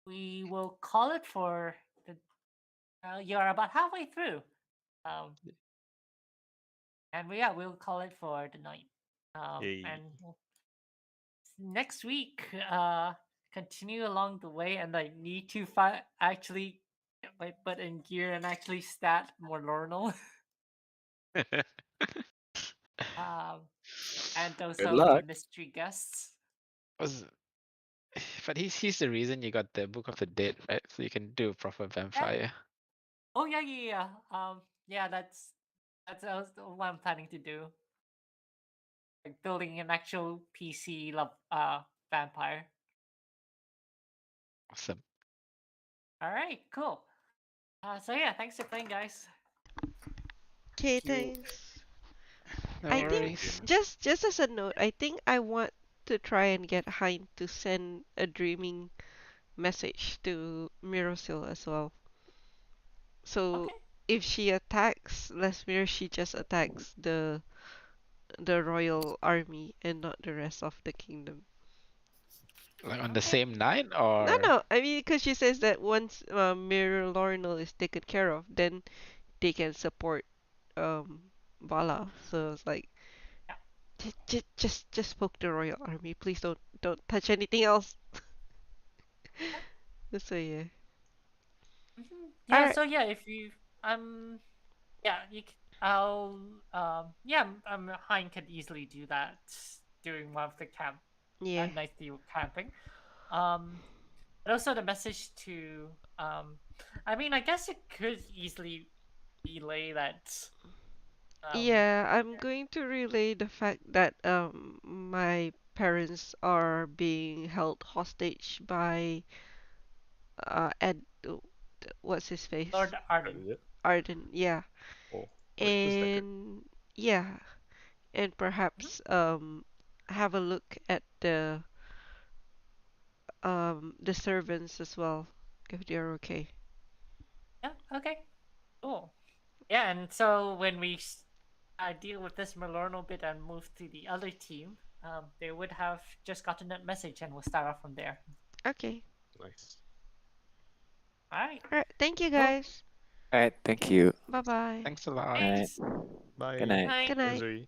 we will call it for the. You're about halfway through. And we'll call it for the night. Yay. And next week, continue along the way, and I need to actually get my butt in gear and actually stat more Lornal. And also luck. the mystery guests. But he's the reason you got the Book of the Dead, right? So you can do a proper vampire. Oh yeah. Yeah, that's what I'm planning to do. Like building an actual PC vampire. Awesome. All right, cool. So yeah, thanks for playing, guys. Okay, You- thanks. No I worries. think just as a note, I think I want to try and get Hein to send a dreaming message to Mirosil as well. So Okay. if she attacks Lesmere, she just attacks the royal army and not the rest of the kingdom. Like on the Okay. same night, or No. I mean, because she says that once Mirror Lornal is taken care of, then they can support Vala. So it's like just poke the royal army. Please don't touch anything else. So yeah. Yeah. Alright. So yeah, if you yeah, I'll Hein could easily do that during one of the Yeah. nights you were camping. But also the message to I mean, I guess it could easily relay that. Yeah, I'm going to relay the fact that my parents are being held hostage by Ed, what's his face? Lord That Arden. is it? Arden, yeah. Oh, wait, who's that? And yeah, and perhaps have a look at the servants as well, if they're okay. Yeah. Okay. Cool. Yeah, and so when we deal with this Milorno bit and move to the other team, they would have just gotten that message, and we'll start off from there. Okay. Nice. All right. Alright, thank you Cool. guys. All right, thank you. Bye bye. thanks a lot. All right. Thanks. Bye. Good night. Night. Good night. Misery.